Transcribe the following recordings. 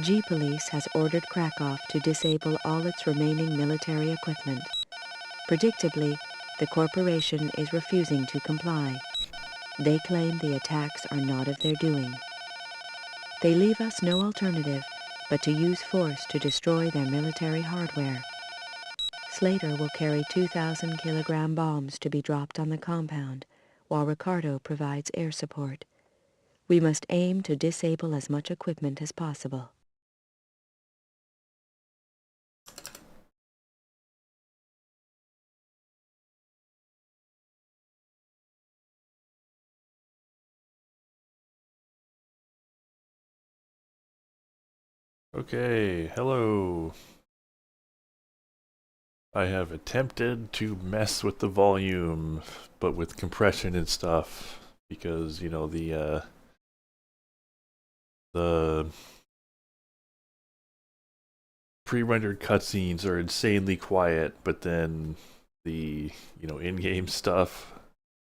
G-Police has ordered Krakow to disable all its remaining military equipment. Predictably, the corporation is refusing to comply. They claim the attacks are not of their doing. They leave us no alternative but to use force to destroy their military hardware. Slater will carry 2,000-kilogram bombs to be dropped on the compound, while Ricardo provides air support. We must aim to disable as much equipment as possible. Okay, hello. I have attempted to mess with the volume, but with compression and stuff, because, you know, the pre-rendered cutscenes are insanely quiet, but then the, you know, in-game stuff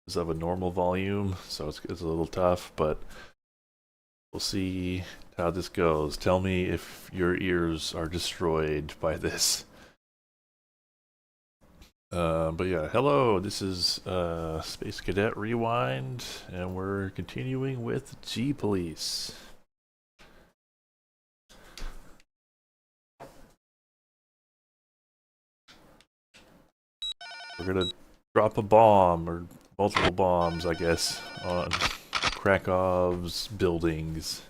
is of a normal volume, so it's a little tough, but we'll see how this goes. Tell me if your ears are destroyed by this. But yeah, hello, this is Space Cadet Rewind, and we're continuing with G-Police. We're gonna drop a bomb, or multiple bombs, I guess, on Krakow's buildings.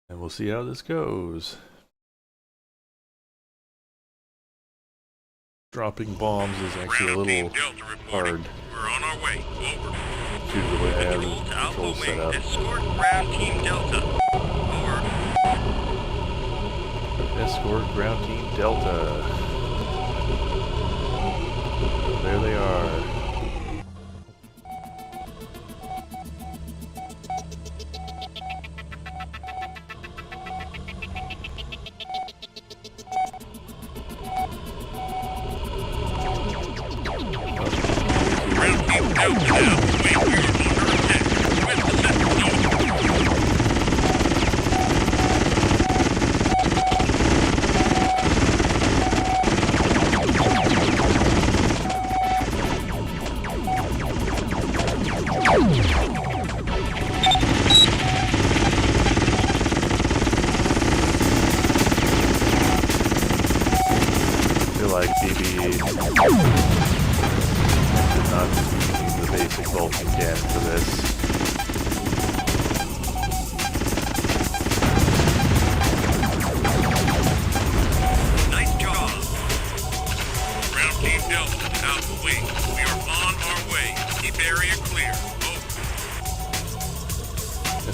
And we'll see how this goes. Dropping bombs is actually a little hard. We're on our way. Over. Due to the way I have the controls set up. Escort Ground Team Delta. Over. Escort Ground Team Delta. There they are.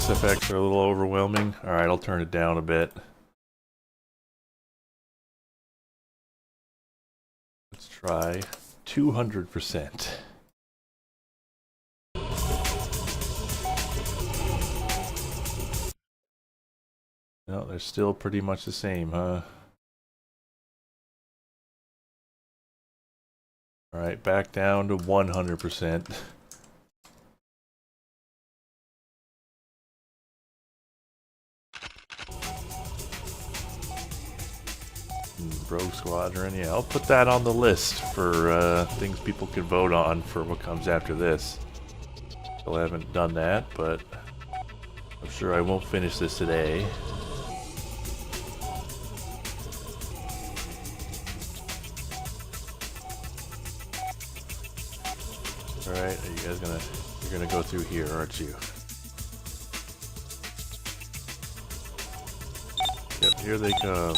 Effects are a little overwhelming. Alright, I'll turn it down a bit. Let's try 200%. No, they're still pretty much the same, huh? Alright, back down to 100%. Rogue Squadron, yeah, I'll put that on the list for things people can vote on for what comes after this. Still haven't done that, but I'm sure I won't finish this today. Alright, are you guys you're gonna go through here, aren't you? Yep, here they come.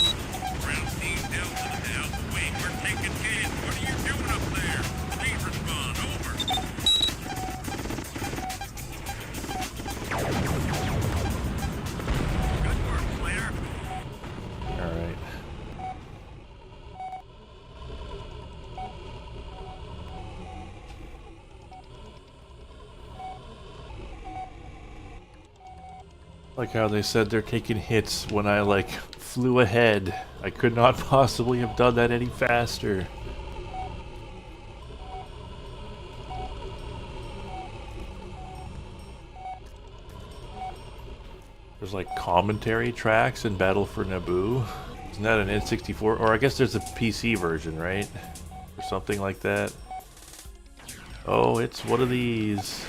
Like how they said they're taking hits when I like flew ahead. I could not possibly have done that any faster. There's like commentary tracks in Battle for Naboo. Isn't that an N64? Or I guess there's a PC version, right? Or something like that. Oh, it's one of these.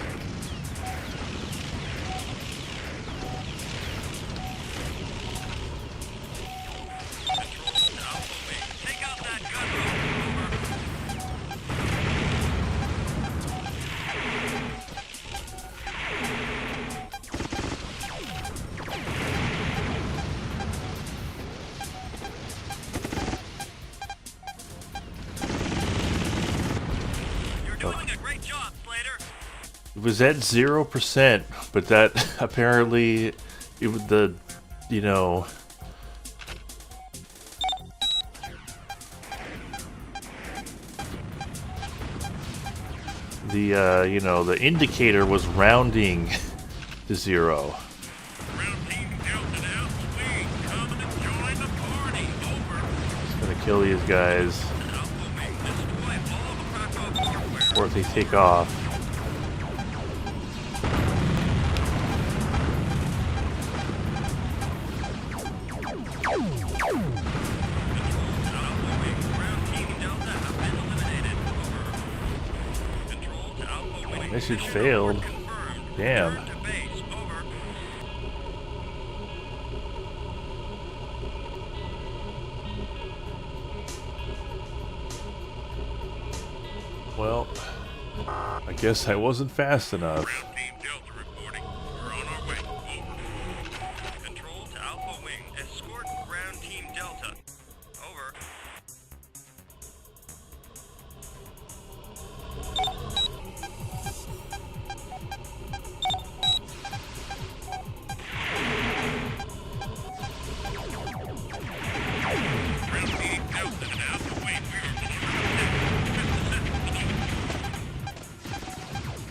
It was at 0%, but that apparently it was the, you know, the you know, the indicator was rounding to 0. Just gonna kill these guys before they take off. Mission failed. Damn. Well, I guess I wasn't fast enough.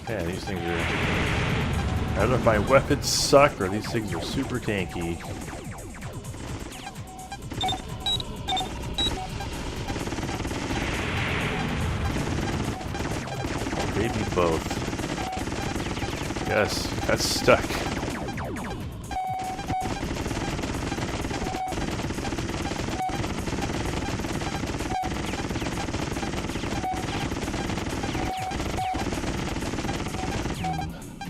Yeah, these things are... I don't know if my weapons suck or these things are super tanky. Maybe both. Yes, got stuck.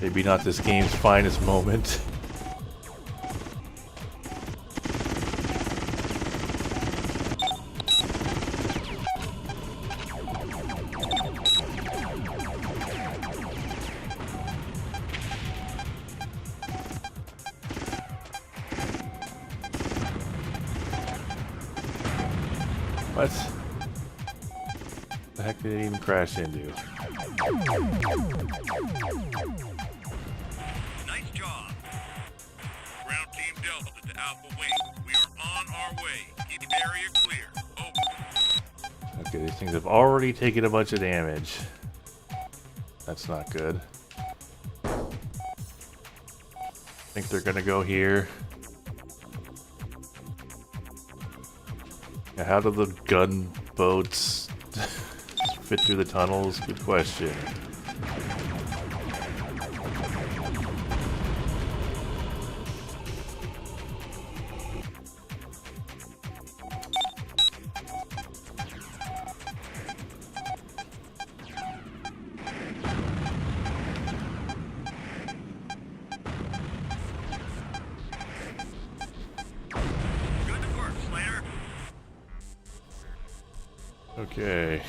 Maybe not this game's finest moment. What? The heck did it even crash into? Nice job. Ground Team Delta to Alpha Wing. We are on our way. Keep the area clear. Over. Okay, these things have already taken a bunch of damage. That's not good. I think they're gonna go here. Yeah, how do the gunboats fit through the tunnels? Good question. Okay.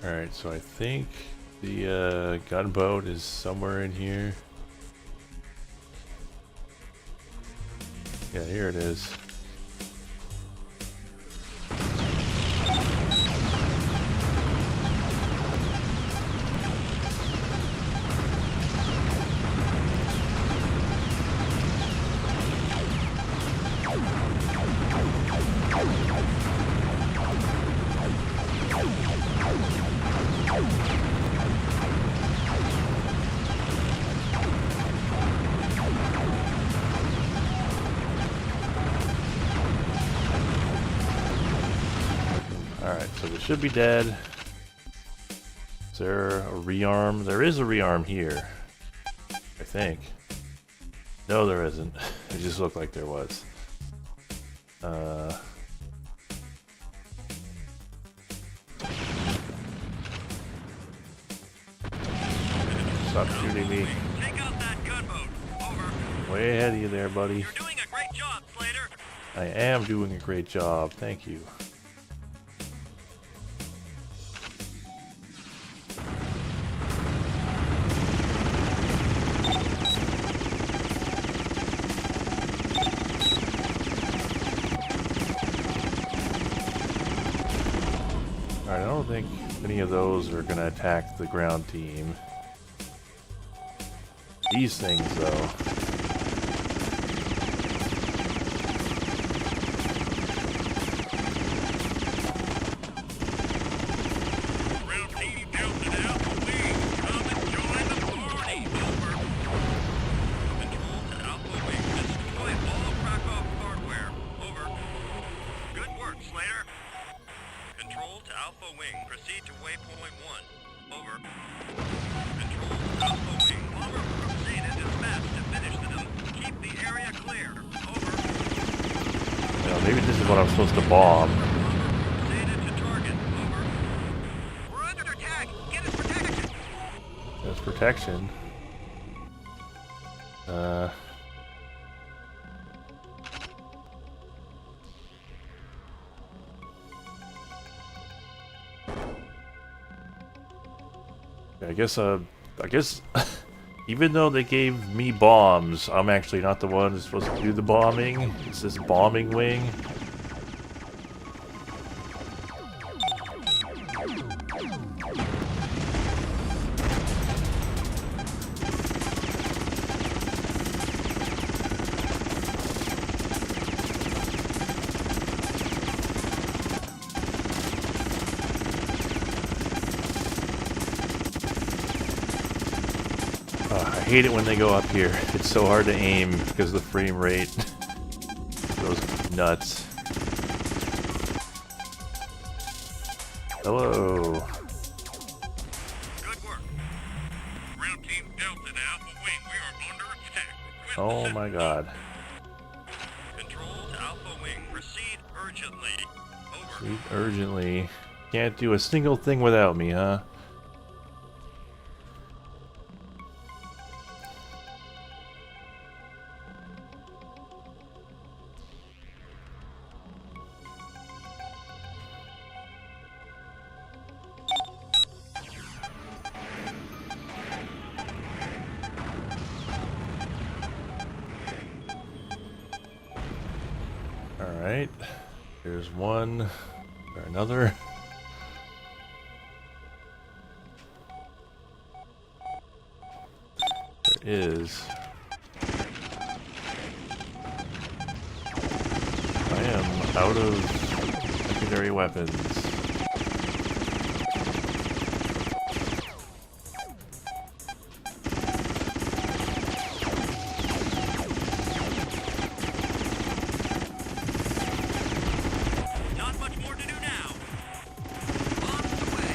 Alright, so I think the gunboat is somewhere in here. Yeah, here it is. Alright, so they should be dead. Is there a rearm? There is a rearm here. I think. No, there isn't. It just looked like there was. Stop shooting me. Take out that gunboat. Over. Way ahead of you there, buddy. You're doing a great job, Slater. I am doing a great job. Thank you. Alright, I don't think any of those are going to attack the ground team. These things, though. Ground team Delta to Alpha Wing. Come and join the party. Over. Control to Alpha Wing. Destroy all Krakow hardware. Over. Good work, Slater. Control to Alpha Wing. Proceed to waypoint 1. Over. Control to Alpha Wing. Bomber proceed and dispatch to finish the nuke. Keep the area clear. Over. Well, maybe this is what I'm supposed to bomb. Proceeded to target. Over. We're under attack. Get us protection. That's protection. I guess even though they gave me bombs, I'm actually not the one who's supposed to do the bombing. It's this bombing wing. I hate it when they go up here. It's so hard to aim because of the frame rate goes nuts. Hello. Good work. Ground team Delta to Alpha Wing. We are under attack. Request Oh assistance. my god. Control to Alpha Wing. Proceed urgently. Over. Sweet, urgently. Can't do a single thing without me, huh? Alright, here's one, or another. There is. I am out of secondary weapons. Not much more to do now. Bombs away.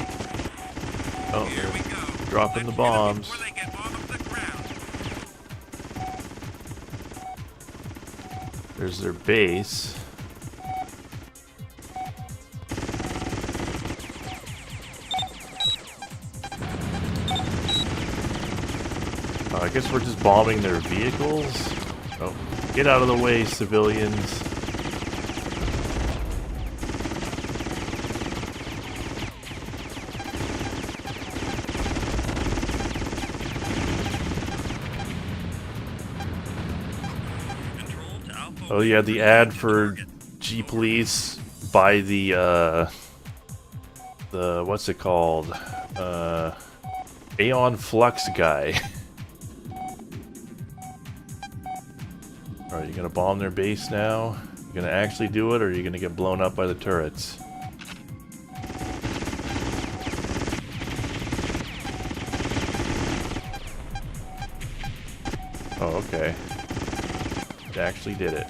Oh, Here we go. dropping the Let's bombs. Before they get off the ground. There's their base. I guess we're just bombing their vehicles. Oh, get out of the way, civilians. Control to Alpha Oh yeah, the ad for G-Police by the what's it called? Aeon Flux guy. Alright, you gonna bomb their base now? You gonna actually do it, or are you gonna get blown up by the turrets? Oh, okay. It actually did it.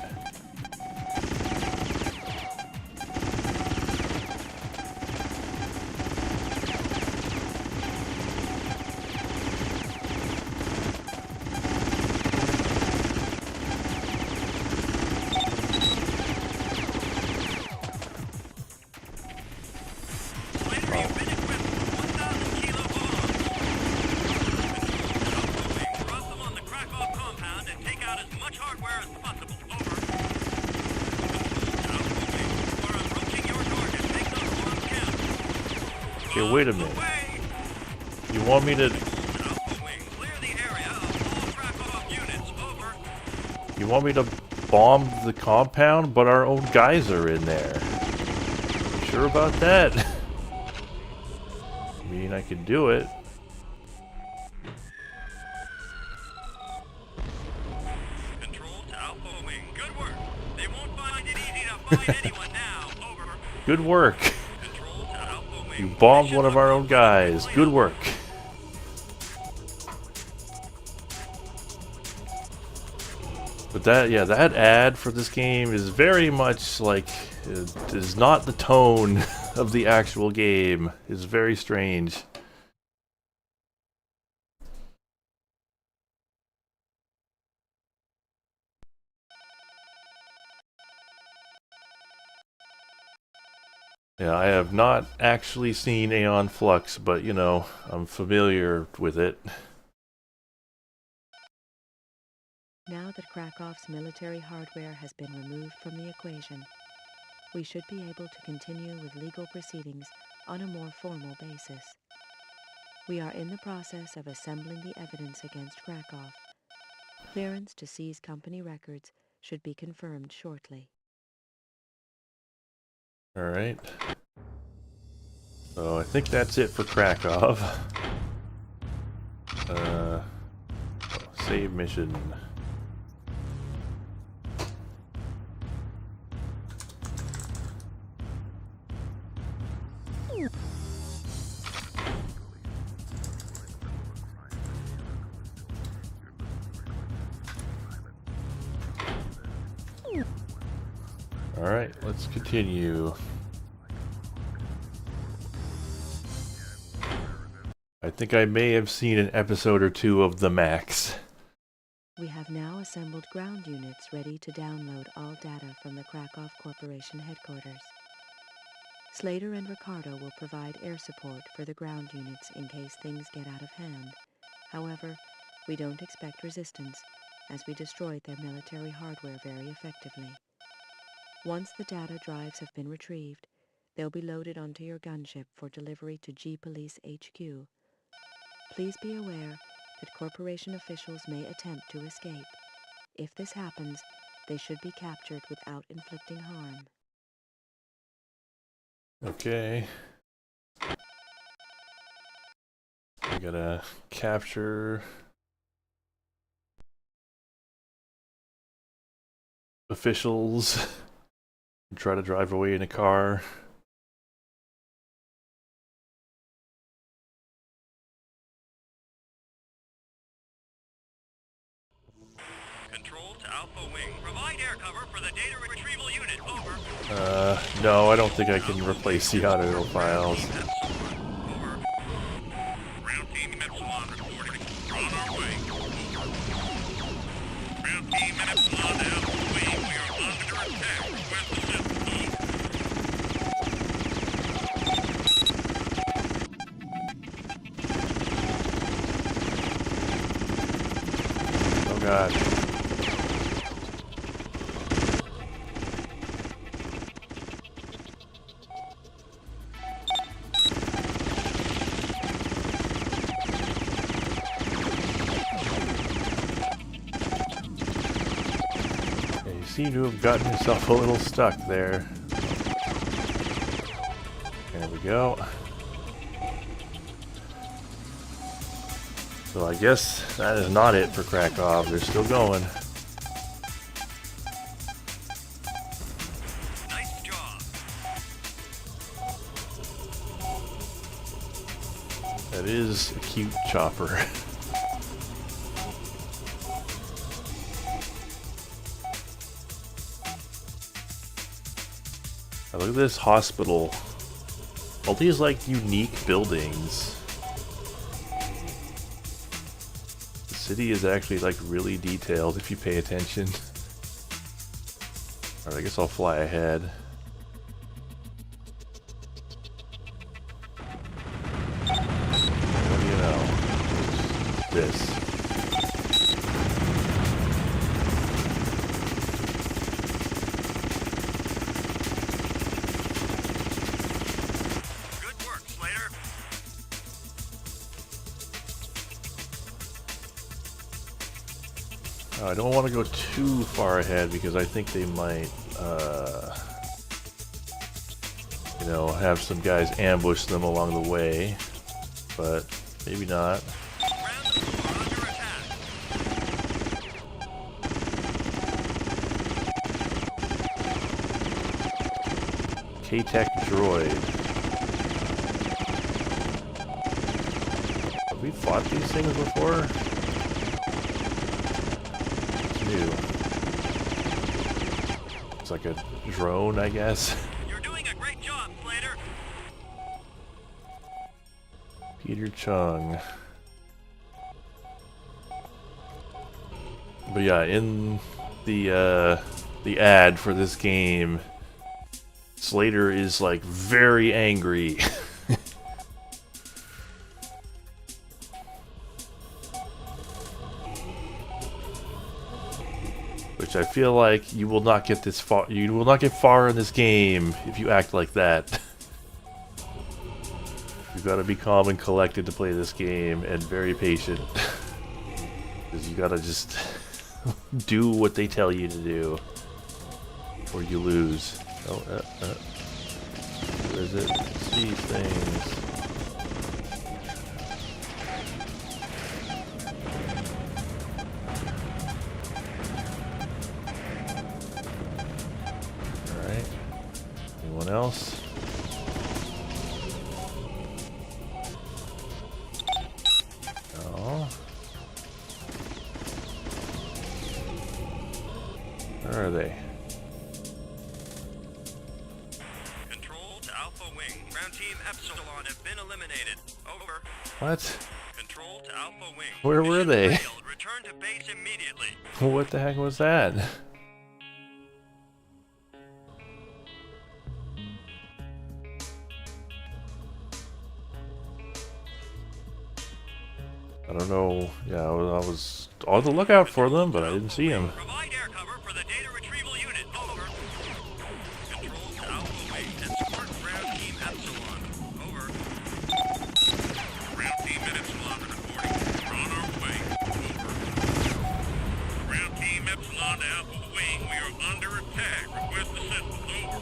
Okay, wait a minute. You want me to... You want me to bomb the compound, but our own guys are in there? Sure about that? I mean, I could do it. Control to Alpha Wing. Good work. They won't find it easy to find anyone now. Over. Good work. Control to Alpha Wing. You bombed one of our own guys. Good work. But that, yeah, that ad for this game is very much like, it is not the tone of the actual game. It's very strange. Yeah, I have not actually seen Aeon Flux, but, you know, I'm familiar with it. Now that Krakow's military hardware has been removed from the equation, we should be able to continue with legal proceedings on a more formal basis. We are in the process of assembling the evidence against Krakow. Clearance to seize company records should be confirmed shortly. Alright. So I think that's it for Krakow. Save mission. Alright, let's continue. I think I may have seen an episode or two of The Max. We have now assembled ground units ready to download all data from the Krakow Corporation headquarters. Slater and Ricardo will provide air support for the ground units in case things get out of hand. However, we don't expect resistance, as we destroyed their military hardware very effectively. Once the data drives have been retrieved, they'll be loaded onto your gunship for delivery to G-Police HQ. Please be aware that Corporation officials may attempt to escape. If this happens, they should be captured without inflicting harm. Okay. I gotta capture officials and try to drive away in a car. Control to Alpha Wing. Provide air cover for the data retrieval unit. Over. No, I don't think I can replace the audio files. Over. Ground team Epsilon reporting. On our way. Over. Ground team Epsilon to Alpha Wing. We are under attack. Request assistance. Oh god. Seem to have gotten himself a little stuck there. There we go. So I guess that is not it for Krakow. They're still going. Nice job. That is a cute chopper. Now look at this hospital. All these like unique buildings. The city is actually like really detailed if you pay attention. Alright, I guess I'll fly ahead. What do you know? This. Good work, Slater. Now, I don't want to go too far ahead because I think they might, you know, have some guys ambush them along the way, but maybe not. K-Tech droid. Have we fought these things before? It's new. It's like a drone, I guess. You're doing a great job, Slater. Peter Chung. But yeah, in the ad for this game, Slater is like very angry. Which I feel like you will not get this far. You will not get far in this game if you act like that. You've got to be calm and collected to play this game, and very patient. Because you gotta just do what they tell you to do, or you lose. Oh, where is it? It's these things. Alright. Anyone else? No. Where are they? Control to Alpha Wing. Ground Team Epsilon have been eliminated. Over. What? Control to Alpha Wing. Where were Mission they? failed. Return to base immediately. What the heck was that? I don't know. Yeah, I was on the lookout for them, but I didn't see them. Provide air cover for the data retrieval unit. Over. Control to Alpha Wing. Escort Ground Team Epsilon. Over. Ground Team Epsilon reporting. We're on our way. Over. Ground Team Epsilon to Alpha Wing. We are under attack. Request assistance. Over.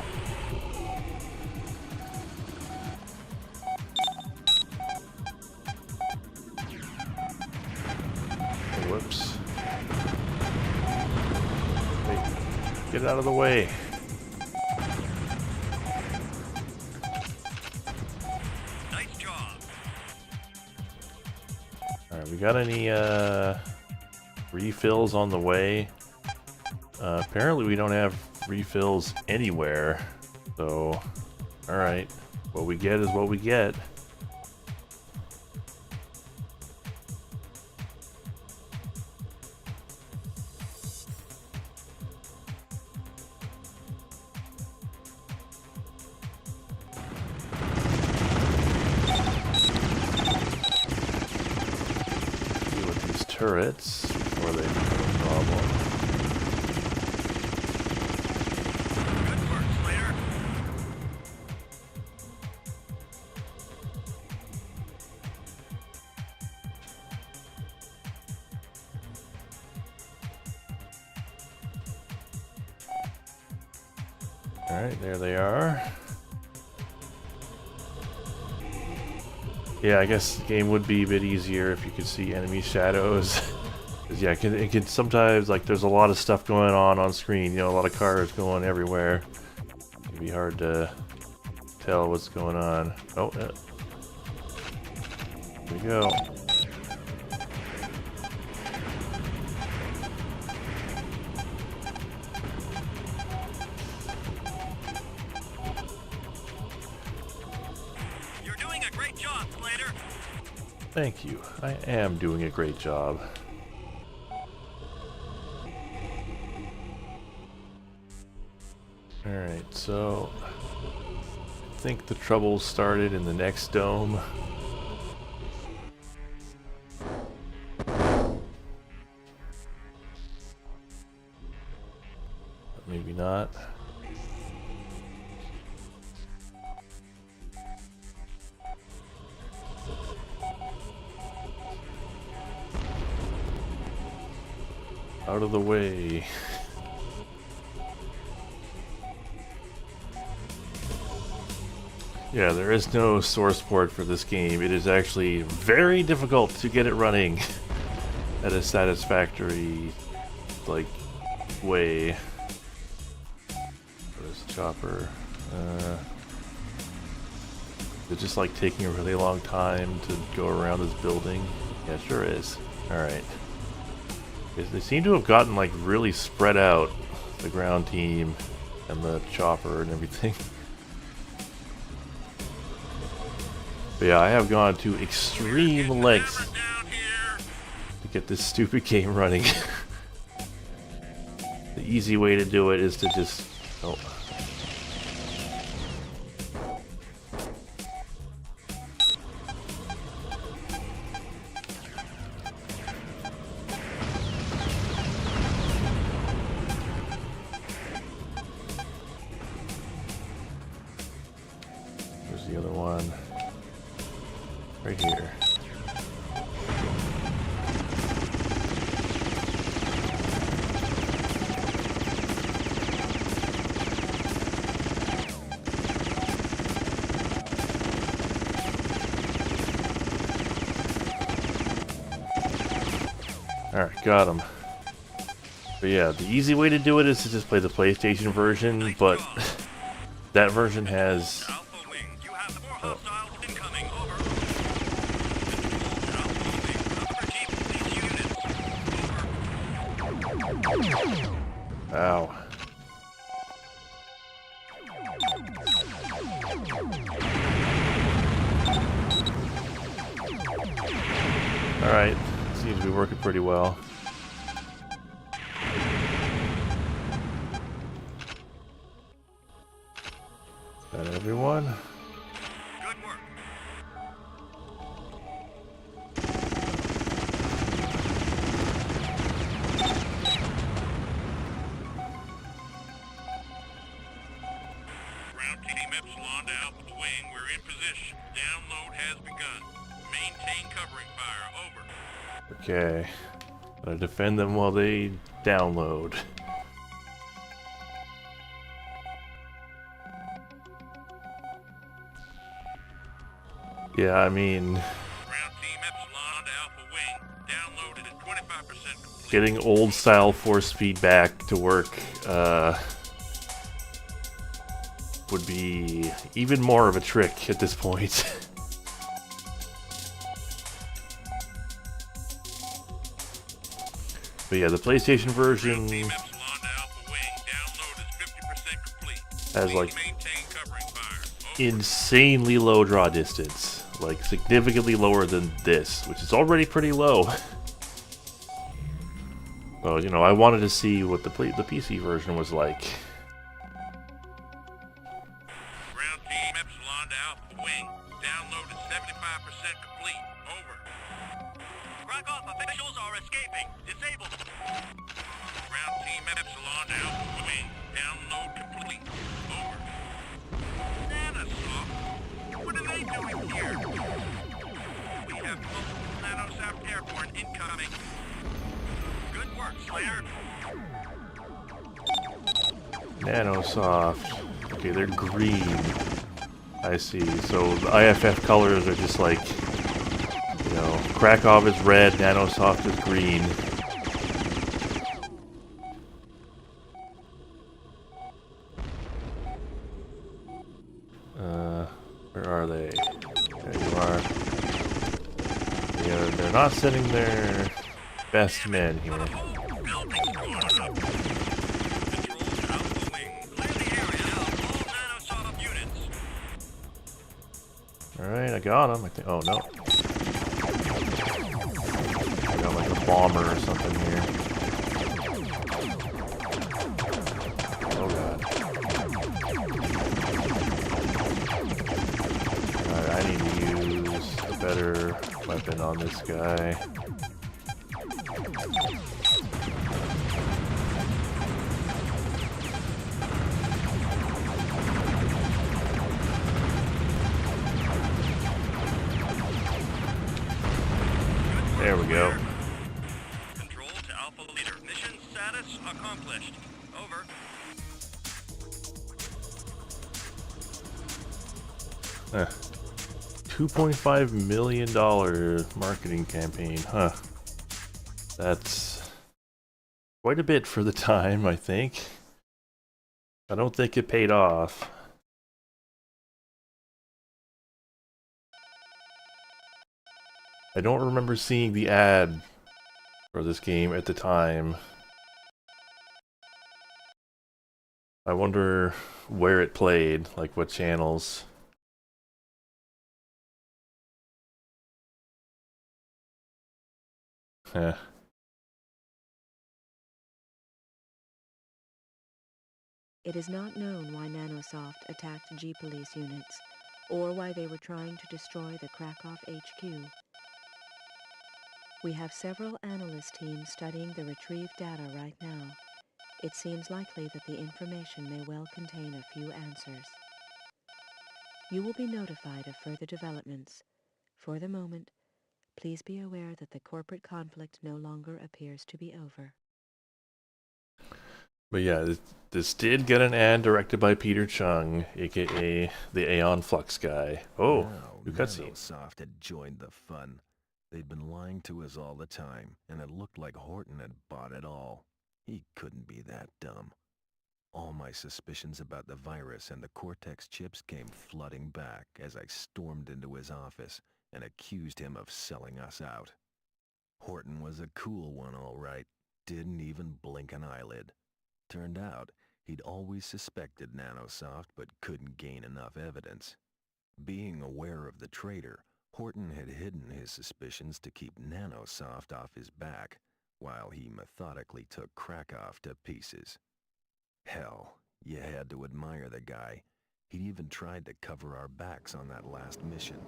Whoops. Hey, get out of the way. Nice job. Alright, we got any refills on the way? Apparently we don't have refills anywhere. So, alright. What we get is what we get. Turrets before they become a problem. Good work, Slater. Alright, there they are. Yeah, I guess the game would be a bit easier if you could see enemy shadows. 'Cause yeah, it can sometimes, like, there's a lot of stuff going on screen, you know, a lot of cars going everywhere. It'd be hard to tell what's going on. Oh, here we go. You're doing a great job, Slater. Thank you. I am doing a great job. Alright, so I think the trouble started in the next dome. But maybe not. Out of the way. Yeah, there is no source port for this game. It is actually very difficult to get it running at a satisfactory, like, way. There's a chopper. It's just like taking a really long time to go around this building. Yeah, it sure is. Alright. They seem to have gotten like really spread out, the ground team and the chopper and everything. But yeah, I have gone to extreme lengths to get this stupid game running. The easy way to do it is to just... Oh. Where's the other one? Right here. Alright, got him. But yeah, the easy way to do it is to just play the PlayStation version, but that version has... Oh. Ow. Alright, seems to be working pretty well. Is that everyone? Good work. Ground team Epsilon to Alpha Wing. We're in position. Download has begun. Maintain covering fire. Over. Okay. Gotta defend them while they download. Yeah, I mean... Ground team Epsilon to Alpha Wing. Downloaded at 25% complete. Getting old style force feedback to work would be even more of a trick at this point. But yeah, the PlayStation version Team Epsilon to Alpha Wing. Download is 50% complete. has like Please maintain covering fire. Over. insanely low draw distance, like significantly lower than this, which is already pretty low. Well, you know, I wanted to see what the PC version was like. Ground team Epsilon to Alpha Wing. Download is 75% complete. Over. Krakow officials are escaping. Disabled. Ground team Epsilon to Alpha Wing. Download complete. Over. Nanosoft? What are they doing here? We have multiple Nanosoft airborne incoming. Good work, Slayer. Nanosoft. Okay, they're green. I see. So the IFF colors are just like, you know, Krakow is red, Nanosoft is green. Where are they? There you are. Yeah, they're not sending their best men here. Building's going up. Control to Alpha Wing. Clear the area of all Nanosoft units. Alright, I got him. I think. Oh no. I got like a bomber or something here. Oh god. Alright, I need to use a better weapon on this guy. There we go. Control to Alpha Leader. Mission $2.5 million marketing campaign, huh? That's quite a bit for the time, I think. I don't think it paid off. I don't remember seeing the ad for this game at the time. I wonder where it played, like what channels. Heh. It is not known why Nanosoft attacked G-Police units, or why they were trying to destroy the Krakow HQ. We have several analyst teams studying the retrieved data right now. It seems likely that the information may well contain a few answers. You will be notified of further developments. For the moment, please be aware that the corporate conflict no longer appears to be over. But yeah, this did get an ad directed by Peter Chung, aka the Aeon Flux guy. Oh, new cutscene. Nanosoft had joined the fun. They'd been lying to us all the time, and it looked like Horton had bought it all. He couldn't be that dumb. All my suspicions about the virus and the Cortex chips came flooding back as I stormed into his office and accused him of selling us out. Horton was a cool one, all right. Didn't even blink an eyelid. Turned out, he'd always suspected Nanosoft but couldn't gain enough evidence. Being aware of the traitor, Horton had hidden his suspicions to keep Nanosoft off his back, while he methodically took Krakow to pieces. Hell, you had to admire the guy. He'd even tried to cover our backs on that last mission.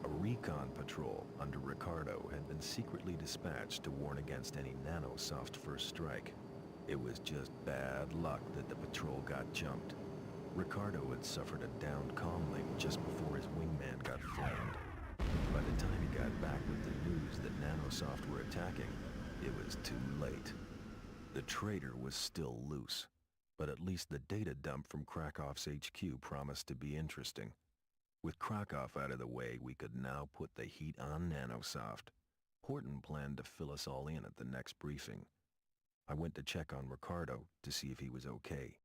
A recon patrol under Ricardo had been secretly dispatched to warn against any Nanosoft first strike. It was just bad luck that the patrol got jumped. Ricardo had suffered a downed comlink just before his wingman got flamed. By the time he got back with the news that Nanosoft were attacking, it was too late. The traitor was still loose, but at least the data dump from Krakow's HQ promised to be interesting. With Krakow out of the way, we could now put the heat on Nanosoft. Horton planned to fill us all in at the next briefing. I went to check on Ricardo to see if he was okay.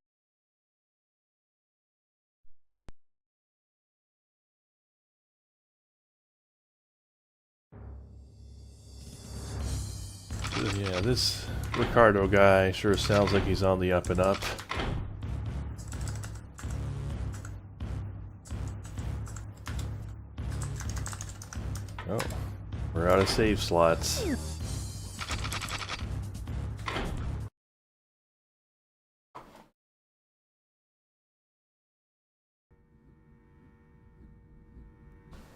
Yeah, this Ricardo guy sure sounds like he's on the up and up. Oh, we're out of save slots.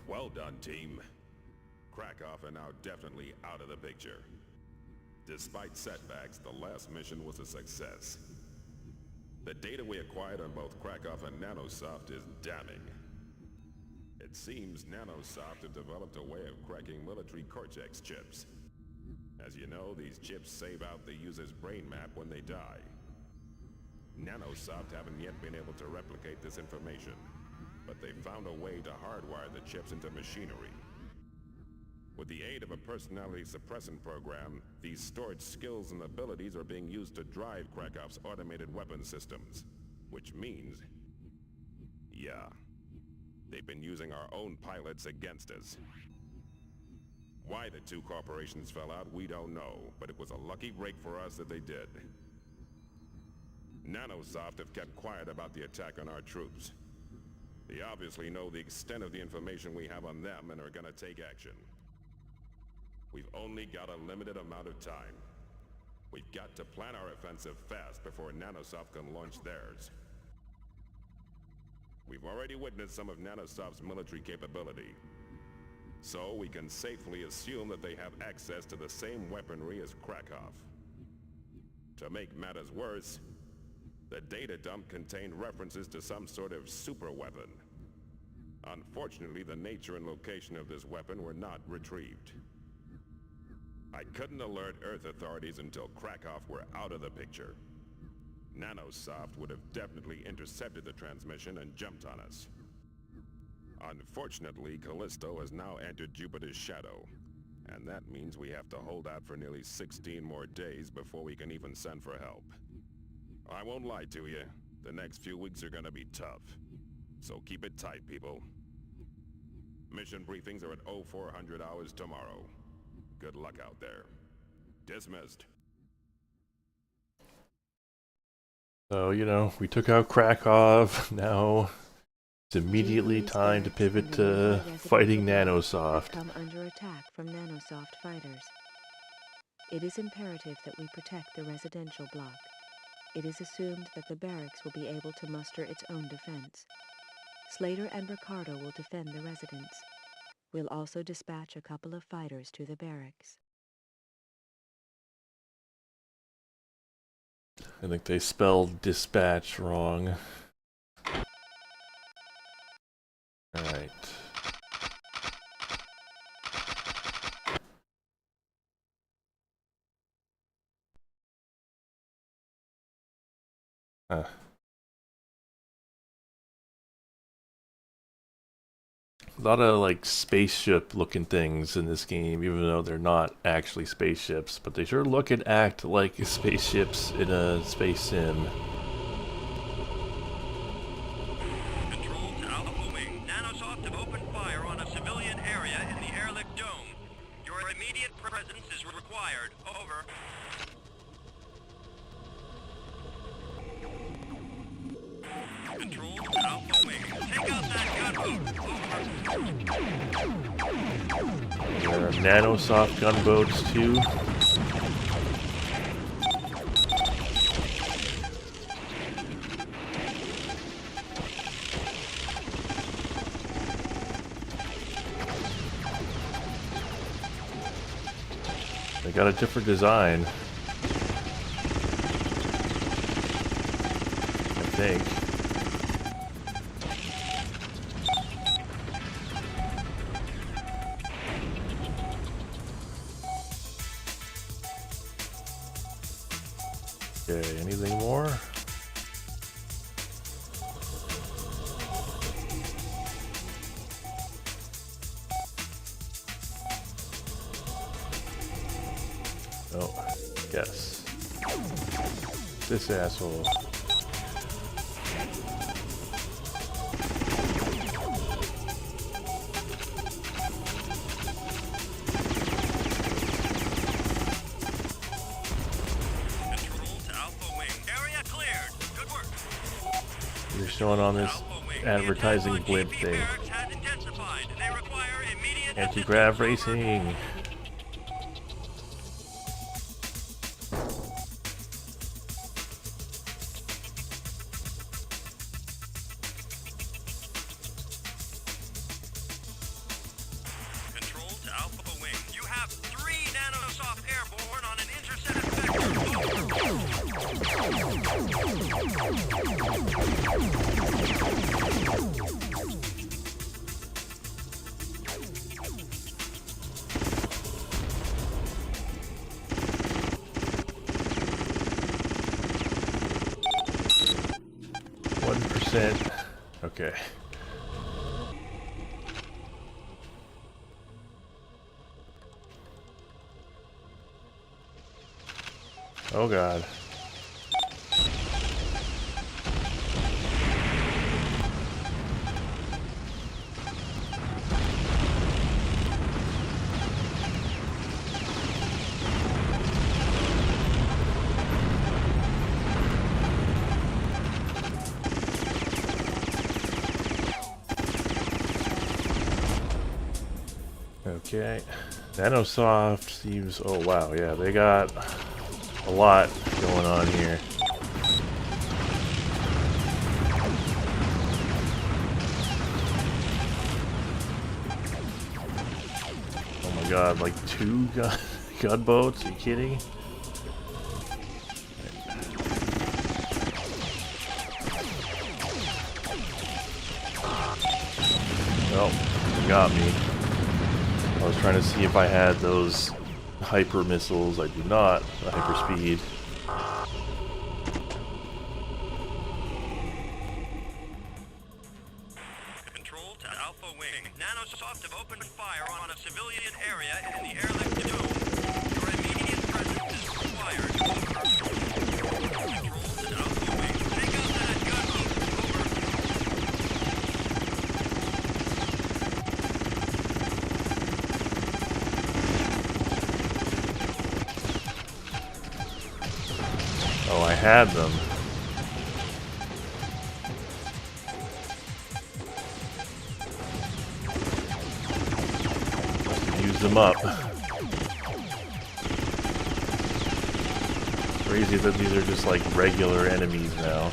Well done, team. Krakow are now definitely out of the picture. Despite setbacks, the last mission was a success. The data we acquired on both Krakow and Nanosoft is damning. It seems Nanosoft have developed a way of cracking military Cortex chips. As you know, these chips save out the user's brain map when they die. Nanosoft haven't yet been able to replicate this information, but they found a way to hardwire the chips into machinery. With the aid of a personality suppressant program, these stored skills and abilities are being used to drive Krakow's automated weapon systems. Which means... yeah, they've been using our own pilots against us. Why the two corporations fell out, we don't know, but it was a lucky break for us that they did. Nanosoft have kept quiet about the attack on our troops. They obviously know the extent of the information we have on them and are gonna take action. We've only got a limited amount of time. We've got to plan our offensive fast before Nanosoft can launch theirs. We've already witnessed some of Nanosoft's military capability, so we can safely assume that they have access to the same weaponry as Krakow. To make matters worse, the data dump contained references to some sort of super weapon. Unfortunately, the nature and location of this weapon were not retrieved. I couldn't alert Earth authorities until Krakow were out of the picture. Nanosoft would have definitely intercepted the transmission and jumped on us. Unfortunately, Callisto has now entered Jupiter's shadow, and that means we have to hold out for nearly 16 more days before we can even send for help. I won't lie to you, the next few weeks are gonna be tough. So keep it tight, people. Mission briefings are at 0400 hours tomorrow. Good luck out there. Dismissed. So, you know, we took out Krakow. Now it's immediately GP's time to barracks pivot and the to nearby residential fighting block have Nanosoft. come under attack from Nanosoft fighters. It is imperative that we protect the residential block. It is assumed that the barracks will be able to muster its own defense. Slater and Ricardo will defend the residence. We'll also dispatch a couple of fighters to the barracks. I think they spelled dispatch wrong. Alright. Huh. A lot of like spaceship looking things in this game, even though they're not actually spaceships, but they sure look and act like spaceships in a space sim. Control to Alpha Wing. Nanosoft have opened fire on a civilian area in the airlift dome. Your immediate presence is required. Over. Control to Alpha Wing. Take out that gunboat. There are Nanosoft gunboats too. They got a different design, I think. Okay, anything more? Oh, yes. This asshole. You're showing on this advertising blimp thing. Anti-grav racing. Control to Alpha Wing. You have 3 Nanosoft airborne on an intercept Okay. Oh God. Okay. Nanosoft seems... Oh wow, yeah, they got a lot going on here. Oh my God, like 2 gunboats? Are you kidding? Well, they got me. I was trying to see if I had those hyper missiles. I do not. The hyperspeed. Control Control to Alpha Wing. Nanosoft have opened fire on a civilian area in the airlift dome. Your immediate presence is required. Over. Control to Alpha Wing. Take out that gunboat. Oh, I had them. Use them up. Crazy that these are just like regular enemies now.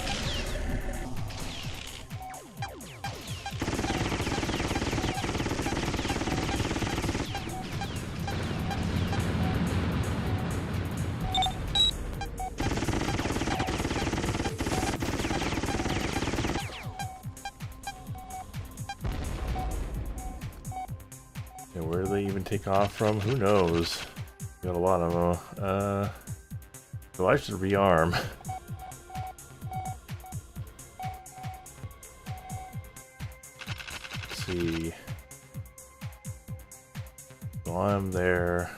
And where do they even take off from? Who knows? Got a lot of them. So I should rearm. Let's see. So I'm there.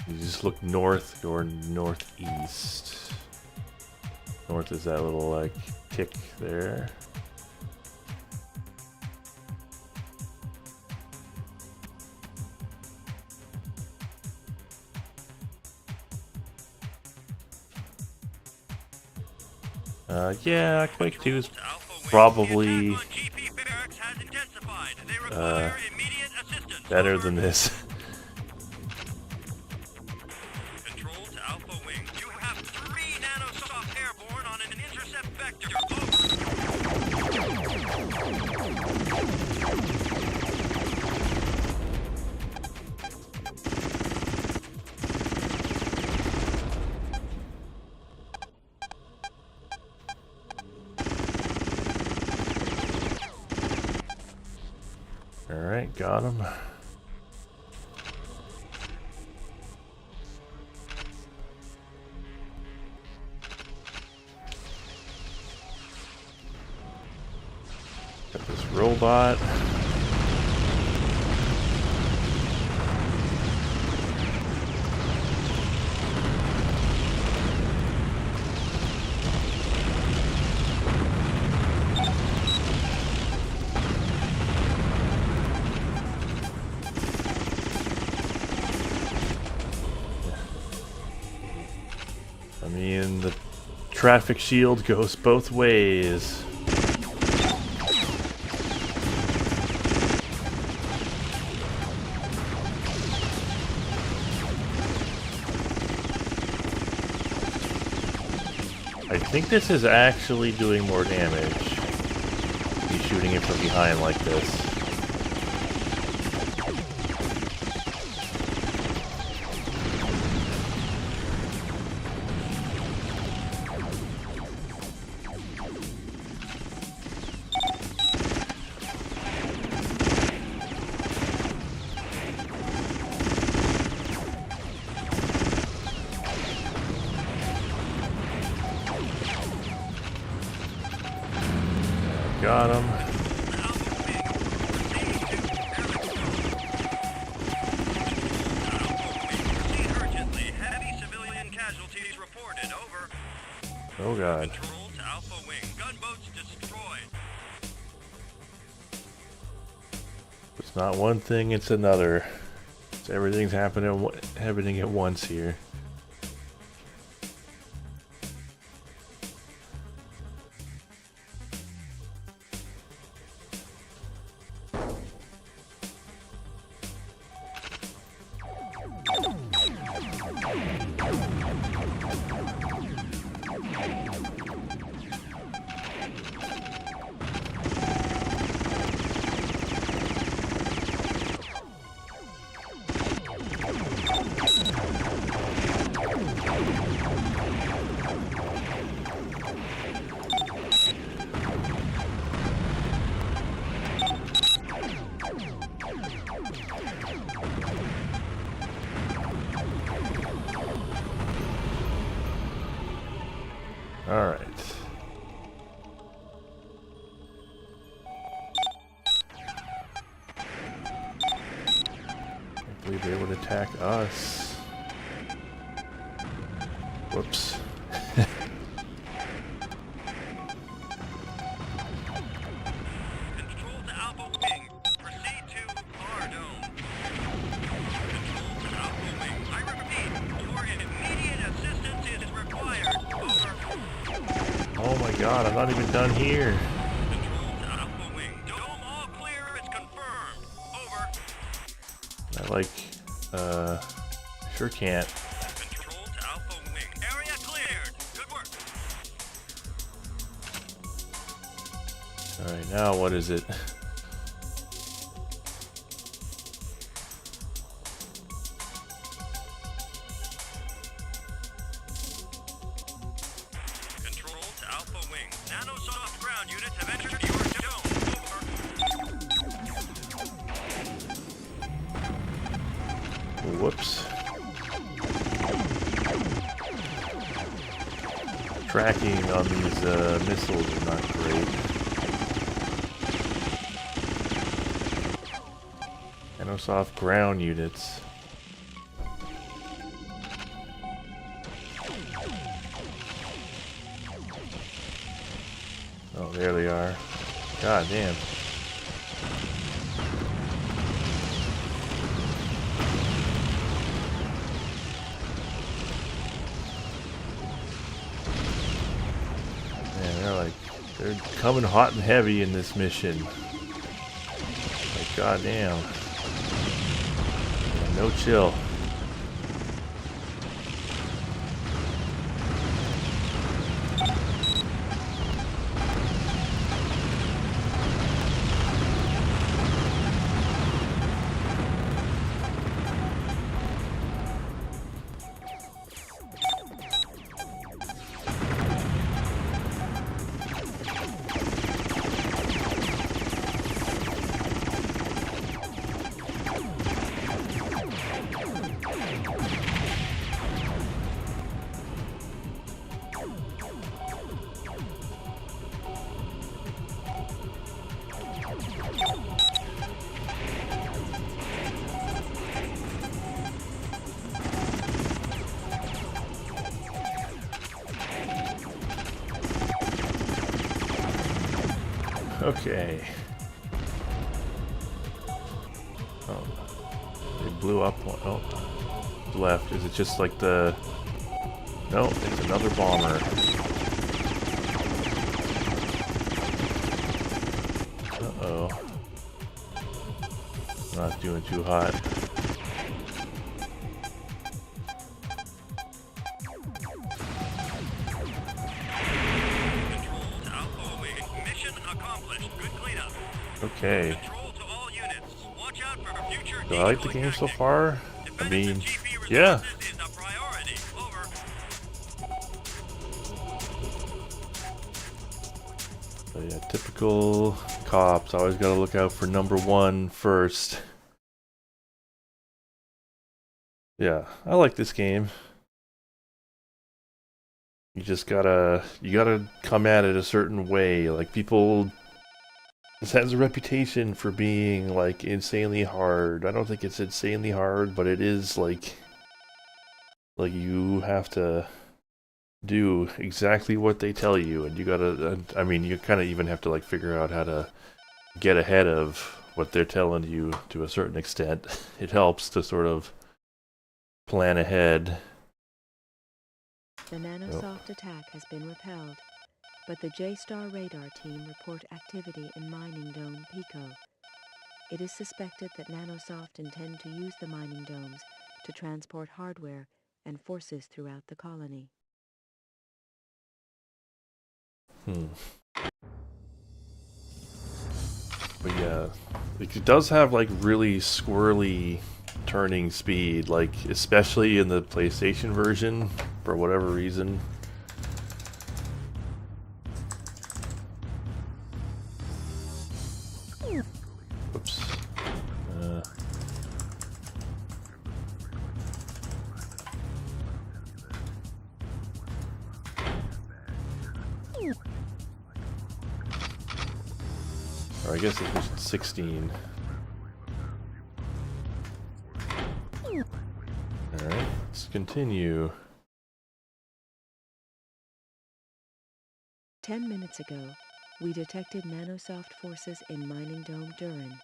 You just look north or northeast. North is that little like tick there. Yeah, Quake 2 is probably better than this. Control to Alpha Wing. You have 3 Nanosoft airborne on an intercept vector. Alright, got him. Got this robot. I mean, the traffic shield goes both ways. I think this is actually doing more damage. He's shooting it from behind like this. Got him. Urgently, heavy civilian casualties reported. Over. Oh god. Control to Alpha Wing. Gunboats destroyed. It's not one thing, it's another. It's everything's happening at once here. Alright. believe they would attack us. Whoops. Control to Alpha Wing. Proceed to R Dome. Control to Alpha Wing. I repeat, your immediate assistance is required. Over. Oh my god, I'm not even done here. Control to Alpha Wing. Dome all clear. It's confirmed. Over. Sure can't. Control to Alpha Wing. Area cleared. Good work. Alright, now what is it? Control to Alpha Wing. Nanosoft ground units have entered your dome. Over. Whoops. Tracking on these missiles is not great. Nanosoft ground units. Oh, there they are. God damn. Man, they're coming hot and heavy in this mission. Like, goddamn. No chill. Okay. Oh, they blew up one. Oh, left. Is it just like the? No, it's another bomber. Uh-oh. Not doing too hot. Okay. Do I like the game so far? I mean, yeah. So yeah, typical cops. Always gotta look out for number one first. Yeah, I like this game. You just gotta come at it a certain way. Like, people, this has a reputation for being like insanely hard. I don't think it's insanely hard, but it is like you have to do exactly what they tell you, and you gotta, I mean, you kind of even have to like figure out how to get ahead of what they're telling you to a certain extent. It helps to sort of plan ahead. The Nanosoft attack has been repelled, but the J-Star radar team report activity in Mining Dome Pico. It is suspected that Nanosoft intend to use the mining domes to transport hardware and forces throughout the colony. But yeah, it does have like really squirrely turning speed, like especially in the PlayStation version for whatever reason. Oops. Or I guess it was 16. let's continue. 10 minutes ago, we detected nanosoft forces in Mining Dome Durin.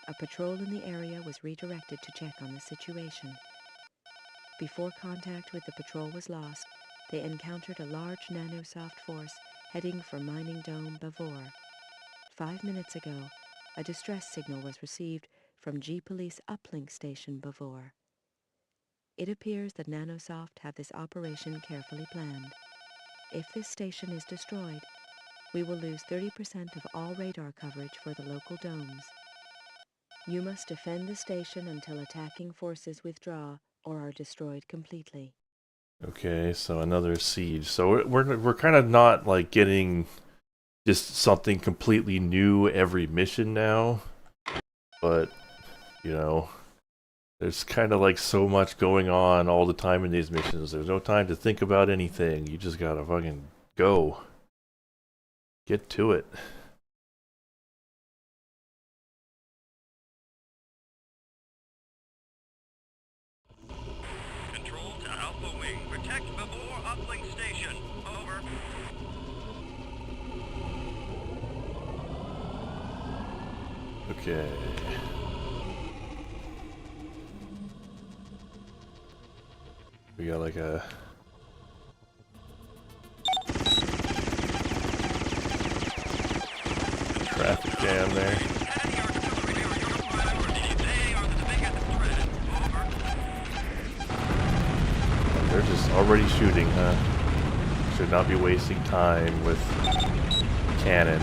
A patrol in the area was redirected to check on the situation. Before contact with the patrol was lost, they encountered a large nanosoft force heading for Mining Dome Bavor. 5 minutes ago, a distress signal was received from G-Police Uplink Station Bavor. It appears that Nanosoft have this operation carefully planned. If this station is destroyed, we will lose 30% of all radar coverage for the local domes. You must defend the station until attacking forces withdraw or are destroyed completely. Okay, so another siege. So we're kind of not like getting just something completely new every mission now, but you know, there's kind of like so much going on all the time in these missions. There's no time to think about anything. You just gotta fucking go. Get to it. Control to Alpha Wing. Protect Bavor Uplink Station. Over. Okay. We got like a traffic jam there. Enemy artillery are your priority. They are the biggest threat. Over. They're just already shooting, huh? Should not be wasting time with cannon.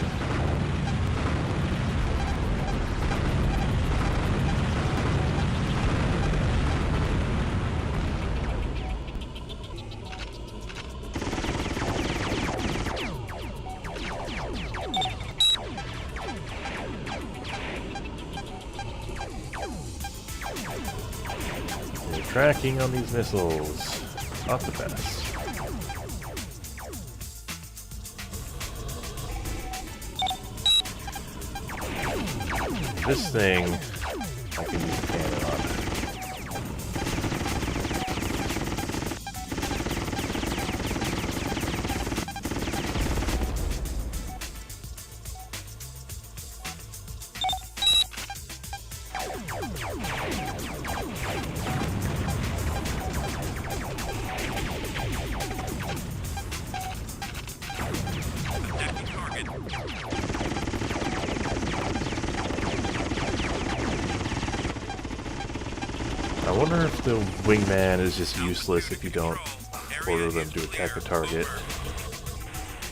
Tracking on these missiles. Not the best. This thing, I can use a cannon on. Protect the target. I wonder if the wingman is just useless if you don't order them to attack a target.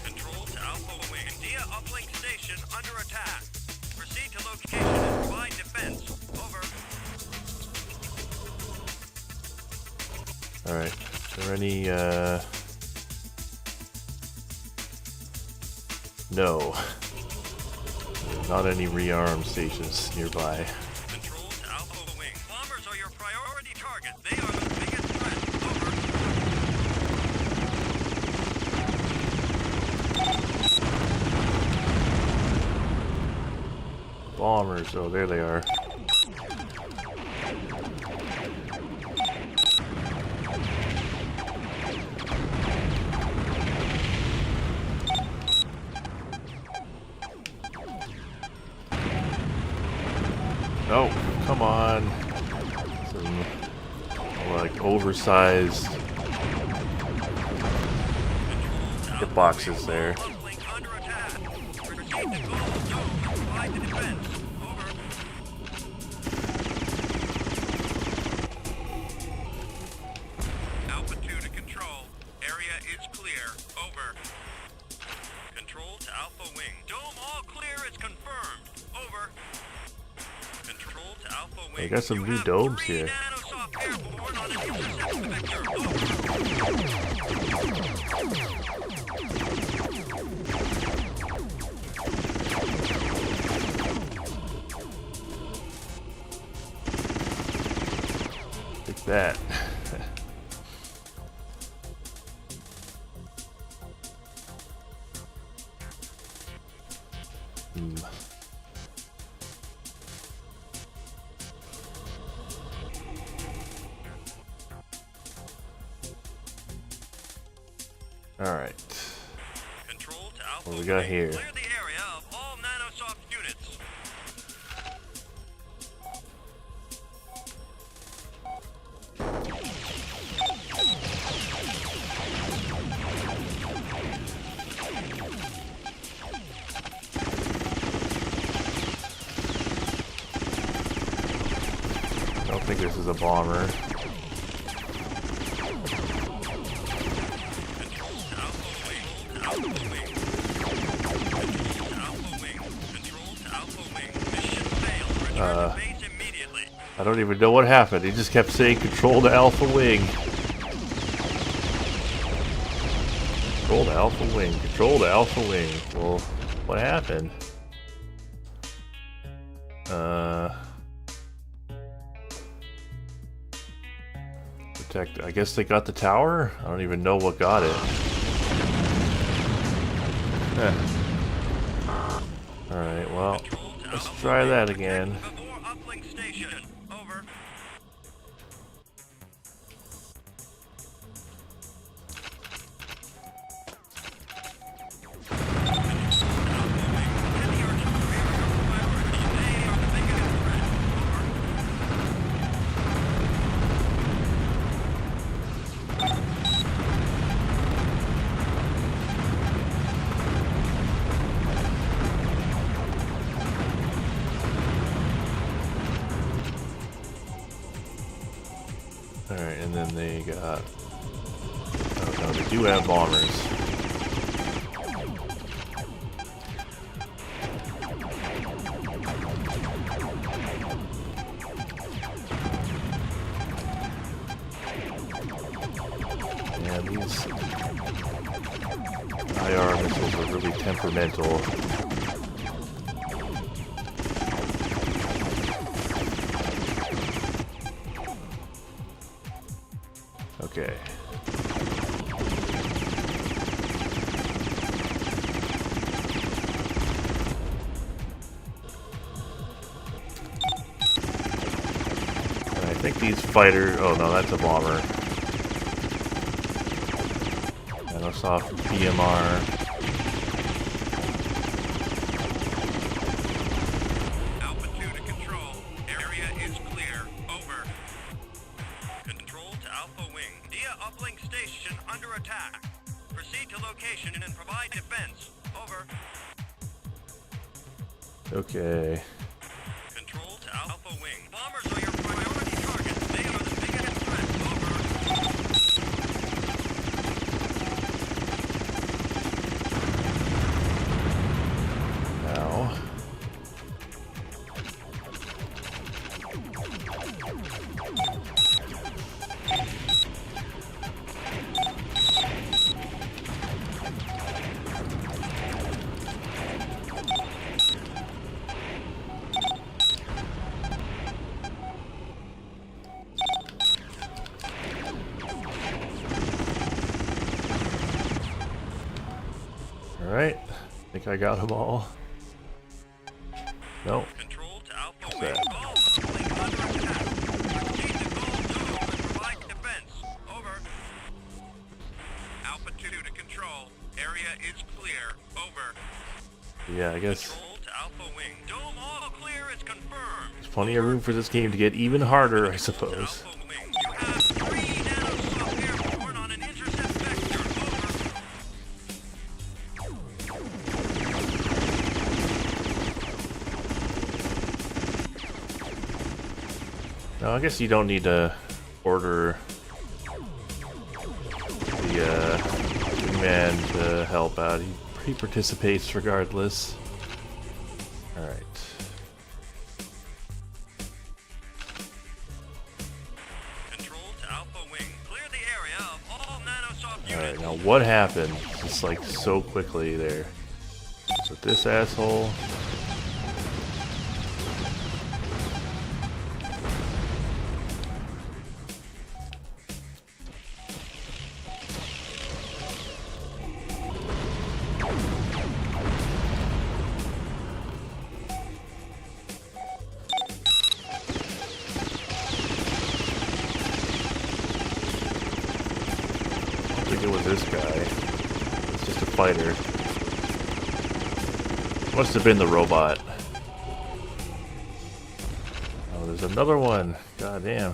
Control to Alpha Wing. Dia Uplink Station under attack. Proceed to location and provide defense. Over. Alright, are there any, no. Not any rearm stations nearby. Control to Alpha Wing. Bombers are your priority target. They are the biggest threat. Over. Bombers, oh there they are. Oh, come on. Some, like, oversized boxes there. Uplink under attack. Proceed to Gold Dome and provide the defense. Over. Alpha 2 to Control. Area is clear. Over. Control to Alpha Wing. Dome all clear is confirmed. Over. Control to Alpha Wing. They got some You new have domes 3 here. nanosoft airborne on an intercept vector. Take that. Alright. Control to Alpha What we got Wing. here? Clear the area of all nanosoft units. I don't think this is a bomber. Control to Alpha Wing. Alpha Wing. Control to Alpha Wing. Control to Alpha Wing. Mission failed. Return to base immediately. I don't even know what happened. He just kept saying control to Alpha Wing. Control to Alpha Wing. Control to Alpha Wing. Well, what happened? Protect. I guess they got the tower? I don't even know what got it. Alright, well, let's try that again. Before uplink station. Over. Alright, and then they got... Oh no, they do have bombers. Yeah, these IR missiles are really temperamental. Okay. And I think these fighters... Oh no, that's a bomber. Nanosoft PMR. Alpha 2 to control. Area is clear. Over. Control to Alpha Wing. Dia uplink station under attack. Proceed to location and provide defense. Over. Okay. Control to Alpha Wing. Bombers are your priority targets. They are the biggest threat. Over. Now. Alright. I think I got them all. No. Control to Alpha What's Wing. that? Gold uplink under attack. Proceed to Gold Dome and provide defense. Over. Alpha 2 to control. Area is clear. Over. Yeah, I guess Control to Alpha Wing. Dome all clear is confirmed. there's plenty of room for this game to get even harder, I suppose. Alpha Wing. You have 3 nanosoft airborne on an intercept vector. Over. No, I guess you don't need to order the man to help out. He participates regardless. Alright. Control to Alpha Wing. Clear the area of all nanosoft Alright, units. now what happened? Just like so quickly there. With this asshole. I think it was this guy. a fighter. Must have been the robot. Oh, there's another one. God damn.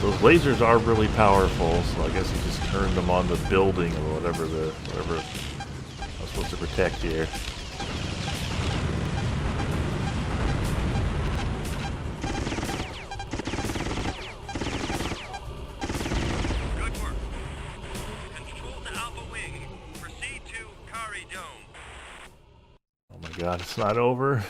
Those lasers are really powerful, so I guess you just turned them on the building or whatever I'm supposed to protect here. Good work. Control to Alpha Wing. Proceed to Kari Dome. Oh my god, it's not over.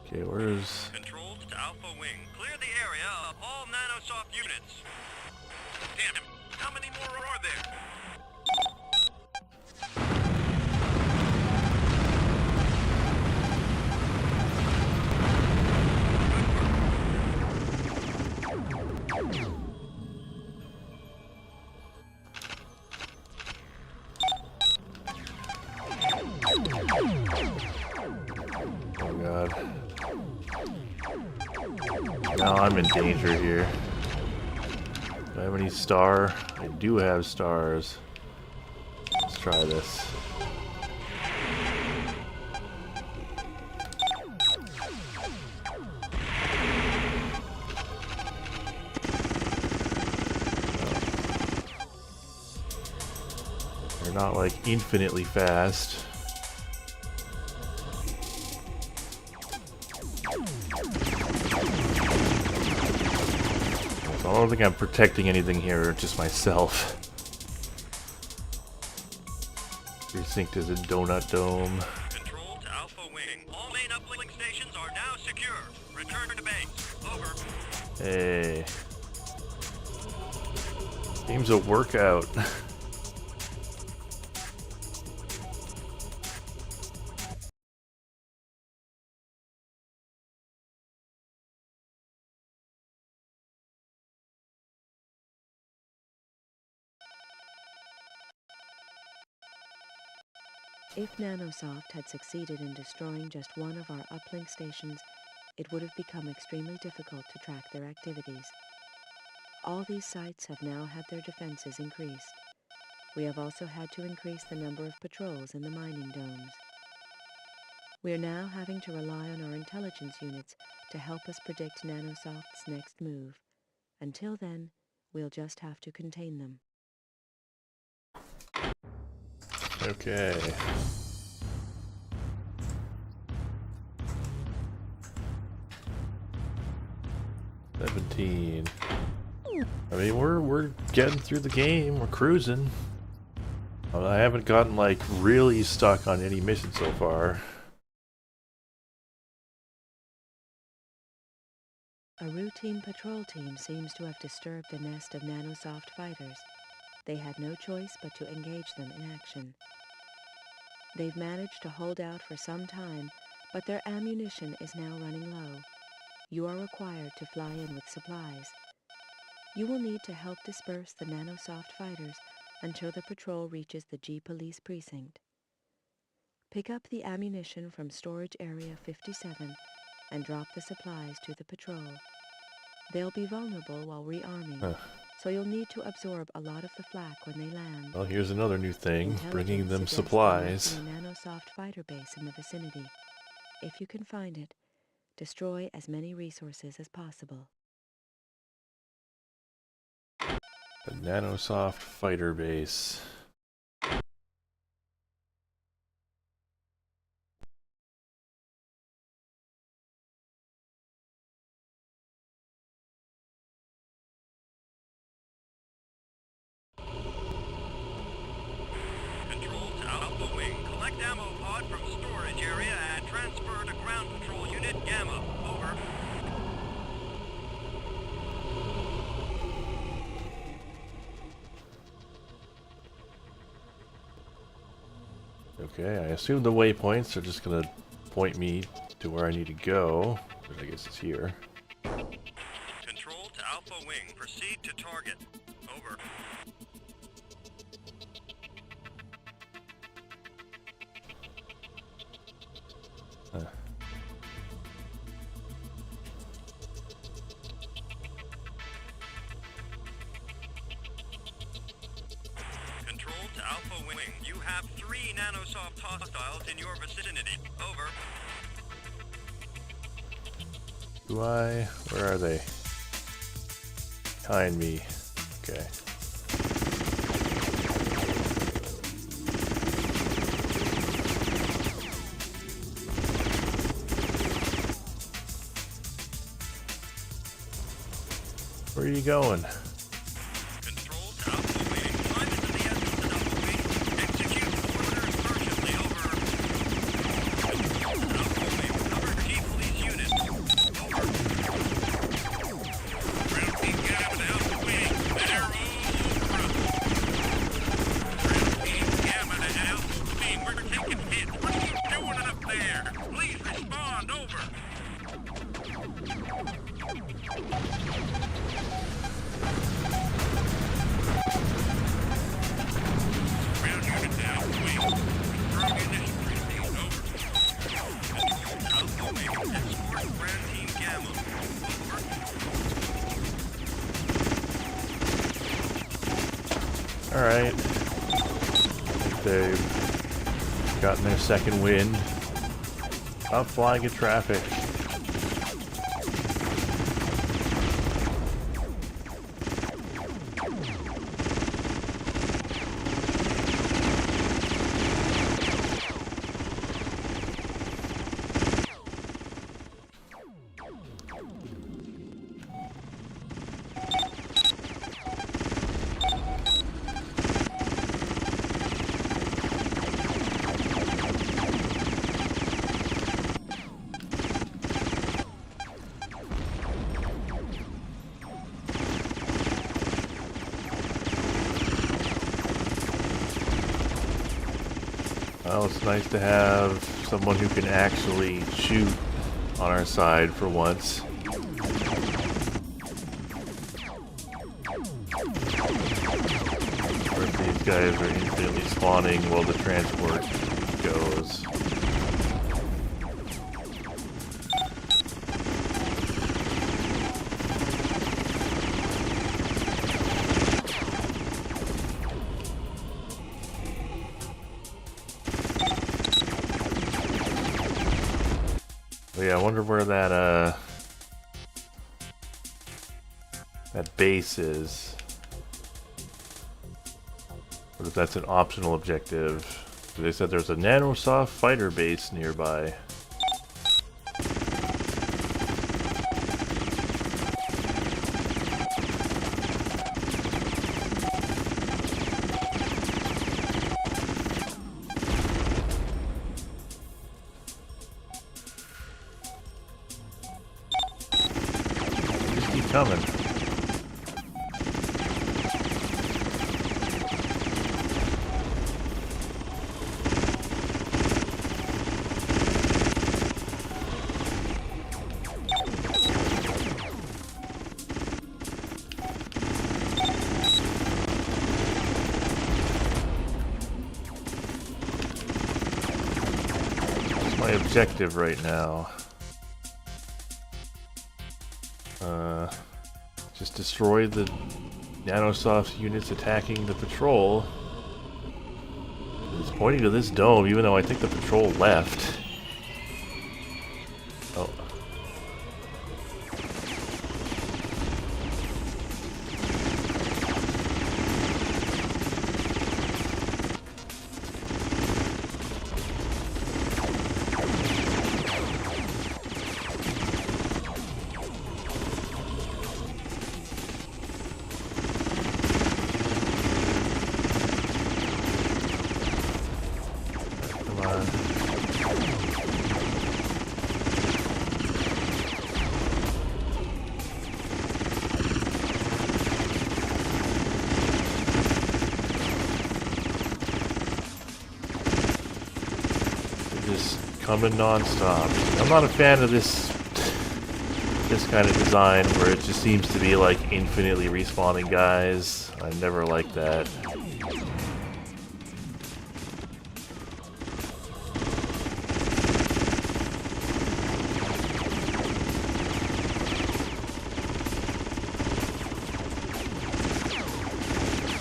Okay, where's... Controls to Alpha Wing. Clear the area of all nanosoft units. Damn it. How many more are there? Oh god. Now I'm in danger here. Do I have any star? I do have stars. Let's try this. They're not like infinitely fast. I don't think I'm protecting anything here, just myself. Precinct is a donut dome. Control to Alpha Wing. All main uplink stations are now secure. Return to base. Over. Hey. Game's a workout. If Nanosoft had succeeded in destroying just one of our uplink stations, it would have become extremely difficult to track their activities. All these sites have now had their defenses increased. We have also had to increase the number of patrols in the mining domes. We are now having to rely on our intelligence units to help us predict Nanosoft's next move. Until then, we'll just have to contain them. Okay. $17. I mean, we're getting through the game. We're cruising. I haven't gotten like really stuck on any mission so far. A routine patrol team seems to have disturbed a nest of Nanosoft fighters. They had no choice but to engage them in action. They've managed to hold out for some time, but their ammunition is now running low. You are required to fly in with supplies. You will need to help disperse the Nanosoft fighters until the patrol reaches the G-Police precinct. Pick up the ammunition from storage area 57 and drop the supplies to the patrol. They'll be vulnerable while rearming, so you'll need to absorb a lot of the flak when they land. Well, here's another new thing, bringing them Intelligence supplies. suggests there might be a Nanosoft fighter base in the vicinity. If you can find it, destroy as many resources as possible. The Nanosoft fighter base. Control to Alpha Wing. Collect ammo pod from storage area and transfer to ground patrol unit Gamma. Over. Okay, I assume the waypoints are just gonna point me to where I need to go, which I guess it's here. Control to Alpha Wing. Proceed to target. Over. Alpha Wing. You have 3 nanosoft hostiles in your vicinity. Over. Do I? Where are they? Behind me. Okay. Where are you going? Control to Alpha Wing. Climb into the engines at Alpha Wing. Execute orders urgently. Over. Alpha Wing. Cover Chief Police Unit. Over. Ground team Gamma to Alpha Wing. They're all over us. Ground team Gamma to Alpha Wing. We're taking hits. What are you doing up there? Please respond. Over. Ground unit to Alpha Wing. Confirm initial receipt. Over. Control to Alpha Wing. Escort Ground Team Gamma. Over. Alright. They've gotten their second win. Stop flying in traffic. Well, it's nice to have someone who can actually shoot on our side for once. Or if these guys are infinitely spawning while the transport goes. But yeah, I wonder where that base is. Or if that's an optional objective. They said there's a nanosoft fighter base nearby. Just keep coming. My objective right now. Just destroy the nanosoft units attacking the patrol. It's pointing to this dome, even though I think the patrol left. Oh. Come on. They're just coming non-stop. I'm not a fan of this kind of design where it just seems to be like infinitely respawning guys. I never liked that.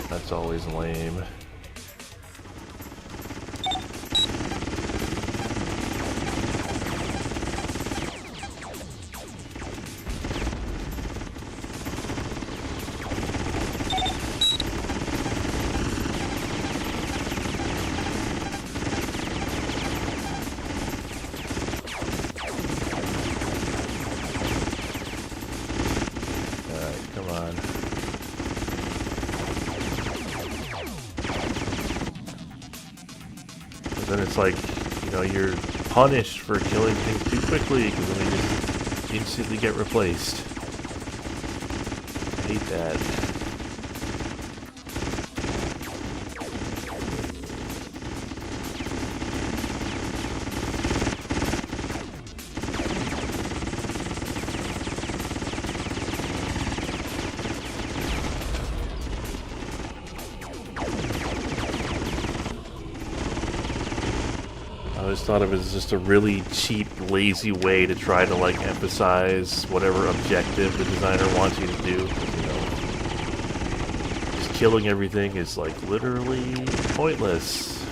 That's always lame. Then it's like, you know, you're punished for killing things too quickly because then they just instantly get replaced. I hate that. I always thought of it as just a really cheap, lazy way to try to like emphasize whatever objective the designer wants you to do. You know, just killing everything is like literally pointless.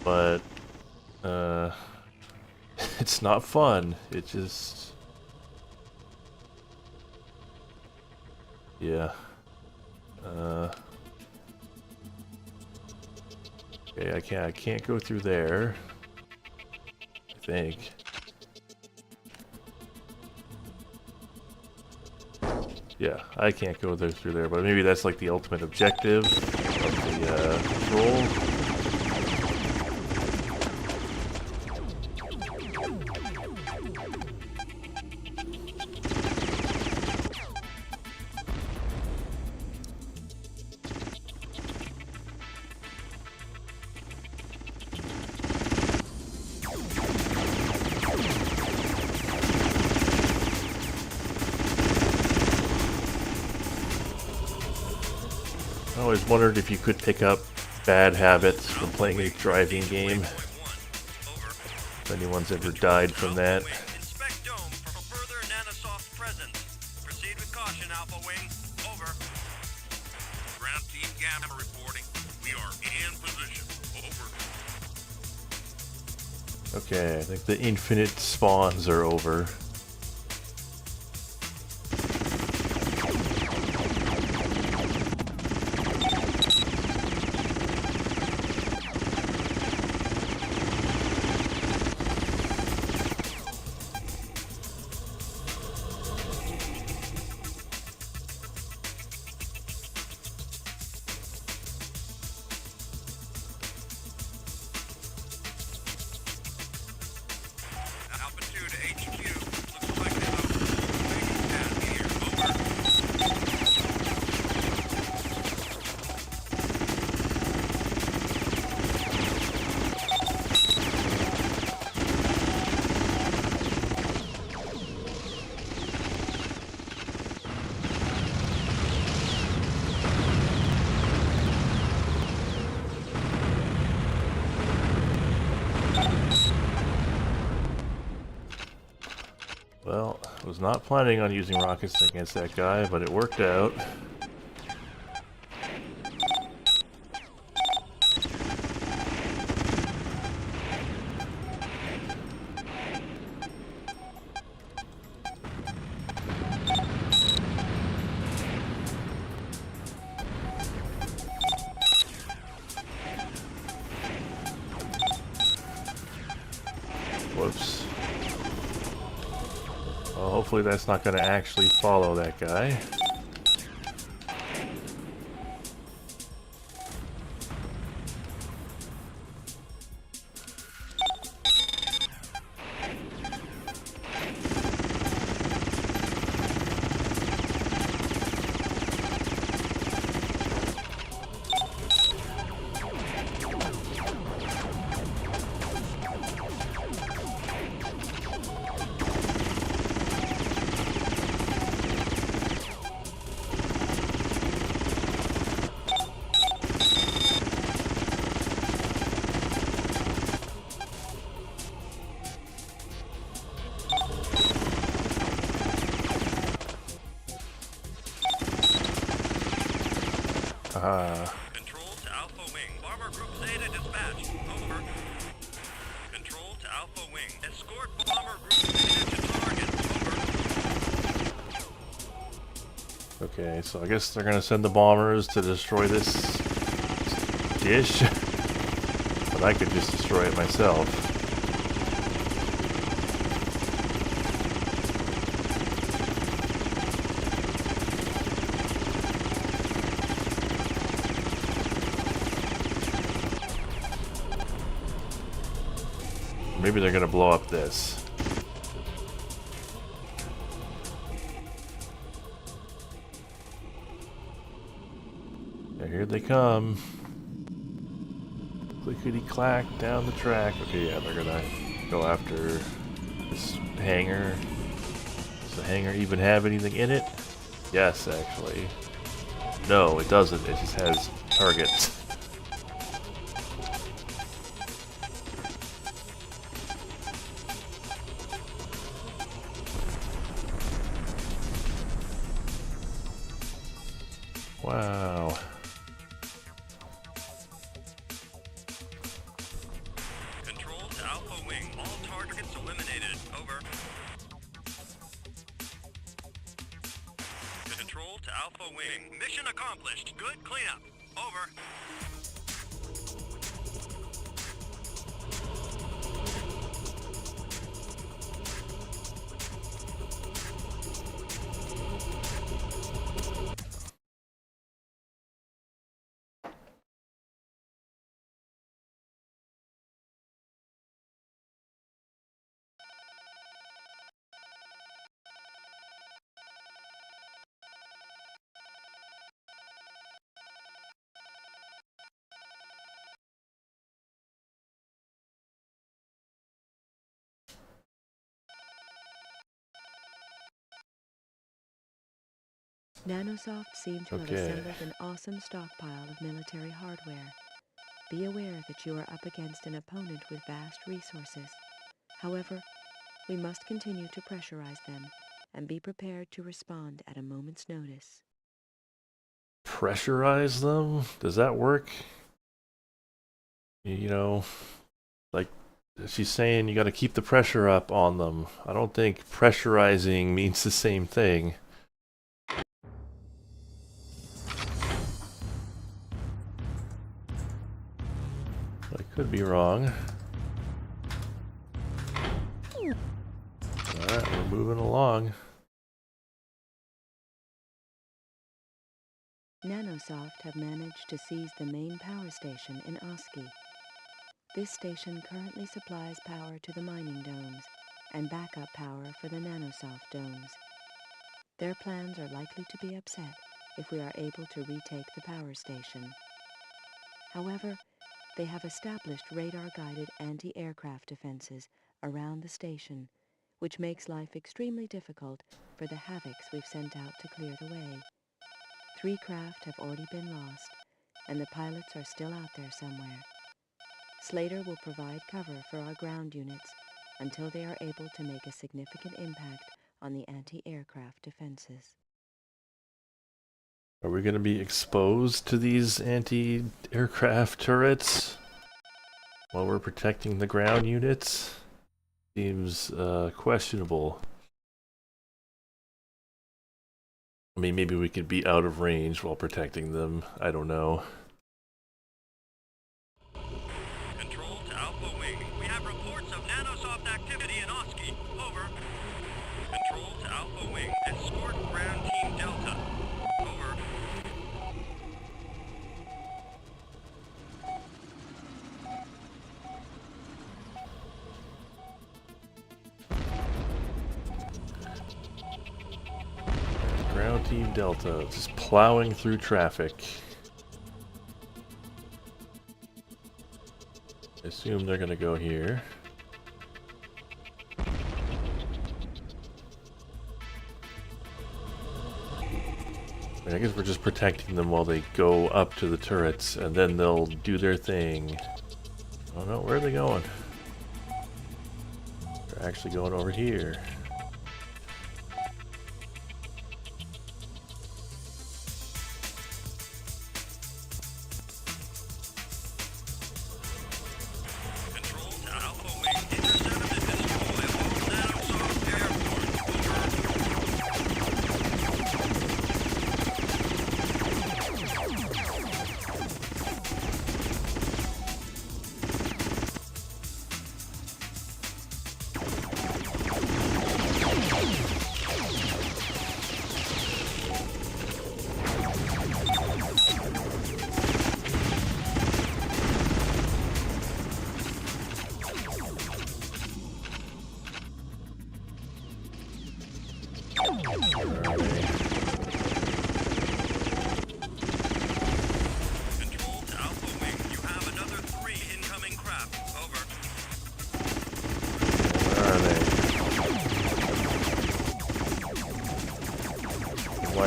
But it's not fun. It just, yeah. Okay, I can't go through there. I think. Yeah, I can't go through there, but maybe that's like the ultimate objective of the patrol. I always wondered if you could pick up bad habits from playing a driving game. If anyone's ever died from that. Inspect dome for further nanosoft presence. Proceed with caution, Alpha Wing. Over. Ground team Gamma reporting. We are in position. Over. Okay, I think the infinite spawns are over. Altitude HQ. Looks like they have a waiting pad here. Over. Well, I was not planning on using rockets against that guy, but it worked out. Whoops. Well, hopefully that's not going to actually follow that guy. Control to Alpha Wing. Bomber Group Zeta dispatched. Over. Control to Alpha Wing. Escort Bomber Group Zeta to target. Over. Okay, so I guess they're gonna send the bombers to destroy this dish. But I could just destroy it myself. maybe they're gonna blow up this. Yeah, here they come. Clickety-clack down the track. Okay, yeah, they're gonna go after this hangar. Does the hangar even have anything in it? Yes, actually. No, it doesn't. It just has targets. Wow. Control to Alpha Wing. All targets eliminated. Over. Control to Alpha Wing. Mission accomplished. Good cleanup. Over. Nanosoft seem to have Okay. assembled an awesome stockpile of military hardware. Be aware that you are up against an opponent with vast resources. However, we must continue to pressurize them and be prepared to respond at a moment's notice. Pressurize them? Does that work? You know, like she's saying you gotta keep the pressure up on them. I don't think pressurizing means the same thing. I could be wrong. Alright, we're moving along. Nanosoft have managed to seize the main power station in Oski. This station currently supplies power to the mining domes and backup power for the Nanosoft domes. Their plans are likely to be upset if we are able to retake the power station. However, they have established radar-guided anti-aircraft defenses around the station, which makes life extremely difficult for the Havocs we've sent out to clear the way. 3 craft have already been lost, and the pilots are still out there somewhere. Slater will provide cover for our ground units until they are able to make a significant impact on the anti-aircraft defenses. Are we gonna be exposed to these anti-aircraft turrets while we're protecting the ground units? Seems questionable. I mean, maybe we could be out of range while protecting them. I don't know. Control to Alpha Wing. We have reports of Nanosoft activity in Oski. Over. Control to Alpha Wing. Escort ground team Delta. Over. Ground Team Delta just plowing through traffic. I assume they're gonna go here. I guess we're just protecting them while they go up to the turrets, and then they'll do their thing. Oh no, where are they going? They're actually going over here. Control to Alpha Wing. Intercept and destroy all Nanosoft airborne. Over.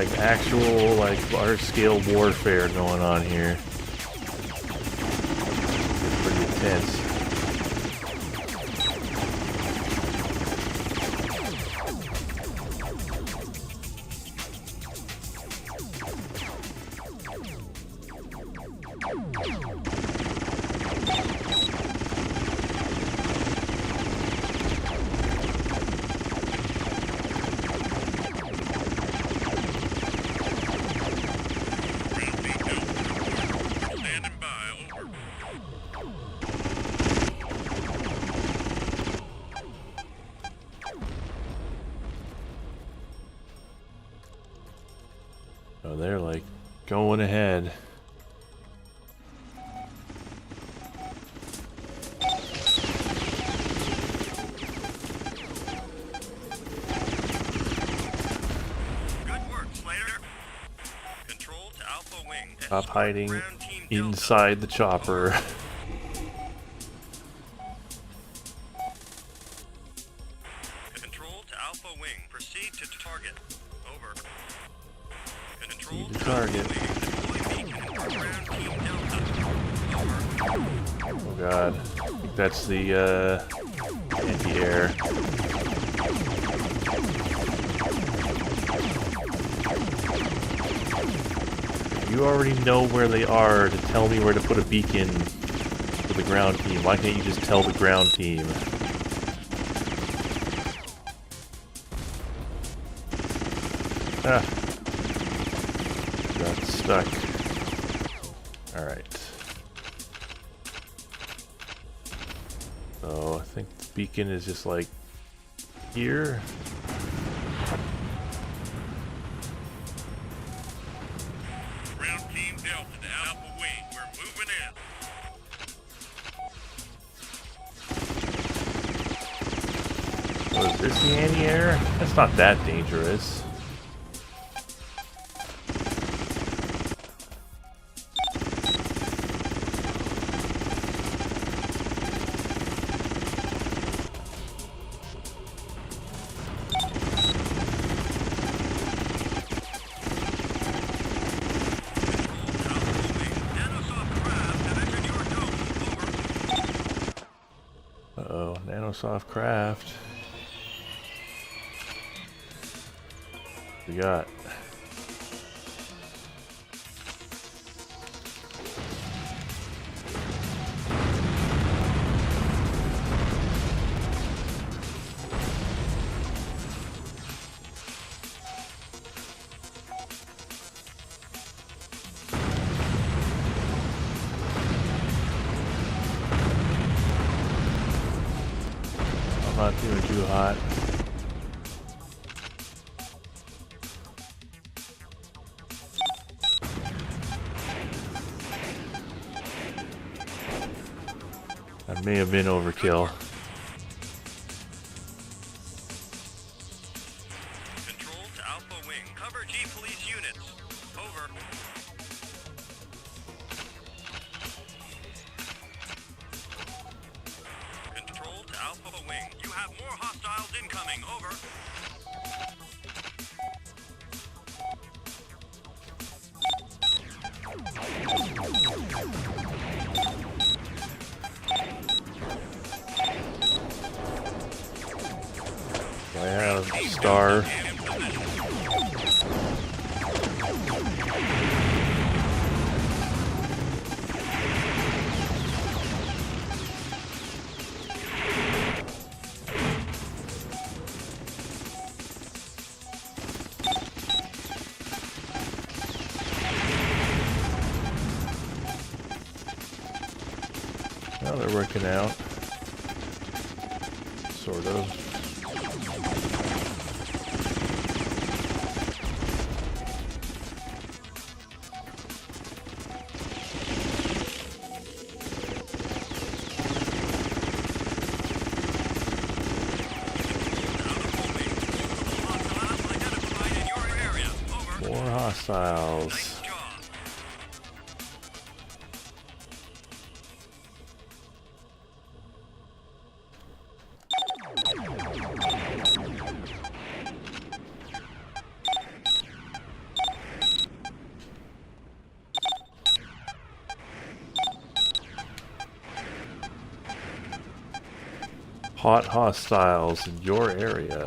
like actual, like large-scale warfare going on here. It's pretty intense. Standing by, over. Oh, they're like going ahead. Good work, Slater. Control to Alpha Wing. Stop hiding Ground Team Delta. inside the chopper. Control to Alpha Wing. Proceed to target. Over. Control Proceed to to target. Alpha Wing. Deploy beacon for Ground Team Delta. Over. Oh god. I think that's the anti-air. You already know where they are to tell me where to put a beacon for the ground team. Why can't you just tell the ground team? Ah. Got stuck. Alright. So I think the beacon is just like here. Ground Team Delta to Alpha Wing. We're moving in. Oh, is this the anti-air? That's not that dangerous. Uh-oh, nanosoft craft. What we got? I'm not doing too hot. That may have been overkill. Control to Alpha Wing. Cover G police units. Over. Control to Alpha Wing. You have more hostiles incoming. Over. I have star. Well, they're working out. Sort of. More hostiles. Hot hostiles in your area.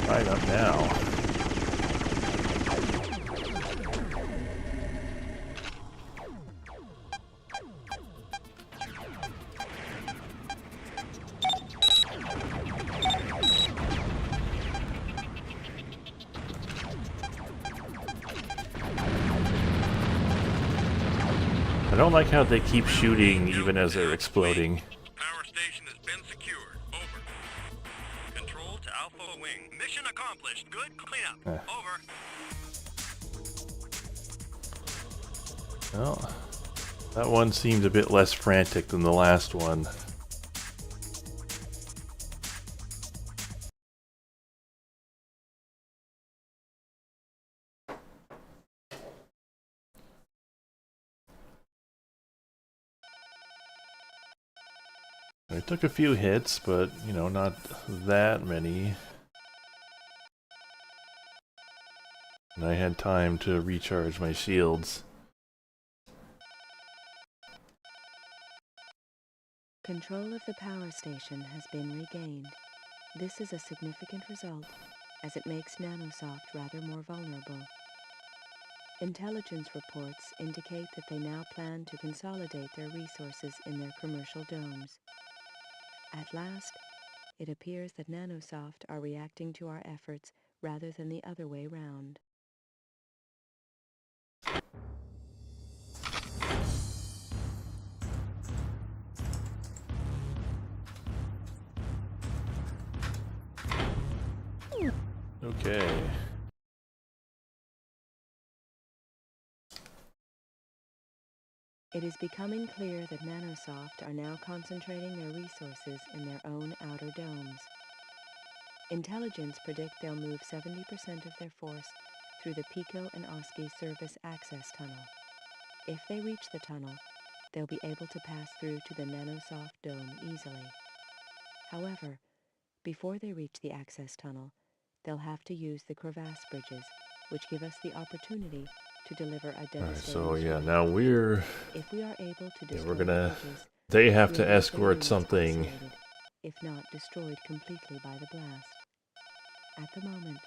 Right up now. I don't like how they keep shooting even as they're exploding. Power station has been secured. Over. Control to Alpha Wing. Mission accomplished. Good cleanup. Over. Well, that one seemed a bit less frantic than the last one. I took a few hits, but, you know, not that many. And I had time to recharge my shields. Control of the power station has been regained. This is a significant result, as it makes Nanosoft rather more vulnerable. Intelligence reports indicate that they now plan to consolidate their resources in their commercial domes. At last, it appears that Nanosoft are reacting to our efforts rather than the other way round. Okay. It is becoming clear that Nanosoft are now concentrating their resources in their own outer domes. Intelligence predict they'll move 70% of their force through the Pico and Oski service access tunnel. If they reach the tunnel, they'll be able to pass through to the Nanosoft dome easily. However, before they reach the access tunnel, they'll have to use the crevasse bridges, which give us the opportunity to deliver a devastating Alright, so yeah, strike. now we're... If we are able to Yeah, destroy we're gonna... the bridges, They have we'll to leave their escort units something. isolated, if not destroyed completely by the blast. At the moment,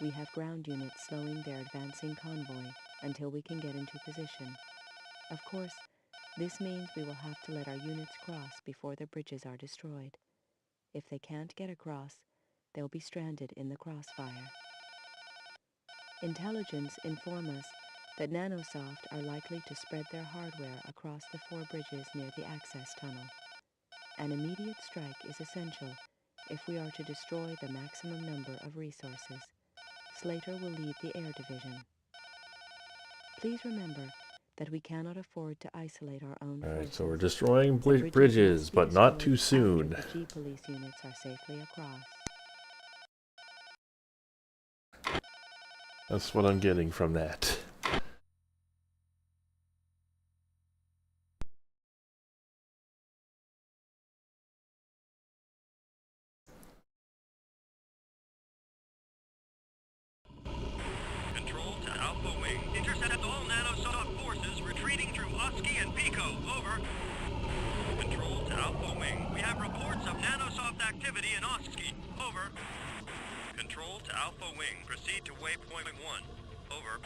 we have ground units slowing their advancing convoy until we can get into position. Of course, this means we will have to let our units cross before the bridges are destroyed. If they can't get across, they'll be stranded in the crossfire. Intelligence inform us that Nanosoft are likely to spread their hardware across the 4 bridges near the access tunnel. An immediate strike is essential if we are to destroy the maximum number of resources. Slater will lead the air division. Please remember that we cannot afford to isolate our own Alright, forces. so we're destroying The bridges, must be but not destroyed too soon. after the G-police units are safely across. That's what I'm getting from that. Control to Alpha Wing. Intercept all Nanosoft forces retreating through Oski and Pico. Over. Control to Alpha Wing. We have reports of Nanosoft activity in Oski. Over. Control to Alpha Wing. Proceed to waypoint 1. Over.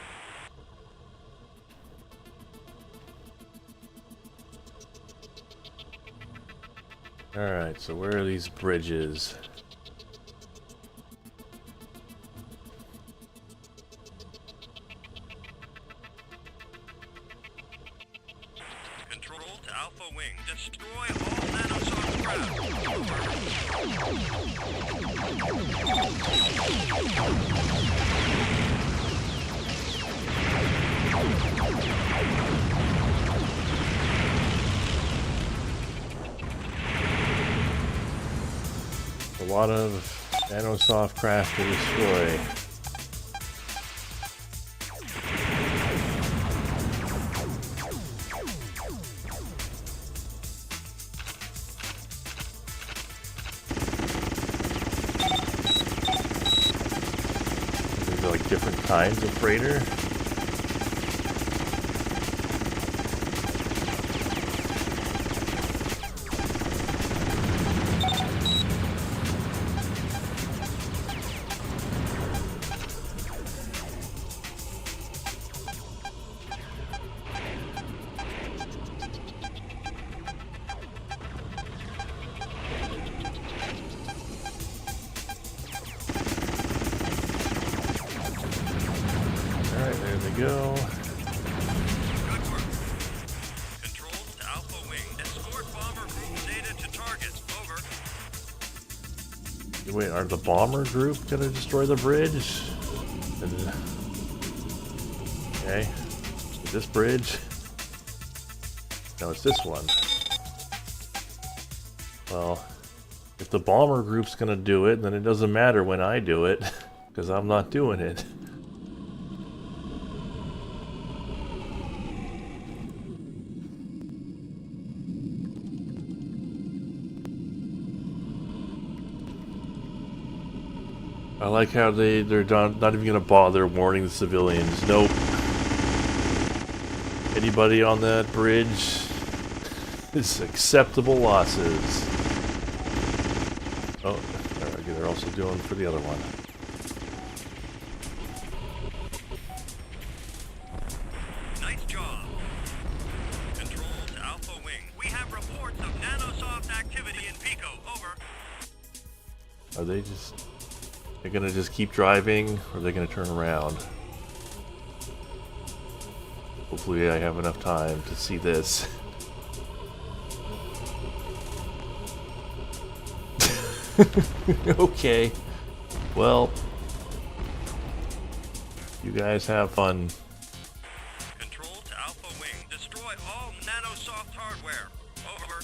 Alright, so where are these bridges? Control to Alpha Wing. Destroy all Nanosoft craft. A lot of Nanosoft craft to destroy. These are like different kinds of freighter. Alright, there they go. Good work. Control to Alpha Wing. Escort bomber group data to target. Over. Wait, are the bomber group gonna destroy the bridge? Okay. This bridge? No, it's this one. Well, if the bomber group's gonna do it, then it doesn't matter when I do it, because I'm not doing it. I like how they're not even gonna bother warning the civilians. Nope. Anybody on that bridge is acceptable losses. Oh, they're also doing for the other one. Nice job. Control to Alpha Wing. We have reports of nanosoft activity in Pico. Over. Are they just... They're gonna just keep driving, or are they gonna turn around? Hopefully I have enough time to see this. Okay. Well, you guys have fun. Control to Alpha Wing. Destroy all nanosoft hardware. Over.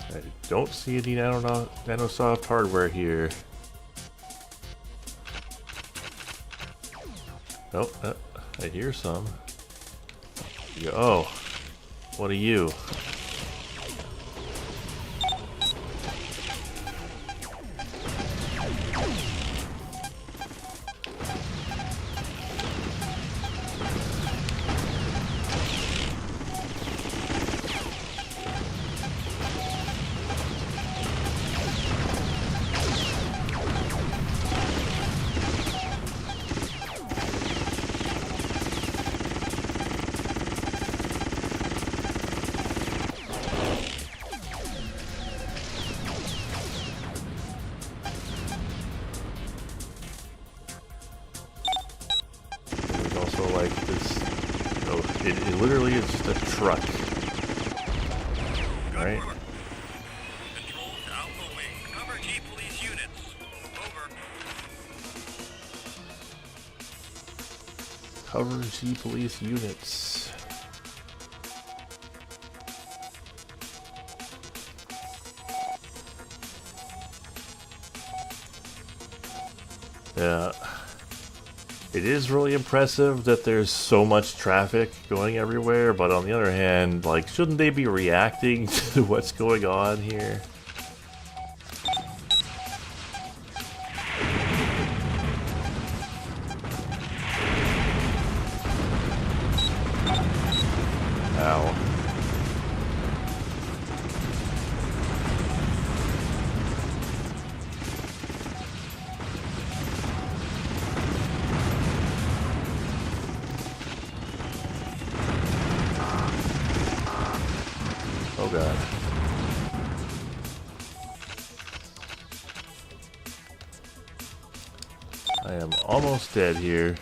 I don't see any nanosoft hardware here. Oh, I hear some. Oh, what are you? Like this, you know, it literally is just a truck. Right? Control to Alpha Wing. Cover G police units. Over. Cover G police units. Yeah. It is really impressive that there's so much traffic going everywhere, but on the other hand, like, shouldn't they be reacting to what's going on here? Ow. Oh god. I am almost dead here.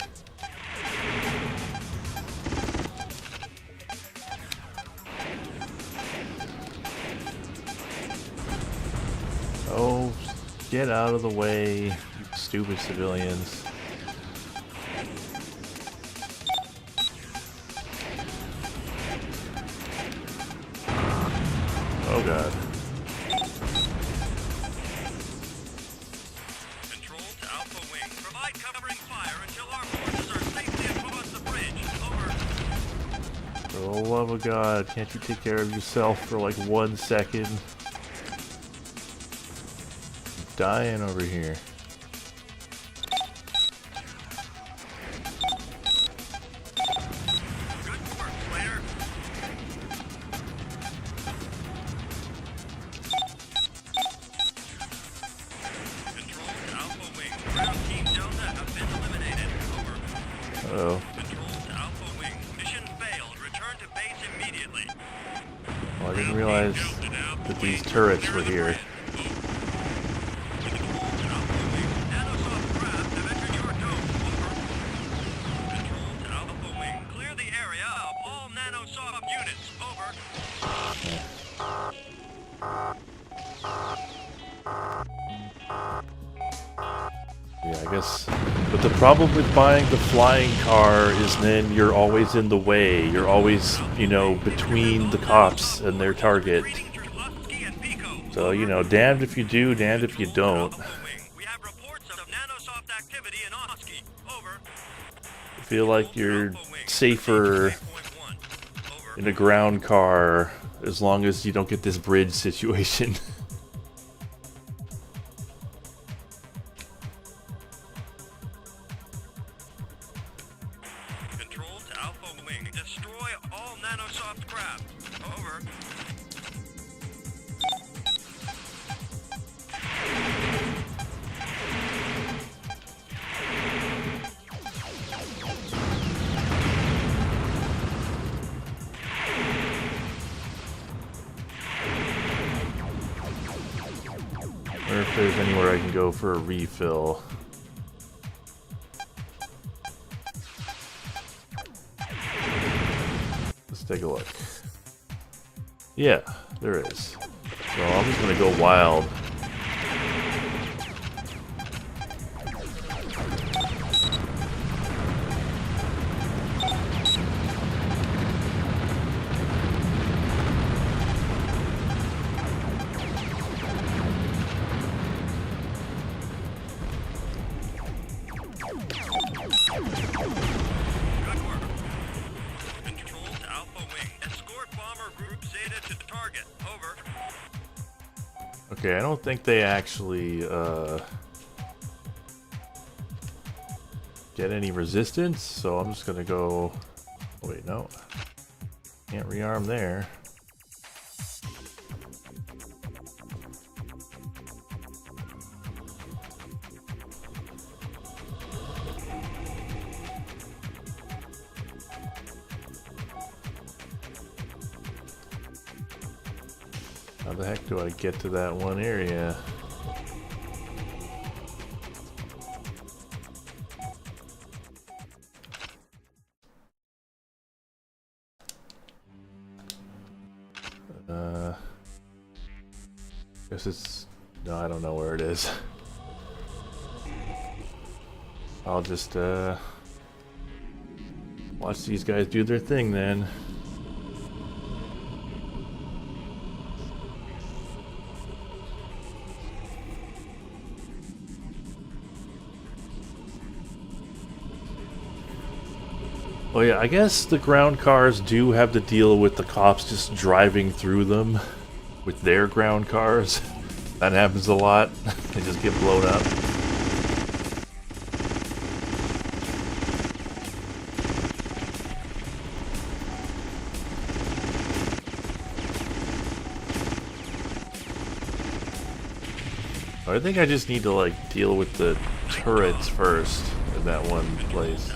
Oh, get out of the way, you stupid civilians. Oh god. Control to Alpha Wing. Provide covering fire until our forces are safely across the bridge. Over. For the love of God, can't you take care of yourself for like 1 second? I'm dying over here. Good work, Slayer. Control to Alpha Wing. Ground Team Delta have been eliminated. Over. Uh-oh. Control to Alpha Wing. Mission failed. Return to base immediately. Well, I didn't realize that these turrets were here. Yeah, I guess. But the problem with buying the flying car is then you're always in the way. You're always, you know, between the cops and their target. So, you know, damned if you do, damned if you don't. I feel like you're safer in a ground car as long as you don't get this bridge situation. Control to Alpha Wing. Destroy all nanosoft craft. Over. Or if there's anywhere I can go for a refill. Let's take a look. Yeah, there is. So I'm just gonna go wild. Okay, I don't think they actually get any resistance, so I'm just gonna go. Oh, wait, no, can't rearm there. How the heck do I get to that one area? Guess it's... No, I don't know where it is. I'll just, watch these guys do their thing then. Oh yeah, I guess the ground cars do have to deal with the cops just driving through them with their ground cars. That happens a lot. They just get blown up. I think I just need to like deal with the turrets first in that one place.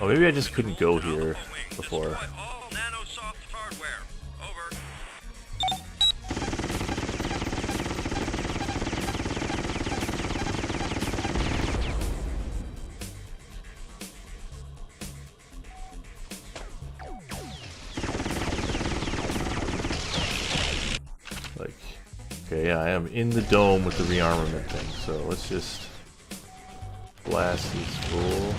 Oh, maybe I just couldn't go here before. Like, okay, yeah, I am in the dome with the rearmament thing, so let's just blast these fools.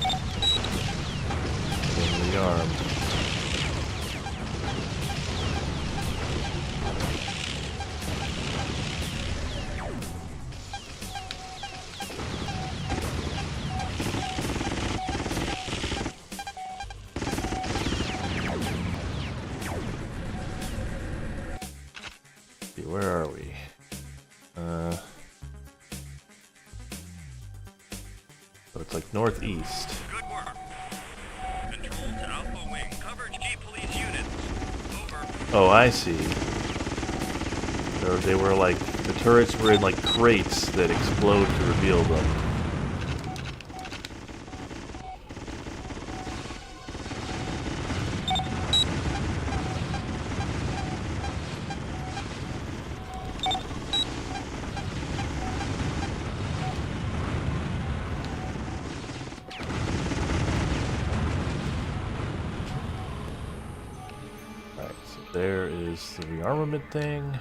Rearm. See, where are we? So it's like northeast. Good work. Control to Alpha Wing. Coverage key police units. Over. Oh, I see. So they were like, the turrets were in like crates that explode to reveal them. So there is the rearmament thing.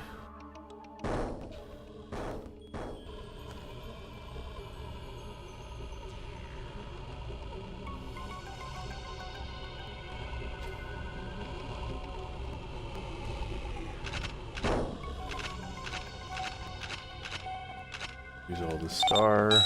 Use all the star.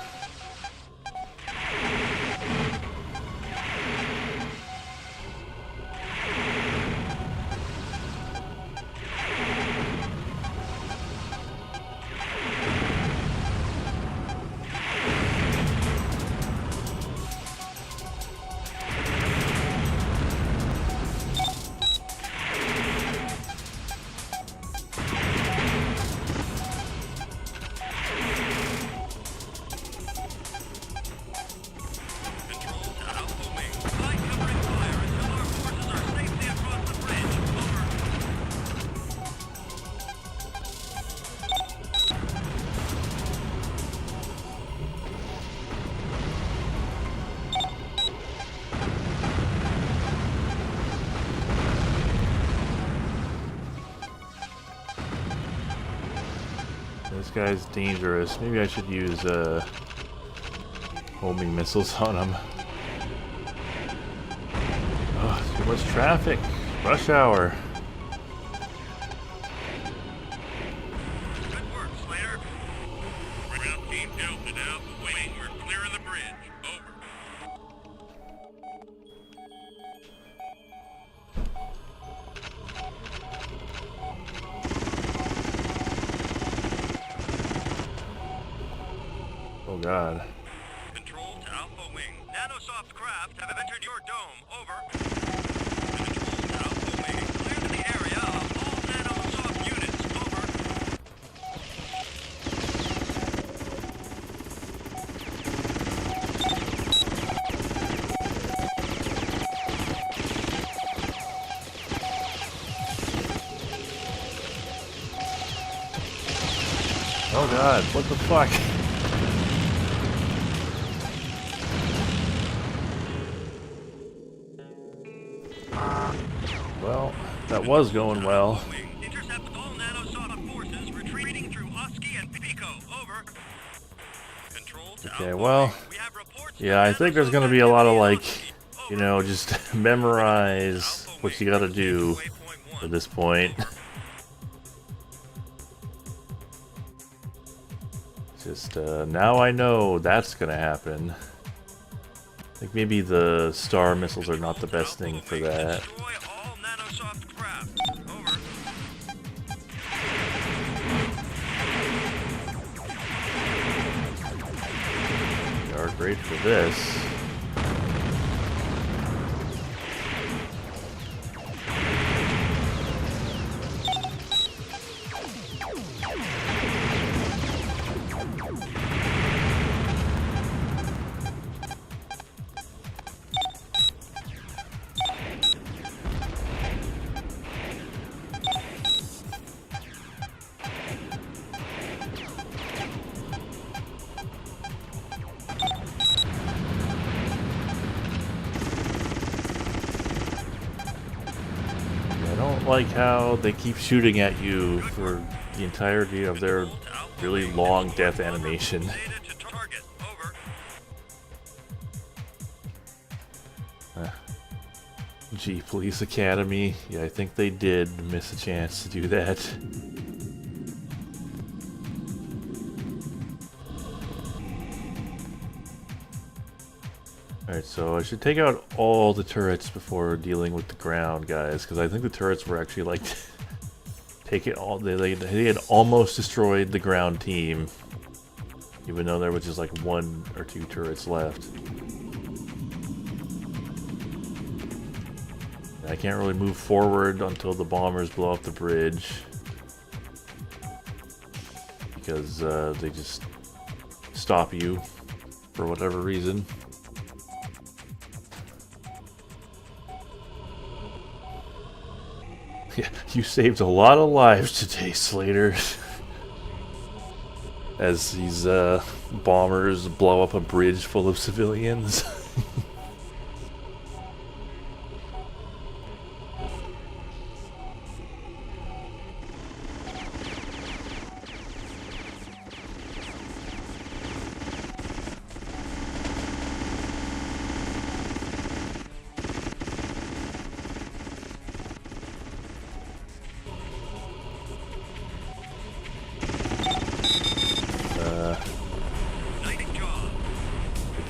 Control to Alpha Wing. Flight covering fire until our forces are safely across the bridge. Over. This guy's dangerous. Maybe I should use homing missiles on him. Oh, too much traffic. Rush hour. Good work, Slater. Ground team Delta to Alpha Wing. We're clearing the bridge. Over. Oh god. Control to Alpha Wing. Nanosoft craft have entered your dome. Over. Control to Alpha Wing. Clear the area of all Nanosoft units. Over. Oh god, what the fuck? Well, that was going well. Wing. Intercept all Nanosoft forces retreating through Oski and Pico. Over. Control to Okay, Alpha well, Wing. We have reports yeah, I think there's gonna be a lot of like, you know, just memorize what you gotta do at this point. Just, now I know that's gonna happen. I think maybe the star missiles are not the best thing for that. Destroy all Nanosoft craft. Over. They are great for this. I don't like how they keep shooting at you for the entirety of their really long death animation. Data to target. Over. Gee, Police Academy. Yeah, I think they did miss a chance to do that. Alright, so I should take out all the turrets before dealing with the ground, guys, because I think the turrets were actually like take it all. They had almost destroyed the ground team, even though there was just like 1 or 2 turrets left. I can't really move forward until the bombers blow up the bridge, because they just stop you for whatever reason. Yeah, you saved a lot of lives today, Slater. As these bombers blow up a bridge full of civilians.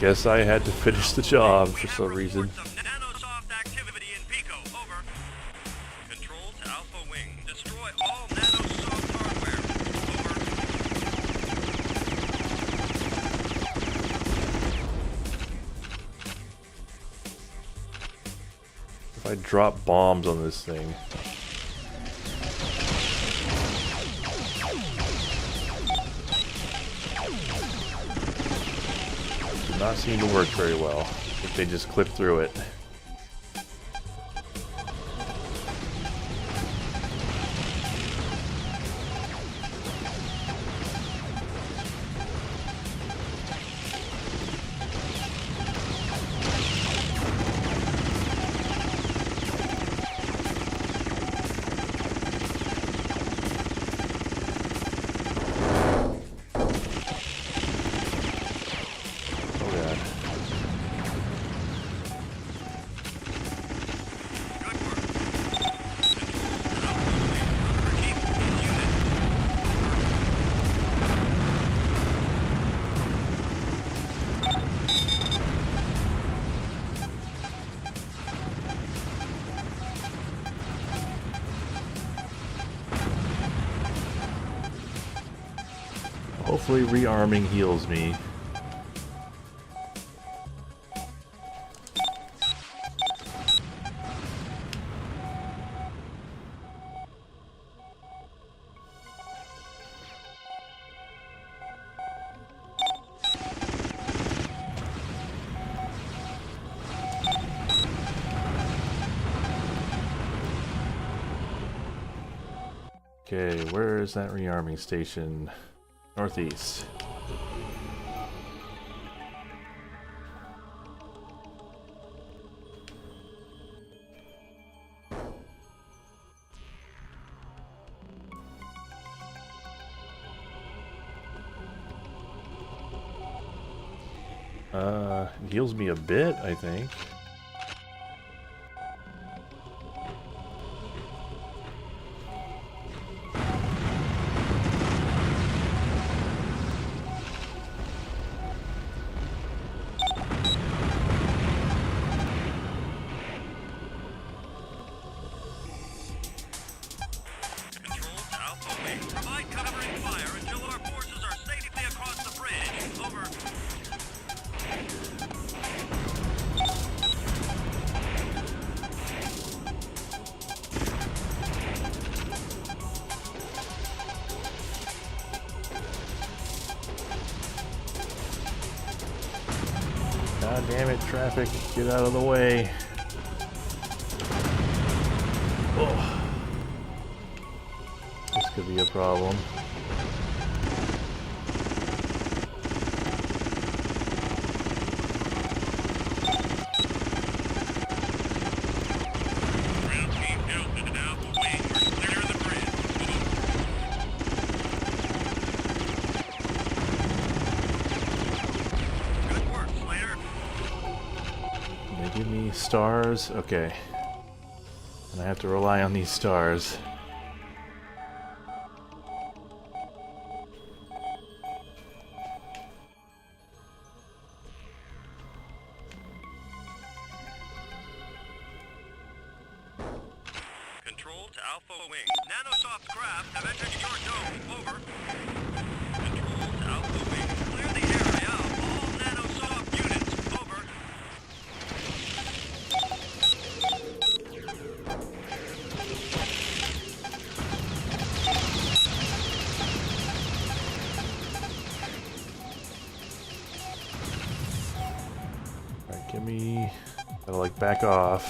Guess I had to finish the job for some reason. Some nanosoft activity in Pico. Over. Control to Alpha Wing. Destroy all nanosoft hardware. If I drop bombs on this thing. Does not seem to work very well if they just clip through it. Hopefully rearming heals me. Okay, where is that rearming station? Northeast. It heals me a bit, I think. God damn it, traffic, get out of the way. Oh. This could be a problem. Give me stars. Okay. And I have to rely on these stars. Control to Alpha Wing. Nanosoft craft have entered your dome. Over. Control to Alpha Wing. Clear the area of all nanosoft units. Over. Alright, give me... Gotta like back off.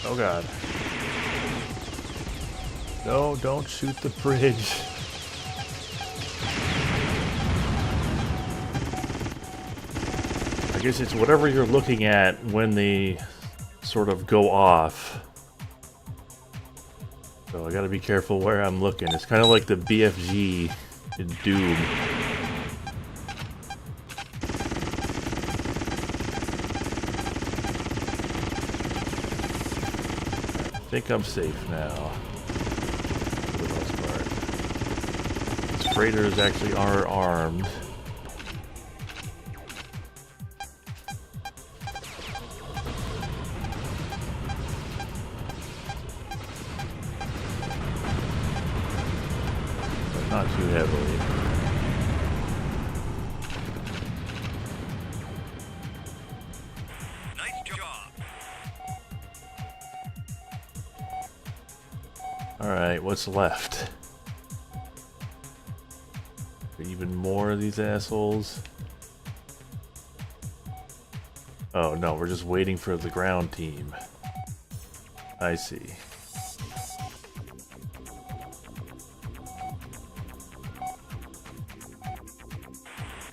Oh god. No, don't shoot the bridge. I guess it's whatever you're looking at when they sort of go off. So I gotta be careful where I'm looking. It's kind of like the BFG in Doom. think I'm safe now. For the most part. These freighters actually are armed. But not too heavily. Nice job. Alright, what's left? Even more of these assholes? Oh no, we're just waiting for the ground team. I see.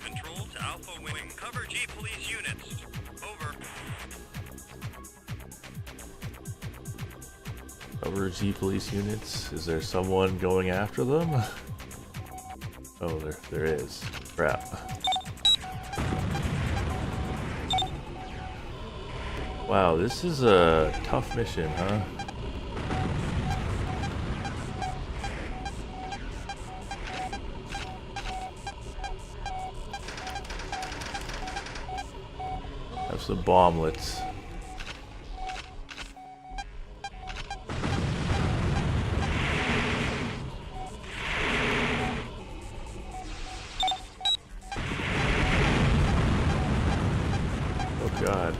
Control to Alpha Wing. Cover G police units. Over. Cover G police units. Is there someone going after them? Oh, there is. Crap. Wow, this is a tough mission, huh? Have some bomblets. Oh god.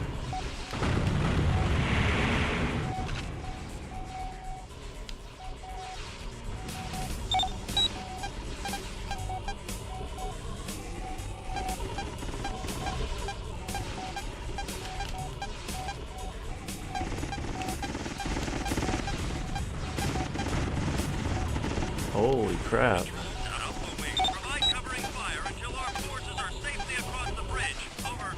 Holy crap. Alpha Wing. Provide covering fire until our forces are safely across the bridge. Over.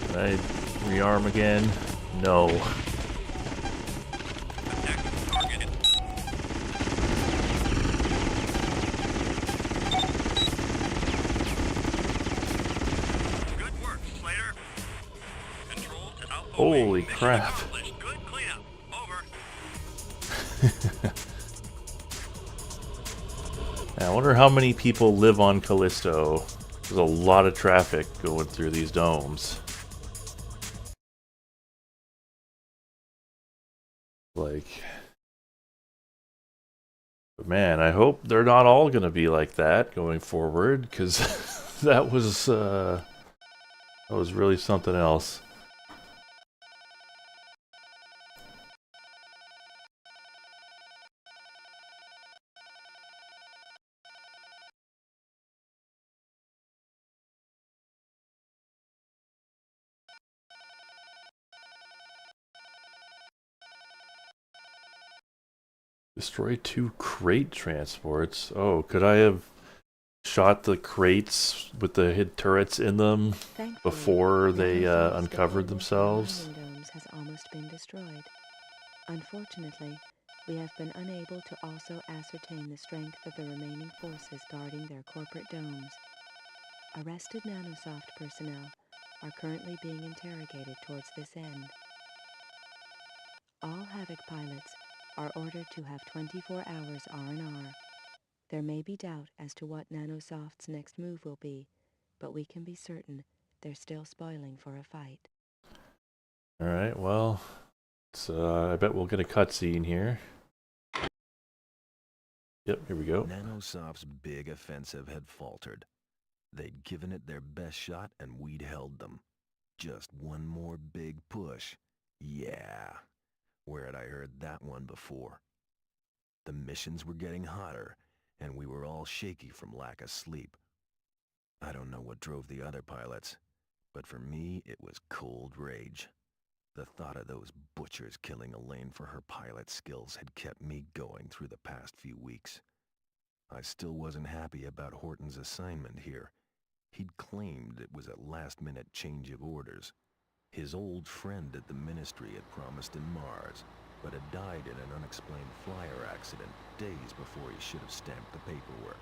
Can I rearm again? No. Attack target. Good work, Slater. Control to Alpha Holy Wing. Mission crap. accomplished. Good cleanup. Over. I wonder how many people live on Callisto. There's a lot of traffic going through these domes. Like, but man, I hope they're not all gonna be like that going forward, because that was really something else. Destroy 2 crate transports. Oh, could I have shot the crates with the hid turrets in them Thankfully, before they Nano's uncovered defense themselves? of the landing domes has almost been destroyed. Unfortunately, we have been unable to also ascertain the strength of the remaining forces guarding their corporate domes. Arrested Nanosoft personnel are currently being interrogated towards this end. All Havoc pilots are ordered to have 24 hours R&R. There may be doubt as to what Nanosoft's next move will be, but we can be certain they're still spoiling for a fight. Alright, well, I bet we'll get a cutscene here. Yep, here we go. Nanosoft's big offensive had faltered. They'd given it their best shot and we'd held them. Just one more big push. Yeah. Where had I heard that one before? The missions were getting hotter, and we were all shaky from lack of sleep. I don't know what drove the other pilots, but for me it was cold rage. The thought of those butchers killing Elaine for her pilot skills had kept me going through the past few weeks. I still wasn't happy about Horton's assignment here. He'd claimed it was a last-minute change of orders. His old friend at the Ministry had promised him Mars, but had died in an unexplained flyer accident days before he should have stamped the paperwork.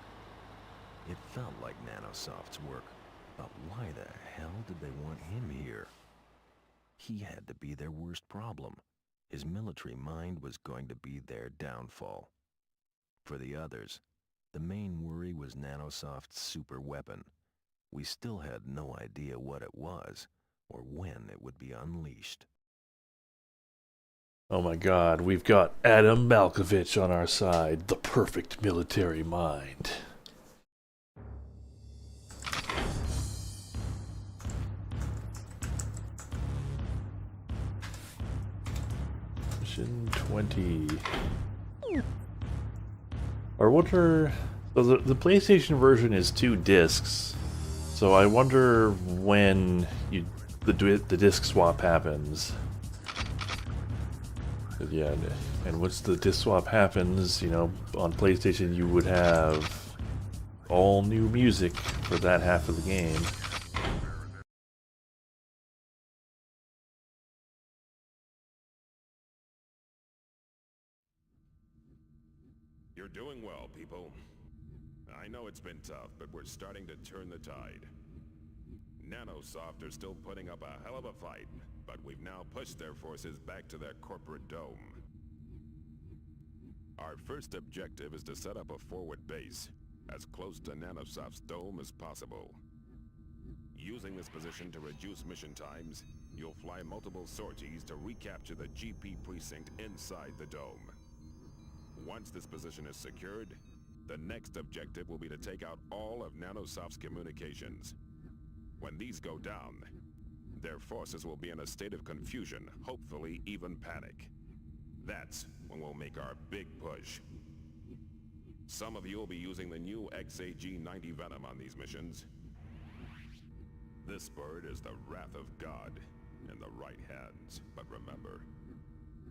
It felt like Nanosoft's work, but why the hell did they want him here? He had to be their worst problem. His military mind was going to be their downfall. For the others, the main worry was Nanosoft's super weapon. We still had no idea what it was, or when it would be unleashed. Oh my god, we've got Adam Malkovich on our side, the perfect military mind. Mission 20. I wonder... So the PlayStation version is 2 discs, so I wonder when the disc swap happens. But yeah, and once the disc swap happens, you know, on PlayStation you would have all new music for that half of the game. You're doing well, people. I know it's been tough, but we're starting to turn the tide. Nanosoft are still putting up a hell of a fight, but we've now pushed their forces back to their corporate dome. Our first objective is to set up a forward base, as close to Nanosoft's dome as possible. Using this position to reduce mission times, you'll fly multiple sorties to recapture the GP precinct inside the dome. Once this position is secured, the next objective will be to take out all of Nanosoft's communications. When these go down, their forces will be in a state of confusion, hopefully even panic. That's when we'll make our big push. Some of you will be using the new XAG-90 Venom on these missions. This bird is the wrath of God in the right hands. But remember,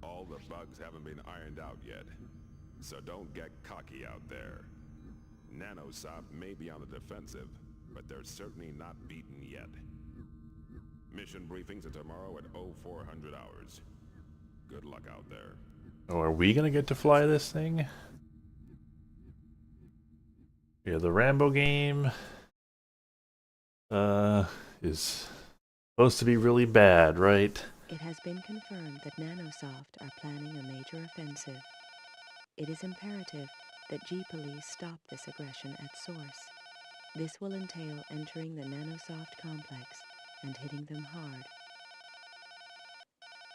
all the bugs haven't been ironed out yet. So don't get cocky out there. Nanosoft may be on the defensive, but they're certainly not beaten yet. Mission briefings are tomorrow at 0400 hours. Good luck out there. Oh, are we gonna get to fly this thing? Yeah, the Rambo game is supposed to be really bad, right? It has been confirmed that Nanosoft are planning a major offensive. It is imperative that G-Police stop this aggression at source. This will entail entering the Nanosoft complex and hitting them hard.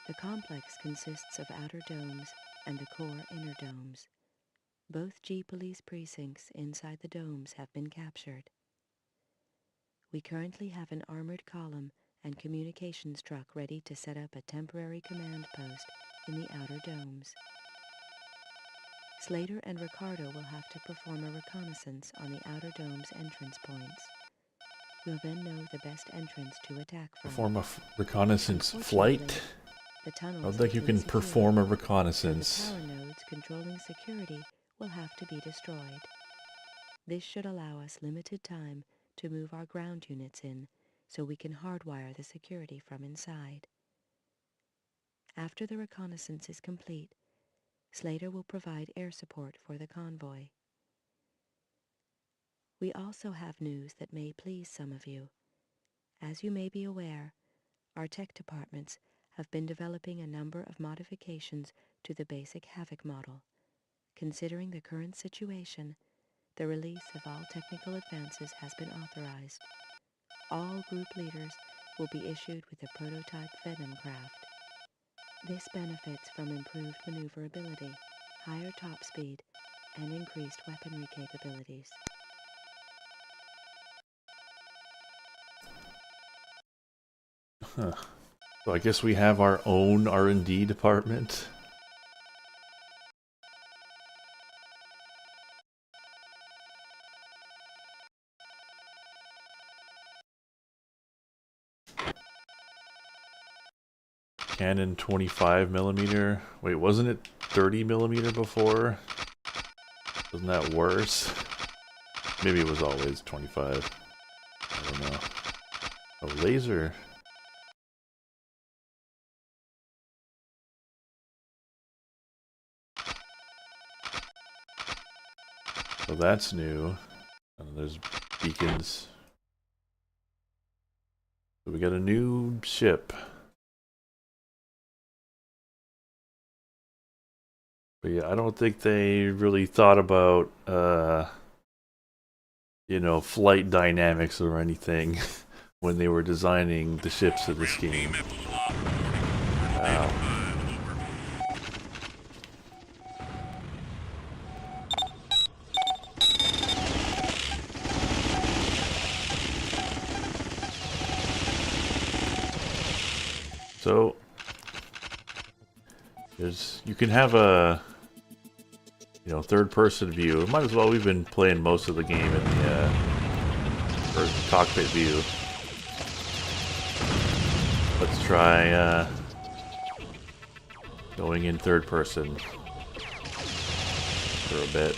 The complex consists of outer domes and the core inner domes. Both G-Police precincts inside the domes have been captured. We currently have an armored column and communications truck ready to set up a temporary command post in the outer domes. Slater and Ricardo will have to perform a reconnaissance on the outer dome's entrance points. We'll then know the best entrance to attack from. Perform a reconnaissance flight? The I tunnels don't think you have can been secured, perform a so the reconnaissance. power nodes controlling security will have to be destroyed. This should allow us limited time to move our ground units in so we can hardwire the security from inside. After the reconnaissance is complete, Slater will provide air support for the convoy. We also have news that may please some of you. As you may be aware, our tech departments have been developing a number of modifications to the basic Havoc model. Considering the current situation, the release of all technical advances has been authorized. All group leaders will be issued with a prototype Venom craft. This benefits from improved maneuverability, higher top speed, and increased weaponry capabilities. Huh. So I guess we have our own R&D department. Canon 25mm. Wait, wasn't it 30mm before? Wasn't that worse? Maybe it was always 25. I don't know. A laser. So that's new. And there's beacons. So we got a new ship. But yeah, I don't think they really thought about, you know, flight dynamics or anything when they were designing the ships of this game. Wow. So, you can have a, you know, third-person view. Might as well. We've been playing most of the game in the cockpit view. Let's try going in third person for a bit.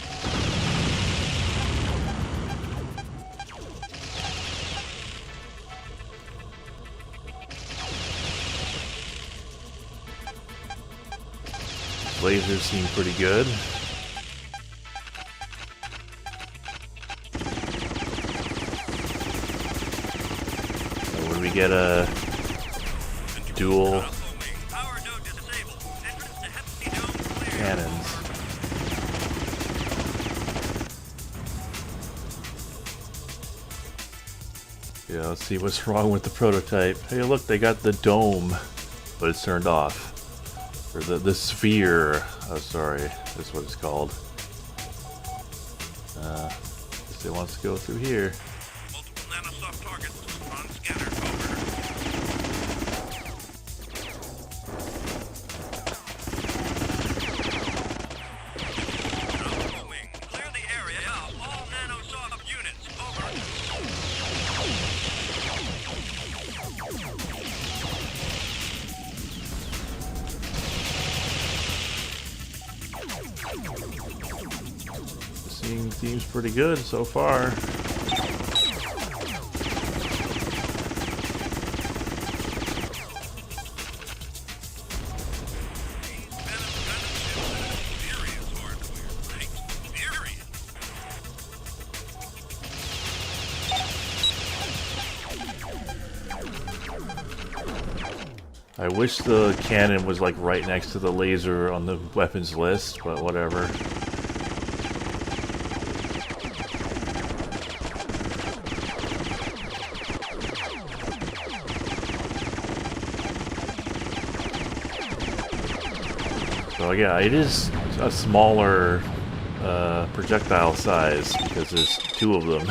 Lasers seem pretty good. So when we get a dual cannons, yeah, let's see what's wrong with the prototype. Hey, look, they got the dome, but it's turned off. Or the sphere. Oh, sorry. That's what it's called. Guess it wants to go through here. Multiple nanosoft targets on scanner. Over. Wing. Clear the area of all nanosoft units. Over. Seems pretty good so far. I wish the cannon was like right next to the laser on the weapons list, but whatever. So yeah, it is a smaller projectile size because there's two of them.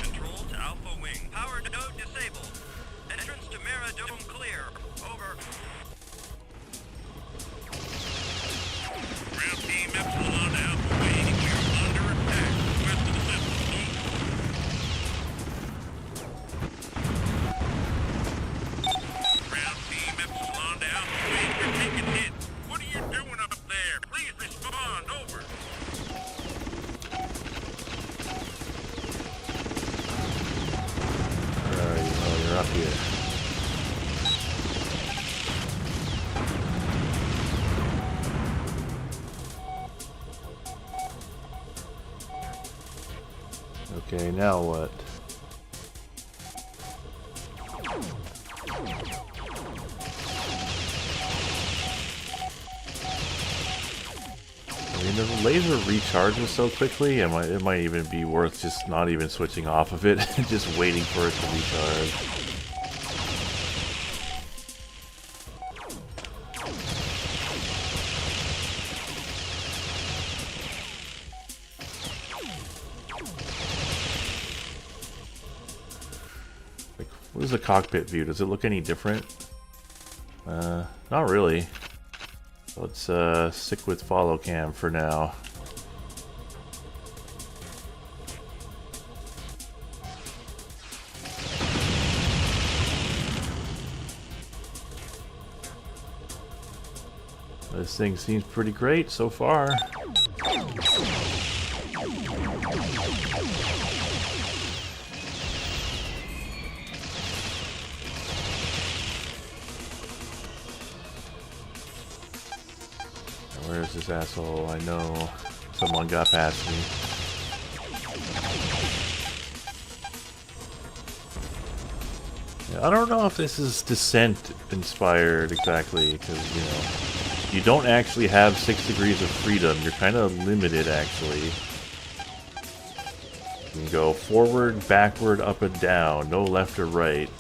Control to Alpha Wing. Power node disabled. Entrance to Mira Dome clear. Over. Ground team Epsilon to Alpha Wing. We are under attack. West of the system. Ground team Epsilon to Alpha Wing. We're taking hits. What are you doing up there? Please respond. Over. Alright, oh, you're up here. Okay, now what? I mean, the laser recharges so quickly, it might even be worth just not even switching off of it, just waiting for it to recharge. Like, what is the cockpit view? Does it look any different? Not really. Let's stick with follow cam for now. This thing seems pretty great so far. this asshole? I know someone got past me. I don't know if this is Descent inspired exactly, because, you know, you don't actually have 6 degrees of freedom. You're kind of limited, actually. You can go forward, backward, up and down, no left or right.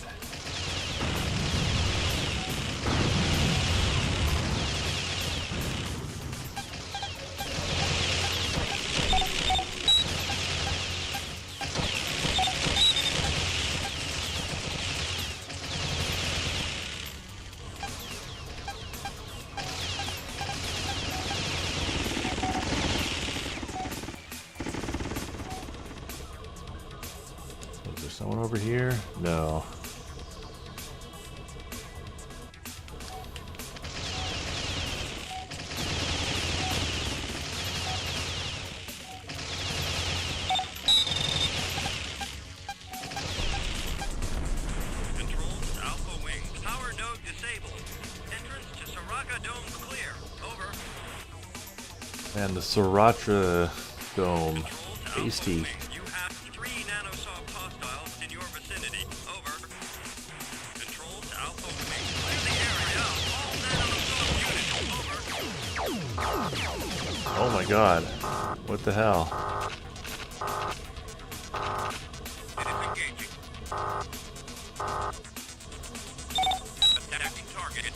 Someone over here? No. Controls, Alpha Wing. Power node disabled. Entrance to Soraka Dome clear. Over. And the Sriracha Dome. Tasty. You have 3 nanosoft hostiles in your vicinity. Over. Controls, Alpha Wing. Clear the area. All nanosoft units. Over. Oh my god. What the hell? It is engaging. Attacking target.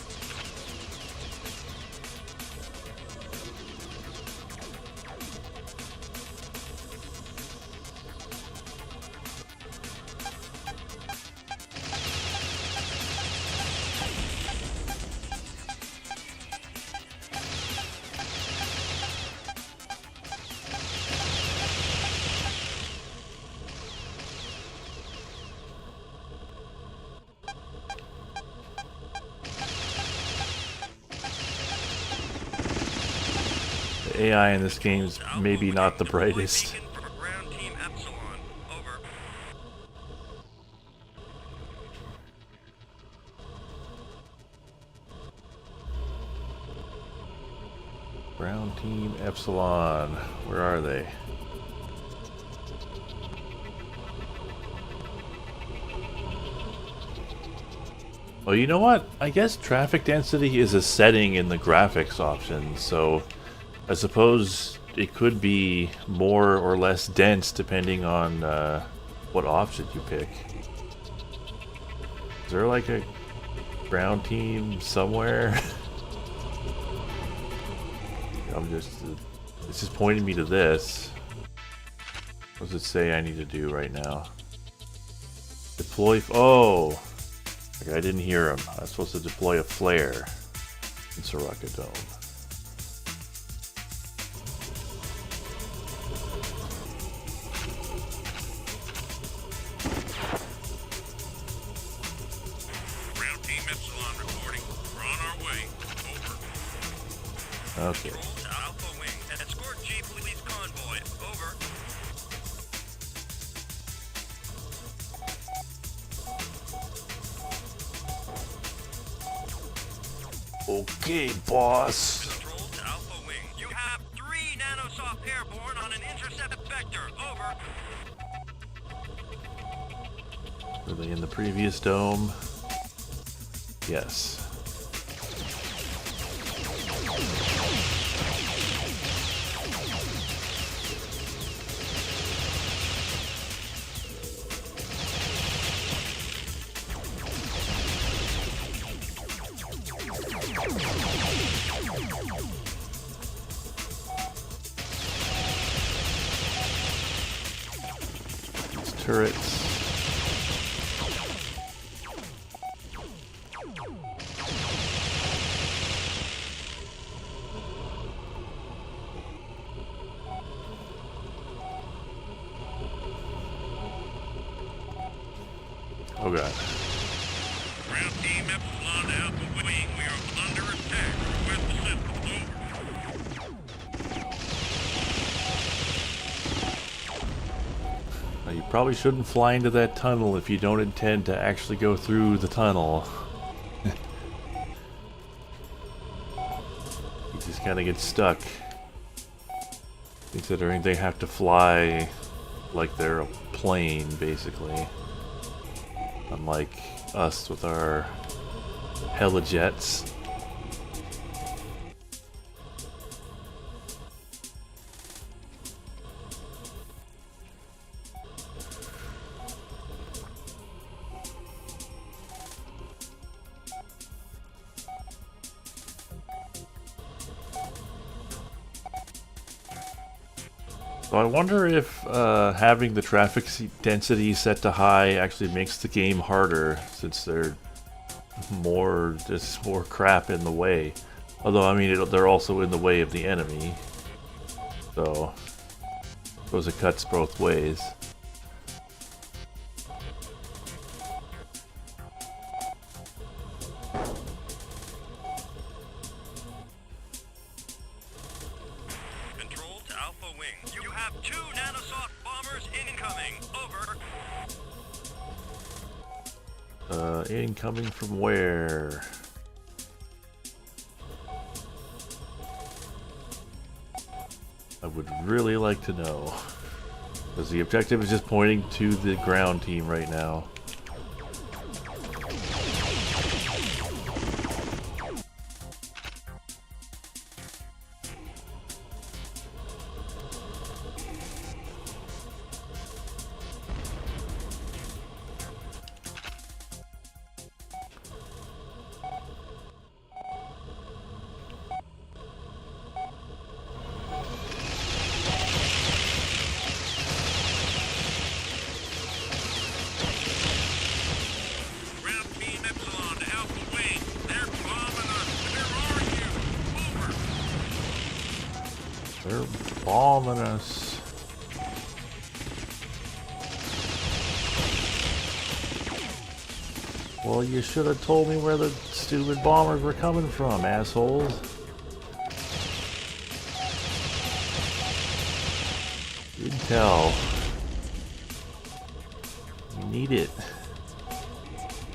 The AI in this game's maybe not the brightest. Beacon for ground team Epsilon. Over. Brown Team Epsilon. Where are they? Well, you know what? I guess traffic density is a setting in the graphics option, so I suppose it could be more or less dense depending on what option you pick. Is there like a ground team somewhere? It's just pointing me to this. What does it say I need to do right now? Deploy. Oh! Okay, I didn't hear him. I was supposed to deploy a flare in Soraka Dome. Ground team Epsilon reporting. We're on our way. Over. Okay. Controls, Alpha Wing. Escort Jeep police convoy. Over. Okay, boss. Controls to Alpha Wing. You have 3 nanosoft airborne on an intercept vector. Over. Were they in the previous dome? Yes. These turrets. Oh god. Ground team Epsilon to Alpha Wing. We are under attack. Request assistance. Over. Now, you probably shouldn't fly into that tunnel if you don't intend to actually go through the tunnel. You just kind of get stuck, considering they have to fly like they're a plane, basically. Unlike us with our helijets. So I wonder if having the traffic density set to high actually makes the game harder, since there's more crap in the way. Although, I mean, they're also in the way of the enemy. So, I suppose it cuts both ways. Control to Alpha Wing. You have 2 nanosoft bombers incoming. Over. Incoming from where? I would really like to know. Because the objective is just pointing to the ground team right now. They're bombing us. Well, you should have told me where the stupid bombers were coming from, assholes. Intel. We need it.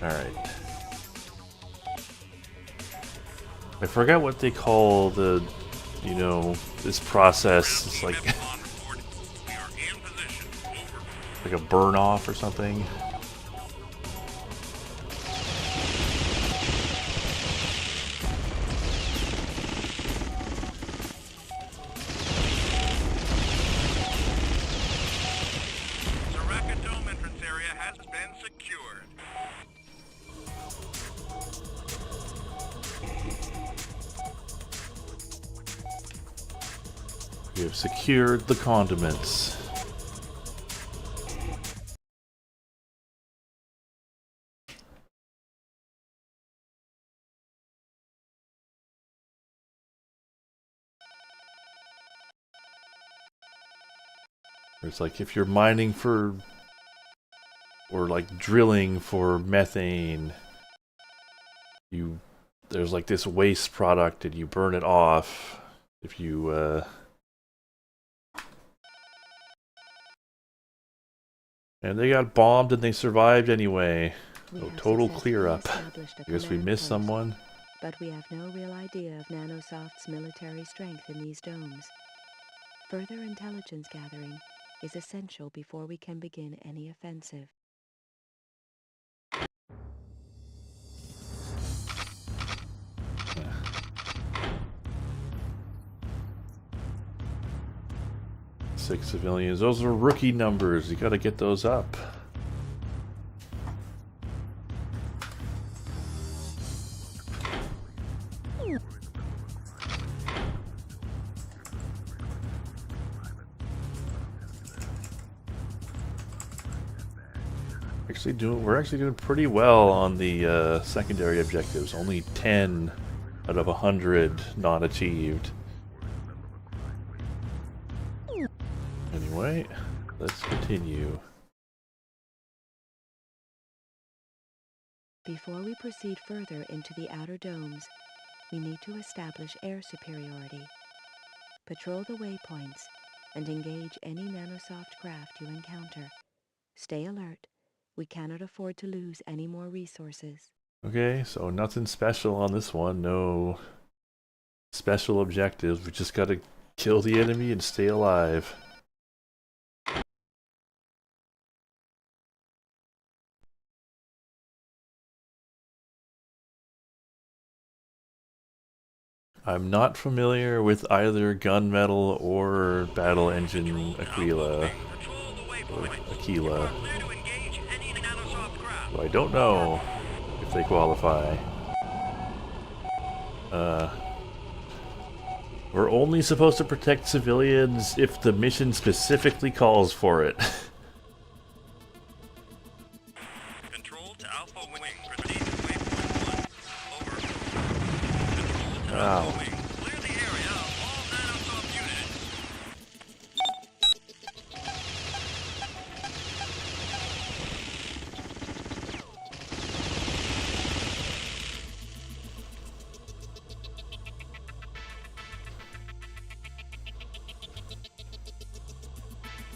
Alright. I forgot what they call the, you know, this process. It's like like a burn off or something. We have secured the condiments. It's like if you're mining for, or like drilling for methane, there's like this waste product and you burn it off. If you and they got bombed and they survived anyway. So total clear up. I guess we missed someone. But we have no real idea of Nanosoft's military strength in these domes. Further intelligence gathering is essential before we can begin any offensive. Six civilians. Those are rookie numbers. You gotta get those up. We're actually doing pretty well on the secondary objectives. Only 10 out of 100 not achieved. Anyway, let's continue. Before we proceed further into the outer domes, we need to establish air superiority. Patrol the waypoints and engage any Nanosoft craft you encounter. Stay alert. We cannot afford to lose any more resources. Okay, so nothing special on this one. No special objectives. We just gotta kill the enemy and stay alive. I'm not familiar with either Gunmetal or Battle Engine Aquila. Or Aquila. So I don't know if they qualify. We're only supposed to protect civilians if the mission specifically calls for it. Control to Alpha Wing. Proceed to waypoint 1. Over. Control to Ow. Alpha Wing. Clear the area of all nanosoft units.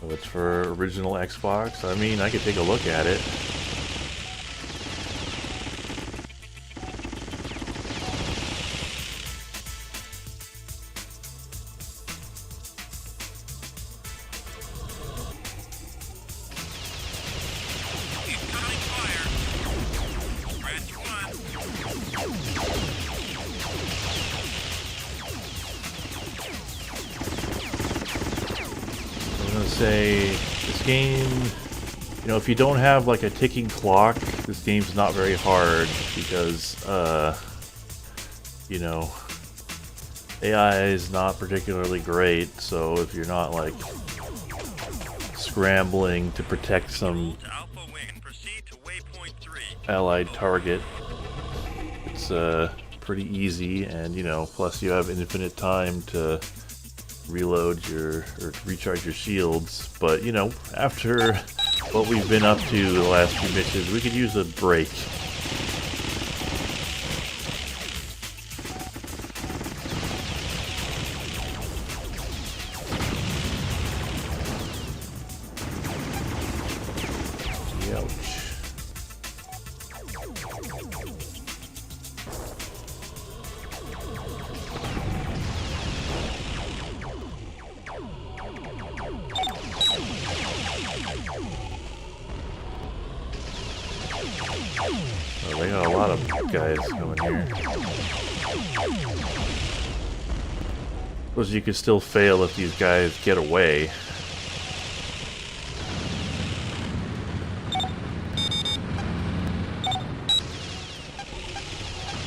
So it's for original Xbox. I mean, I could take a look at it. Incoming fire. Branch 1. I'm gonna say this game, you know, if you don't have like a ticking clock, this game's not very hard because, you know, AI is not particularly great. So if you're not like scrambling to protect some To Alpha Wing. Proceed to waypoint 3. allied target, it's pretty easy, and you know, plus you have infinite time to reload your or recharge your shields. But you know, after what we've been up to the last few missions, we could use a break. Ouch. Oh, they got a lot of guys coming here. Suppose you could still fail if these guys get away.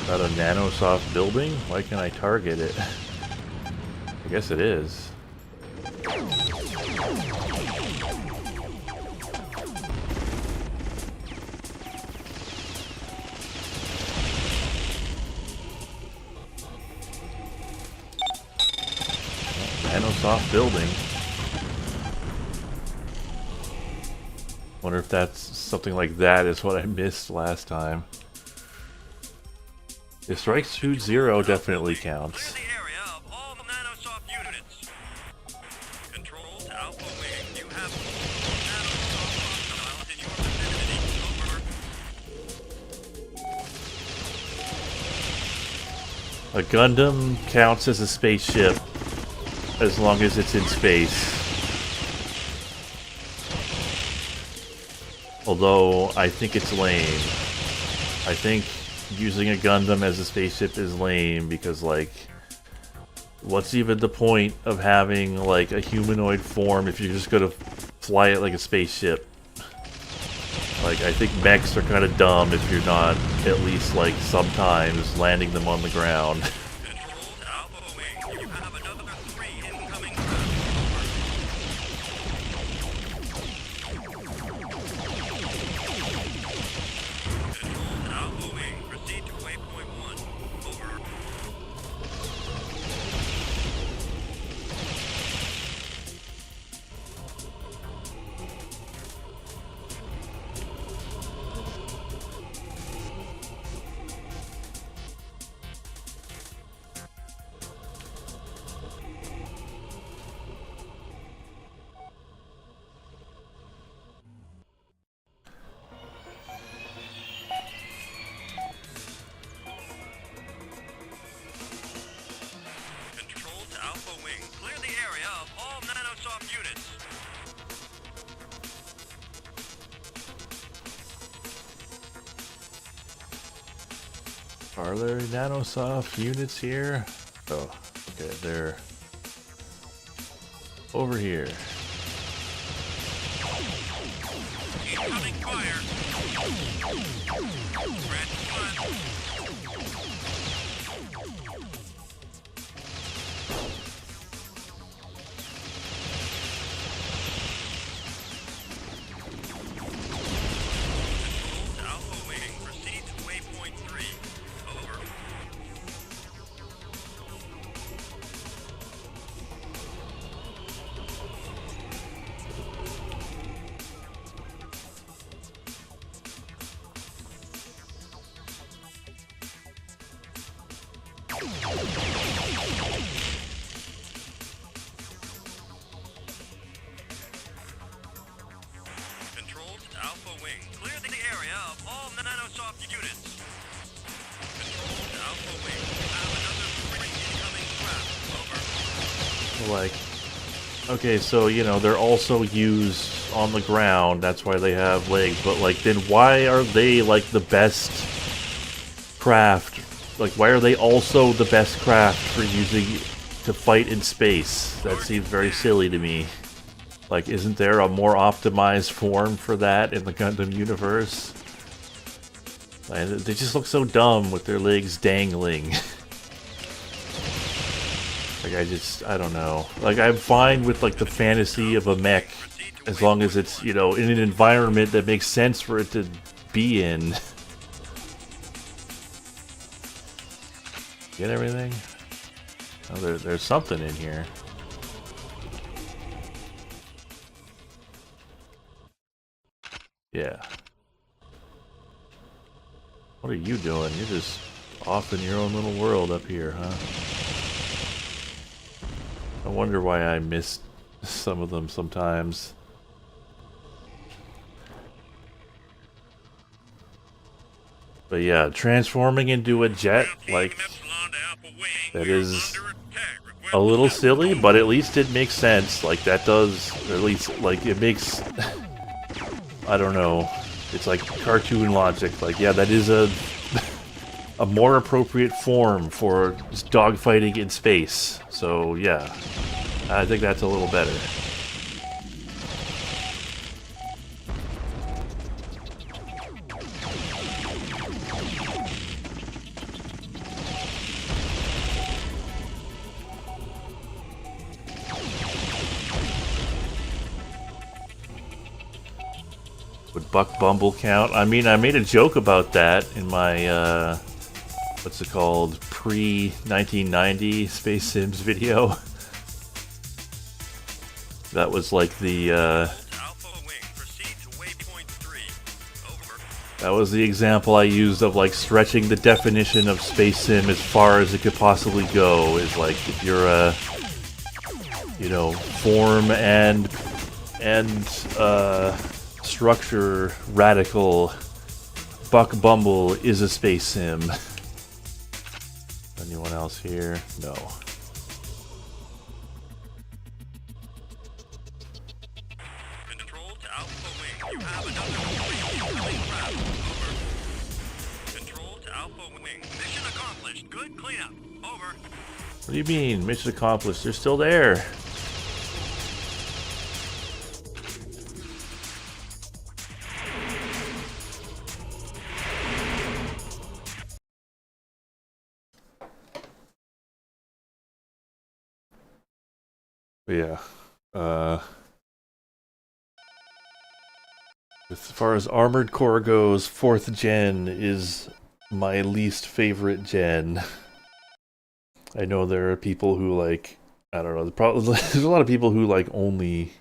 Got a nanosoft building? Why can't I target it? I guess it is. Nanosoft building. Wonder if that's something like that is what I missed last time. The Strike Suit Zero definitely Clear counts. the area of all nanosoft units. Control to Alpha Wing. You have nanosoft hostiles in your vicinity. Over. A Gundam counts as a spaceship as long as it's in space. Although I think it's lame. I think using a Gundam as a spaceship is lame because, like, what's even the point of having like a humanoid form if you're just gonna fly it like a spaceship? Like, I think mechs are kind of dumb if you're not at least like sometimes landing them on the ground. Control to Alpha Wing. You have another 3 incoming. Control to Alpha Wing. Proceed to waypoint 1. Over. Are there nanosoft units here? Oh, okay, they're over here. Incoming fire. Red one. Alpha wing, proceed to waypoint 3. Over. Control to Alpha wing, clear the area of all nanosoft units. Control to Alpha wing, you have another 3 incoming craft. Over. Like, okay, so, you know, they're also used on the ground, that's why they have legs, but, like, then why are they, like, the best craft? Like, why are they also the best craft for using to fight in space? That seems very silly to me. Like, isn't there a more optimized form for that in the Gundam universe? Like, they just look so dumb with their legs dangling. Like, I don't know. Like, I'm fine with, like, the fantasy of a mech as long as it's, you know, in an environment that makes sense for it to be in. Get everything? Oh, there's something in here. Yeah. What are you doing? You're just off in your own little world up here, huh? I wonder why I missed some of them sometimes. But yeah, transforming into a jet, like, that is a little silly, but at least it makes sense. Like, that does, or at least, like, it makes, I don't know, it's like cartoon logic. Like, yeah, that is a more appropriate form for dogfighting in space. So, yeah, I think that's a little better. Would Buck Bumble count? I mean, I made a joke about that in my, what's it called, pre-1990 Space Sims video. That was like the, that was the example I used of, like, stretching the definition of Space Sim as far as it could possibly go. Is like, if you're a, you know, form and structure radical, Buck Bumble is a Space Sim. Anyone else here? No. Control to Alpha wing, you have another 3 incoming craft. Over. Control to Alpha wing, mission accomplished. Good cleanup. Over. What do you mean? Mission accomplished. They're still there. But yeah. As far as Armored Core goes, 4th gen is my least favorite gen. I know there are people who, like, I don't know, there's a lot of people who, like, only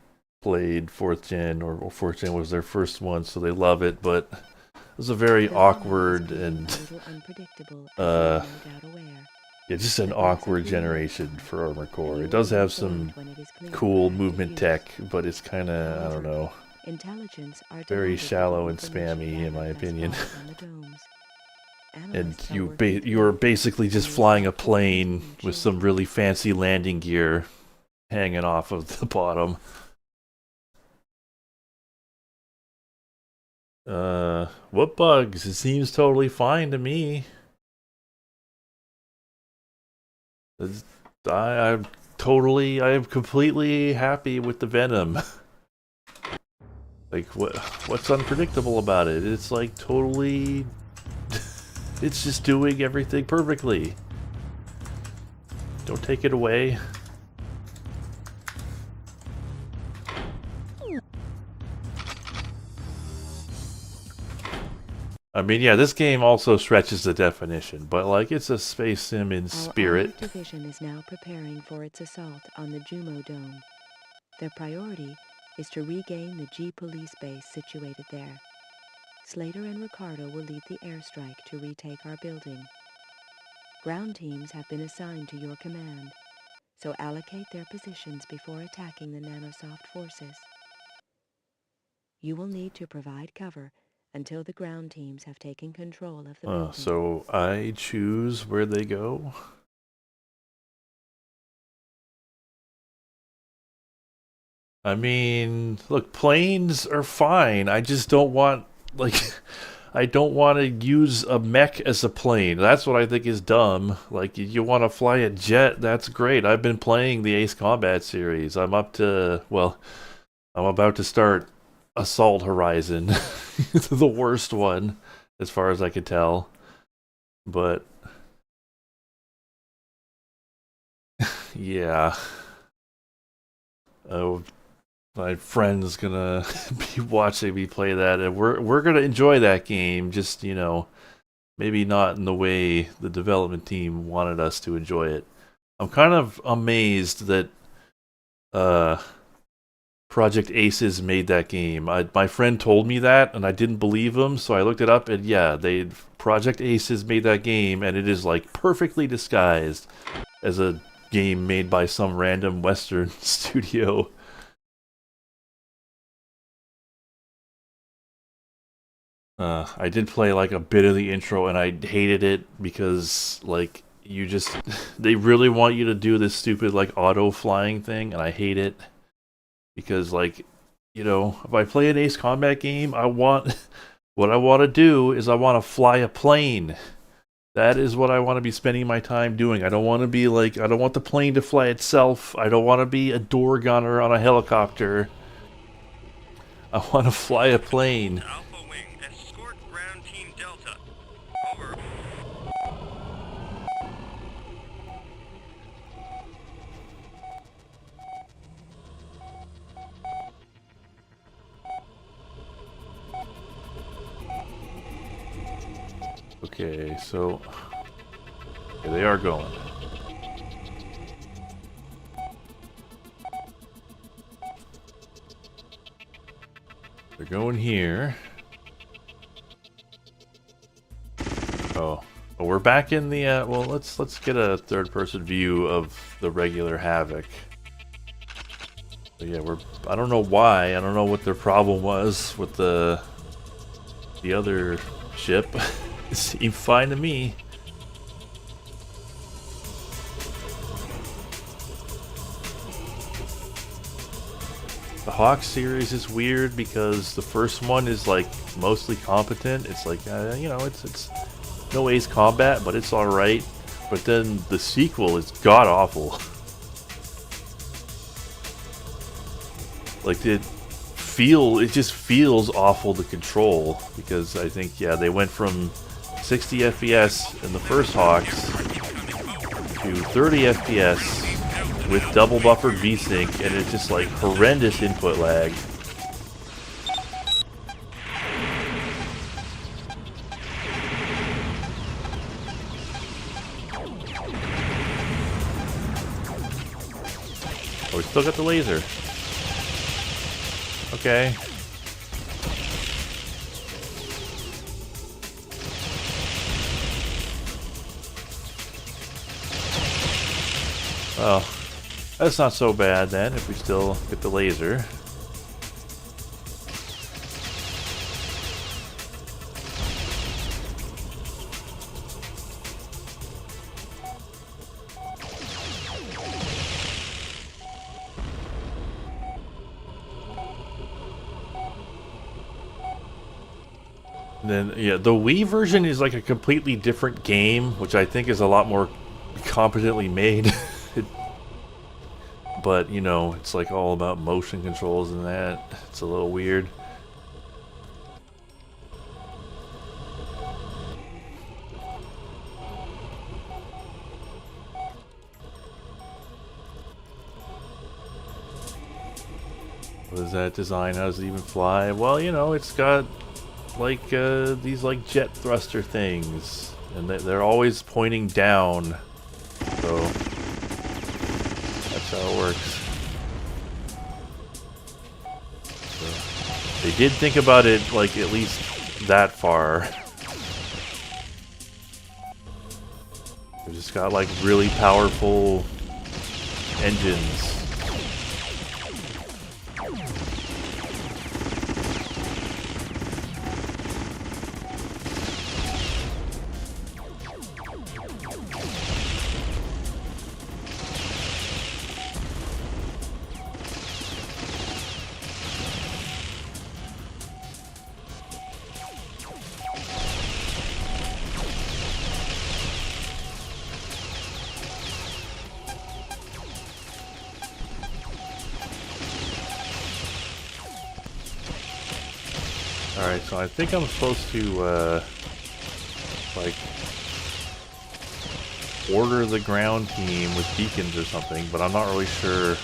played 4th gen, or 4th gen was their first one, so they love it, but it was a very awkward and, yeah, just an awkward generation for Armored Core. It does have some cool movement tech, but it's kind of, I don't know, very shallow and spammy, in my opinion. And you're basically just flying a plane with some really fancy landing gear hanging off of the bottom. What bugs? It seems totally fine to me. I am completely happy with the Venom. Like, what's unpredictable about it? It's like totally... It's just doing everything perfectly. Don't take it away. I mean, yeah, this game also stretches the definition, but like, it's a space sim in spirit. Our division is now preparing for its assault on the Jumo Dome. Their priority is to regain the G police base situated there. Slater and Ricardo will lead the airstrike to retake our building. Ground teams have been assigned to your command, so allocate their positions before attacking the Nanosoft forces. You will need to provide cover until the ground teams have taken control of the building. So I choose where they go. I mean, look, planes are fine. I just don't want, like, I don't want to use a mech as a plane. That's what I think is dumb. Like, you want to fly a jet, that's great. I've been playing the Ace Combat series. I'm up to, well, I'm about to start Assault Horizon. The worst one, as far as I could tell. But, yeah. Oh, my friend's gonna be watching me play that, and we're gonna enjoy that game. Just, you know, maybe not in the way the development team wanted us to enjoy it. I'm kind of amazed that Project Aces made that game. My friend told me that, and I didn't believe him, so I looked it up, and yeah, Project Aces made that game, and it is like perfectly disguised as a game made by some random Western studio. I did play like a bit of the intro and I hated it because like they really want you to do this stupid like auto flying thing, and I hate it because like, you know, if I play an Ace Combat game, what I want to do is I want to fly a plane. That is what I want to be spending my time doing. I don't want the plane to fly itself. I don't want to be a door gunner on a helicopter. I want to fly a plane. Alpha Wing, escort ground team Delta. Over. Okay, so here they are going. They're going here. Oh, we're back in the well, let's get a third-person view of the regular Havoc. So yeah, I don't know why. I don't know what their problem was with the other ship. It seemed fine to me. The Hawk series is weird because the first one is like mostly competent. It's like you know, it's no Ace Combat, but it's all right. But then the sequel is god awful. Like it just feels awful to control because I think they went from 60 FPS in the first Hawks to 30 FPS with double buffered VSync, and it's just like horrendous input lag. Oh, we still got the laser. Okay. Well, that's not so bad then, if we still get the laser. And then, yeah, the Wii version is like a completely different game, which I think is a lot more competently made. But, you know, it's like all about motion controls and that. It's a little weird. What is that design? How does it even fly? Well, you know, it's got like these like jet thruster things. And they're always pointing down. So that's how it works. So, they did think about it like at least that far. They just got like really powerful engines. Alright, so I think I'm supposed to, like, order the ground team with beacons or something, but I'm not really sure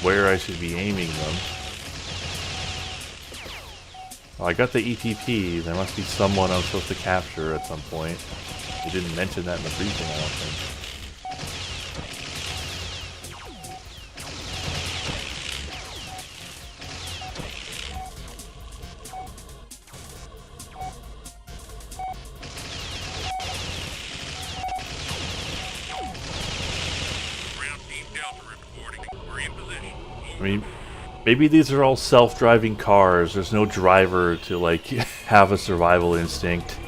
where I should be aiming them. Well, I got the ETP. There must be someone I'm supposed to capture at some point. They didn't mention that in the briefing, I don't think. I mean, maybe these are all self-driving cars. There's no driver to, like, have a survival instinct.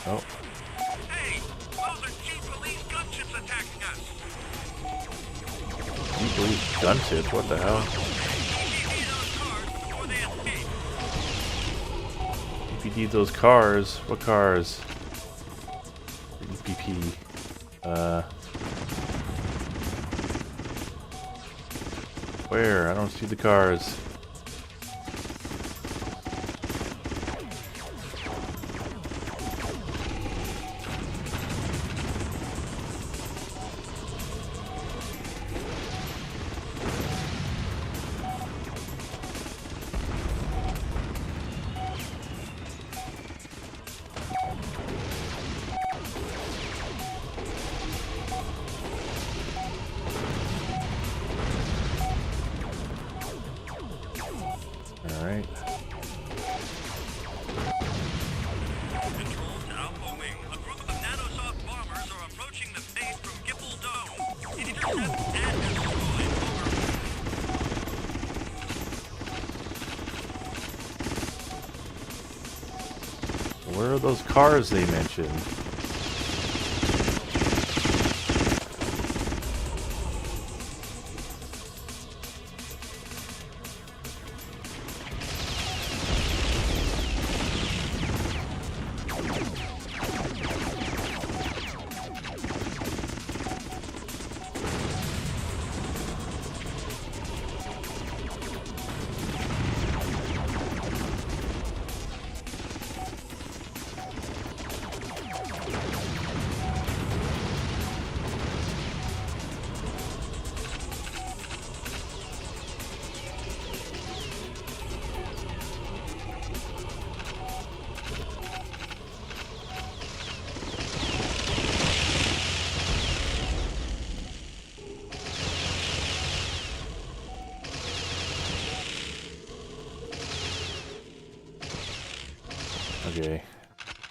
Oh. Hey, those are cheap police gunships attacking us. Cheap police gunships? What the hell? EPD those cars. What cars? EPP. Where? I don't see the cars. Alright. Control to Alpha Wing. A group of nanosoft bombers are approaching the base from Gipple Dome. Intercept and destroy. Over. Where are those cars they mentioned? Okay.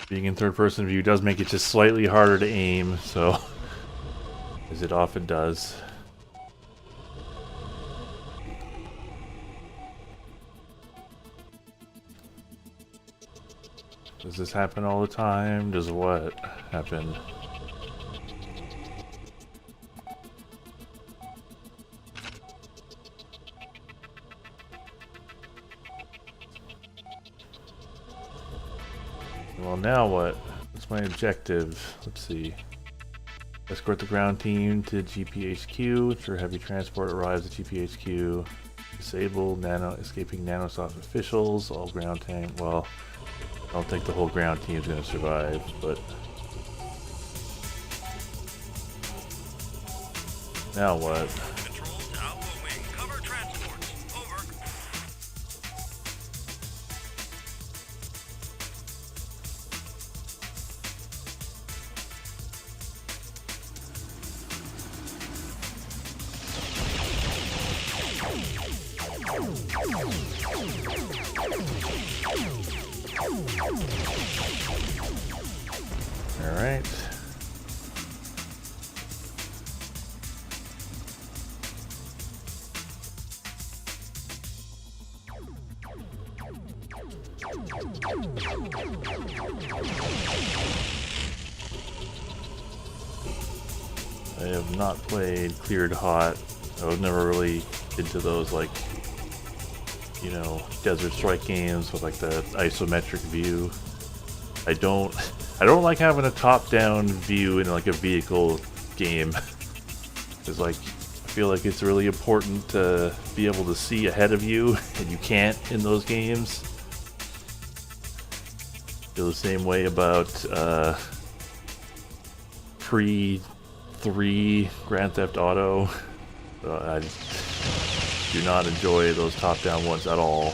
Being in third-person view does make it just slightly harder to aim, so... as it often does. Does this happen all the time? Does what happen? Well, now what? What's my objective? Let's see. Escort the ground team to GPHQ. Ensure heavy transport arrives at GPHQ. Disable escaping nanosoft officials. All ground tank. Well, I don't think the whole ground team is going to survive, but now what? Control to Alpha Wing. Cover transports. Over. All right. I have not played Cleared Hot. I was never really into those, like, you know, Desert Strike games with like the isometric view. I don't like having a top-down view in like a vehicle game. It's like, I feel like it's really important to be able to see ahead of you, and you can't in those games. Feel the same way about pre-3 Grand Theft Auto. I do not enjoy those top-down ones at all.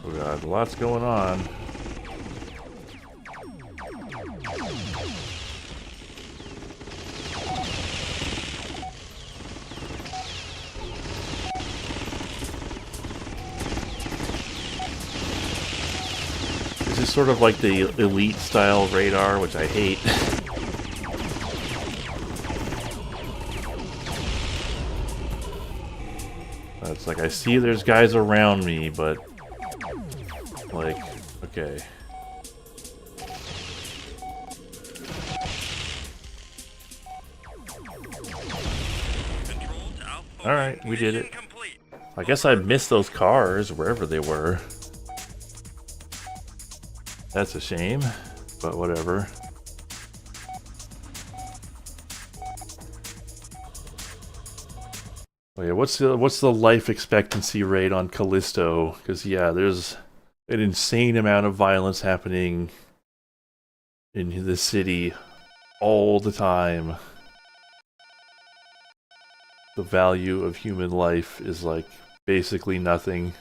Oh god, lots going on. This is sort of like the elite style radar, which I hate. It's like, I see there's guys around me, but like, okay. Alright, we did it. I guess I missed those cars, wherever they were. That's a shame, but whatever. Oh yeah, what's the life expectancy rate on Callisto? Because yeah, there's an insane amount of violence happening in the city all the time. The value of human life is like basically nothing.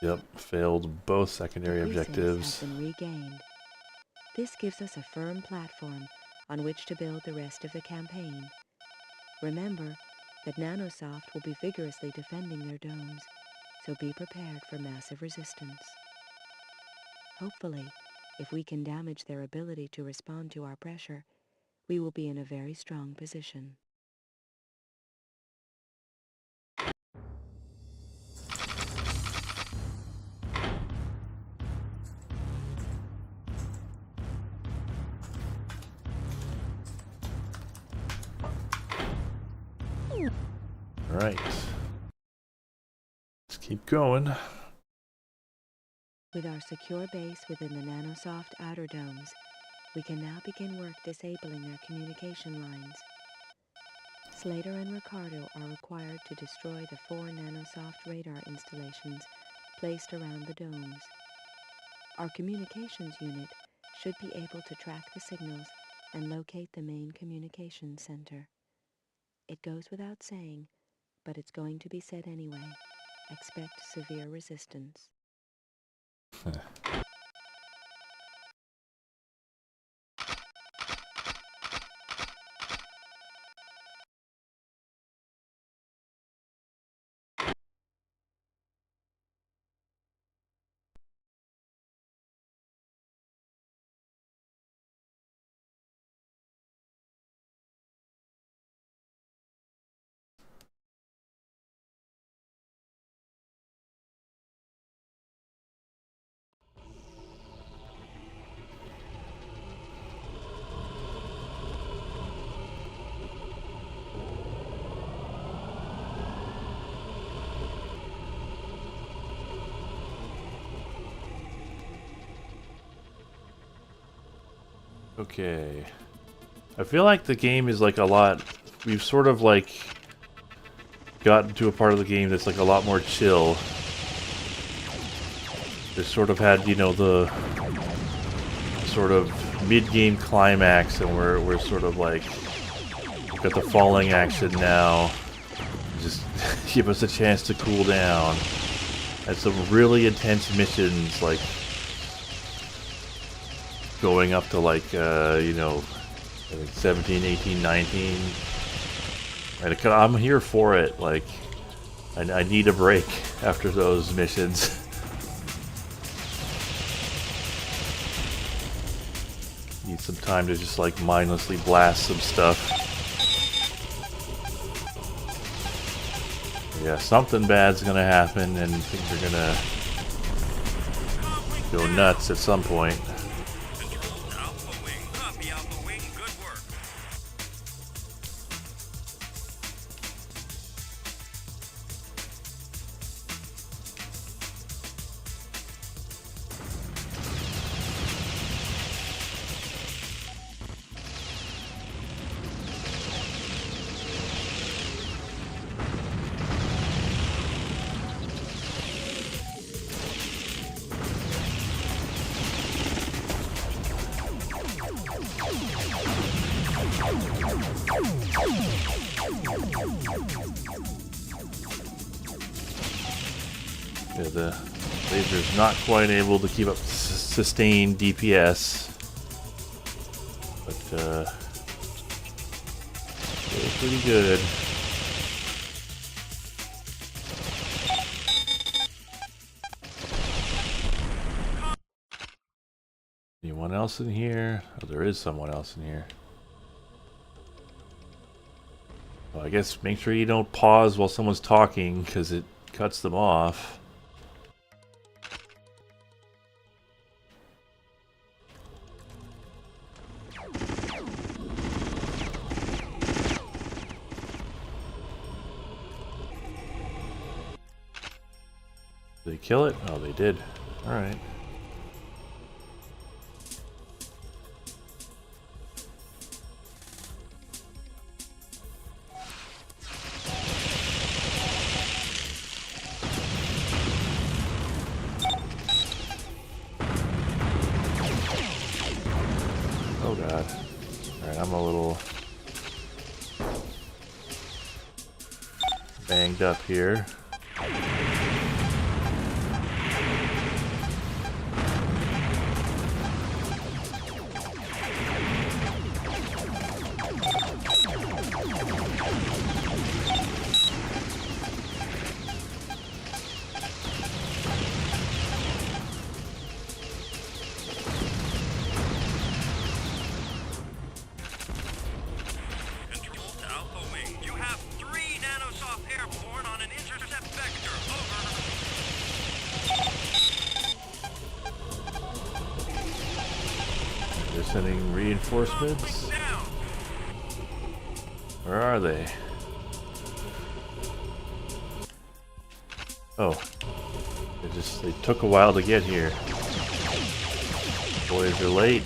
Yep, failed both secondary objectives. Have been regained. This gives us a firm platform on which to build the rest of the campaign. Remember that Nanosoft will be vigorously defending their domes, so be prepared for massive resistance. Hopefully, if we can damage their ability to respond to our pressure, we will be in a very strong position. Alright. Let's keep going. With our secure base within the Nanosoft outer domes, we can now begin work disabling their communication lines. Slater and Ricardo are required to destroy the 4 Nanosoft radar installations placed around the domes. Our communications unit should be able to track the signals and locate the main communications center. It goes without saying, but it's going to be said anyway. Expect severe resistance. Okay. I feel like the game is like a lot... We've sort of like gotten to a part of the game that's like a lot more chill. They sort of had, you know, the sort of mid-game climax, and we're sort of like got the falling action now. Just give us a chance to cool down. And some really intense missions, like going up to like you know, I think 17, 18, 19. And I'm here for it. Like, I need a break after those missions. Need some time to just like mindlessly blast some stuff. Yeah, something bad's gonna happen and things are gonna go nuts at some point. Control to Alpha Wing. Copy, Alpha Wing. Good work. Yeah, the laser's not quite able to keep up sustained DPS, but still pretty good. Anyone else in here? Oh, there is someone else in here. Well, I guess make sure you don't pause while someone's talking, because it cuts them off. Did they kill it? Oh, they did. Alright. Oh god. Alright, I'm a little banged up here. Control to Alpha Wing. You have 3 nanosoft airborne on an intercept vector. Over. They're sending reinforcements. Down. Where are they? Oh. They took a while to get here. Boys are late.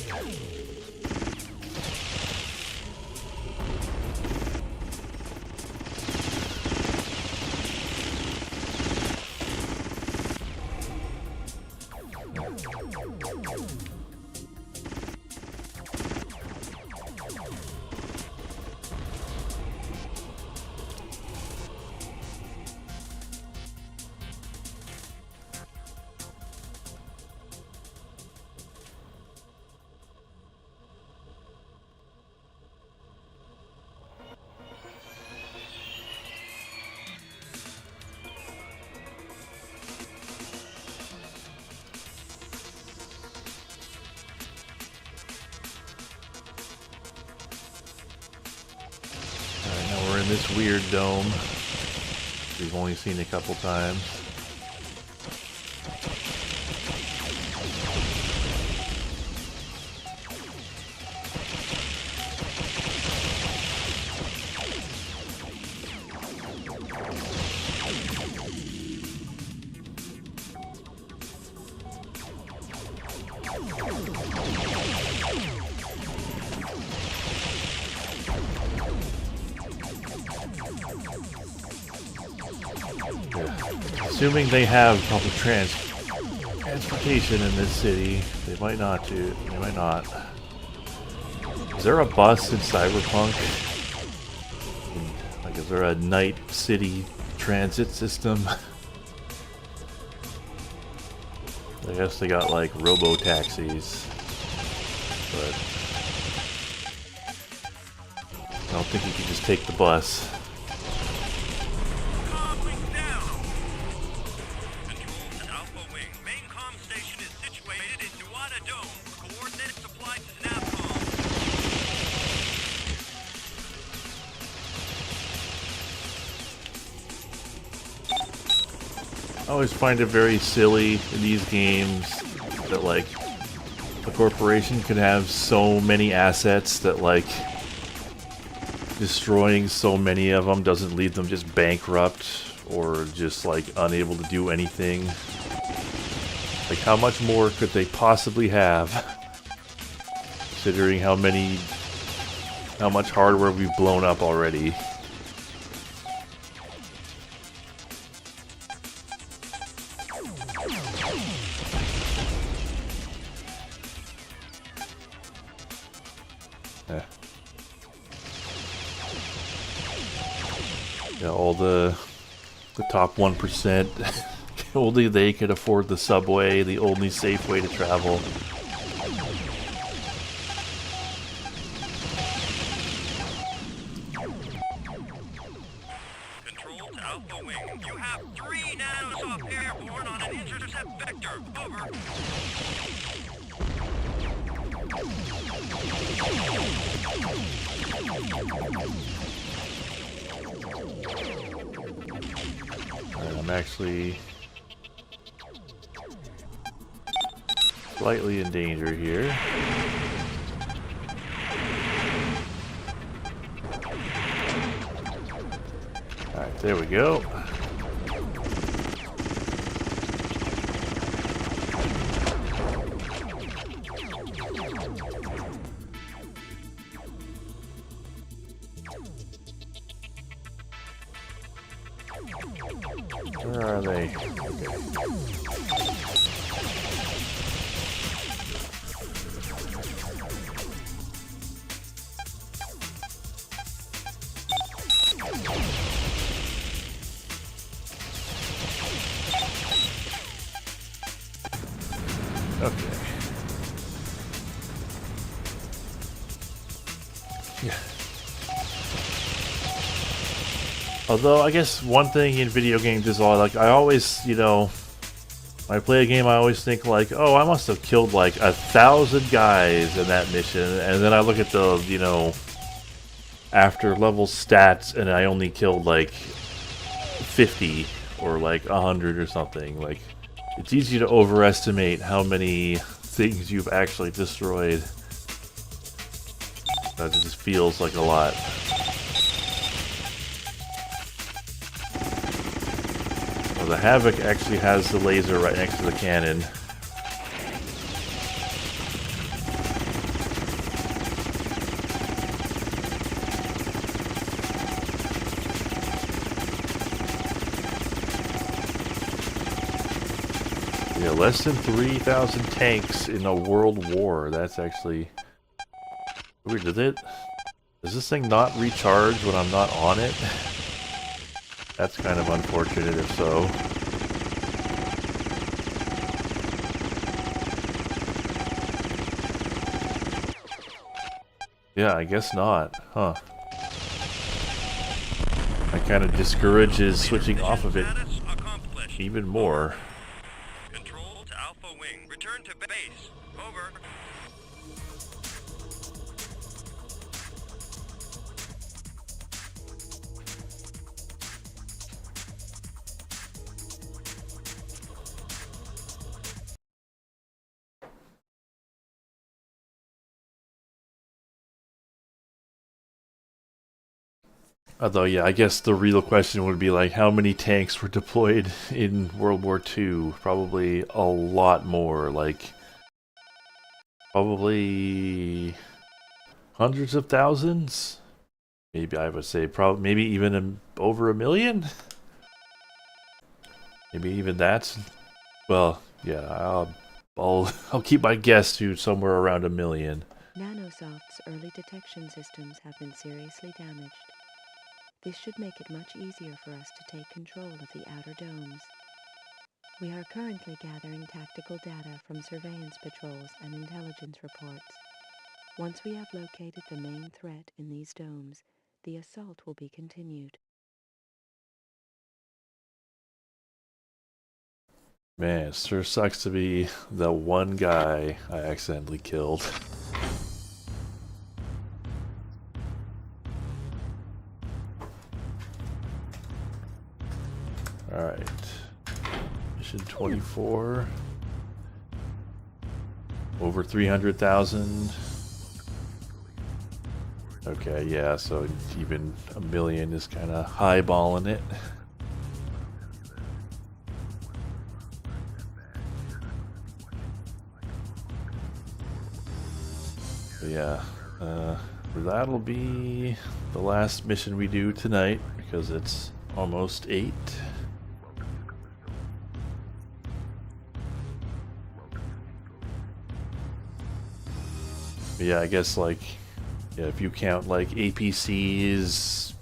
Alright, now we're in this weird dome we've only seen a couple times. Assuming they have public transportation in this city. They might not do. They might not. Is there a bus in Cyberpunk? Like, is there a night city transit system? I guess they got like robo-taxis, but I don't think you can just take the bus. Calling down. Control to Alpha Wing. Main comm station is situated in Nuada Dome. Coordinates supplied to NAVCOM. I always find it very silly in these games that like a corporation can have so many assets that like destroying so many of them doesn't leave them just bankrupt or just like unable to do anything. Like, how much more could they possibly have, considering how much hardware we've blown up already? Yeah, all the top 1%, only they could afford the subway, the only safe way to travel. Control to Alpha Wing. You have 3 nanosoft airborne on an intercept vector. Over. Alright, I'm actually slightly in danger here. Alright, there we go. Where are they? Okay. Yeah. Although, I guess one thing in video games is all, like, I always, you know, when I play a game, I always think, like, oh, I must have killed, like, 1,000 guys in that mission, and then I look at the, you know, after level stats, and I only killed, like, 50, or, like, 100 or something. Like, it's easy to overestimate how many things you've actually destroyed. That just feels like a lot. The Havoc actually has the laser right next to the cannon. Yeah, less than 3,000 tanks in a world war. That's actually weird. Does this thing not recharge when I'm not on it? That's kind of unfortunate if so. Yeah, I guess not. Huh. That kind of discourages switching off of it even more. Control to Alpha Wing. Return to base. Over. Although, yeah, I guess the real question would be, like, how many tanks were deployed in World War II? Probably a lot more, like, probably hundreds of thousands? Maybe I would say maybe even over 1 million? Maybe even that's... Well, yeah, I'll keep my guess to somewhere around 1 million. Nanosoft's early detection systems have been seriously damaged. This should make it much easier for us to take control of the outer domes. We are currently gathering tactical data from surveillance patrols and intelligence reports. Once we have located the main threat in these domes, the assault will be continued. Man, it sure sucks to be the one guy I accidentally killed. Alright. Mission 24. Over 300,000. Okay, yeah, so even 1 million is kind of highballing it. But yeah, that'll be the last mission we do tonight because it's almost 8. But yeah, I guess like, yeah, if you count like APCs,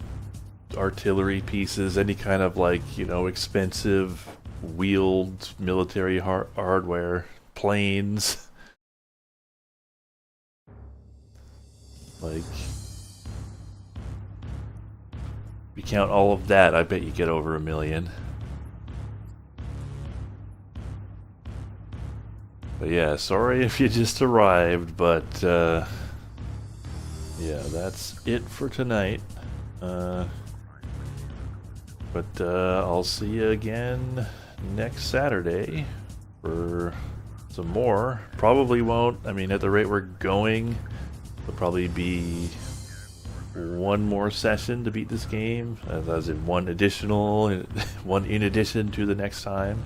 artillery pieces, any kind of like, you know, expensive wheeled military hardware, planes, like, if you count all of that, I bet you get over 1 million. But yeah, sorry if you just arrived, but yeah, that's it for tonight. But I'll see you again next Saturday for some more. Probably won't, I mean, at the rate we're going, there'll probably be one more session to beat this game, as in one in addition to the next time.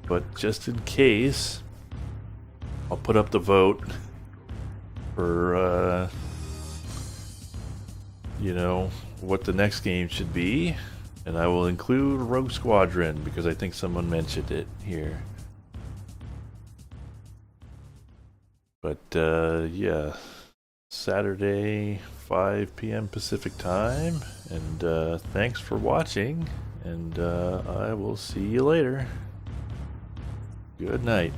But just in case, I'll put up the vote for, you know, what the next game should be. And I will include Rogue Squadron because I think someone mentioned it here. But, yeah, Saturday, 5 p.m. Pacific time. And thanks for watching. And I will see you later. Good night.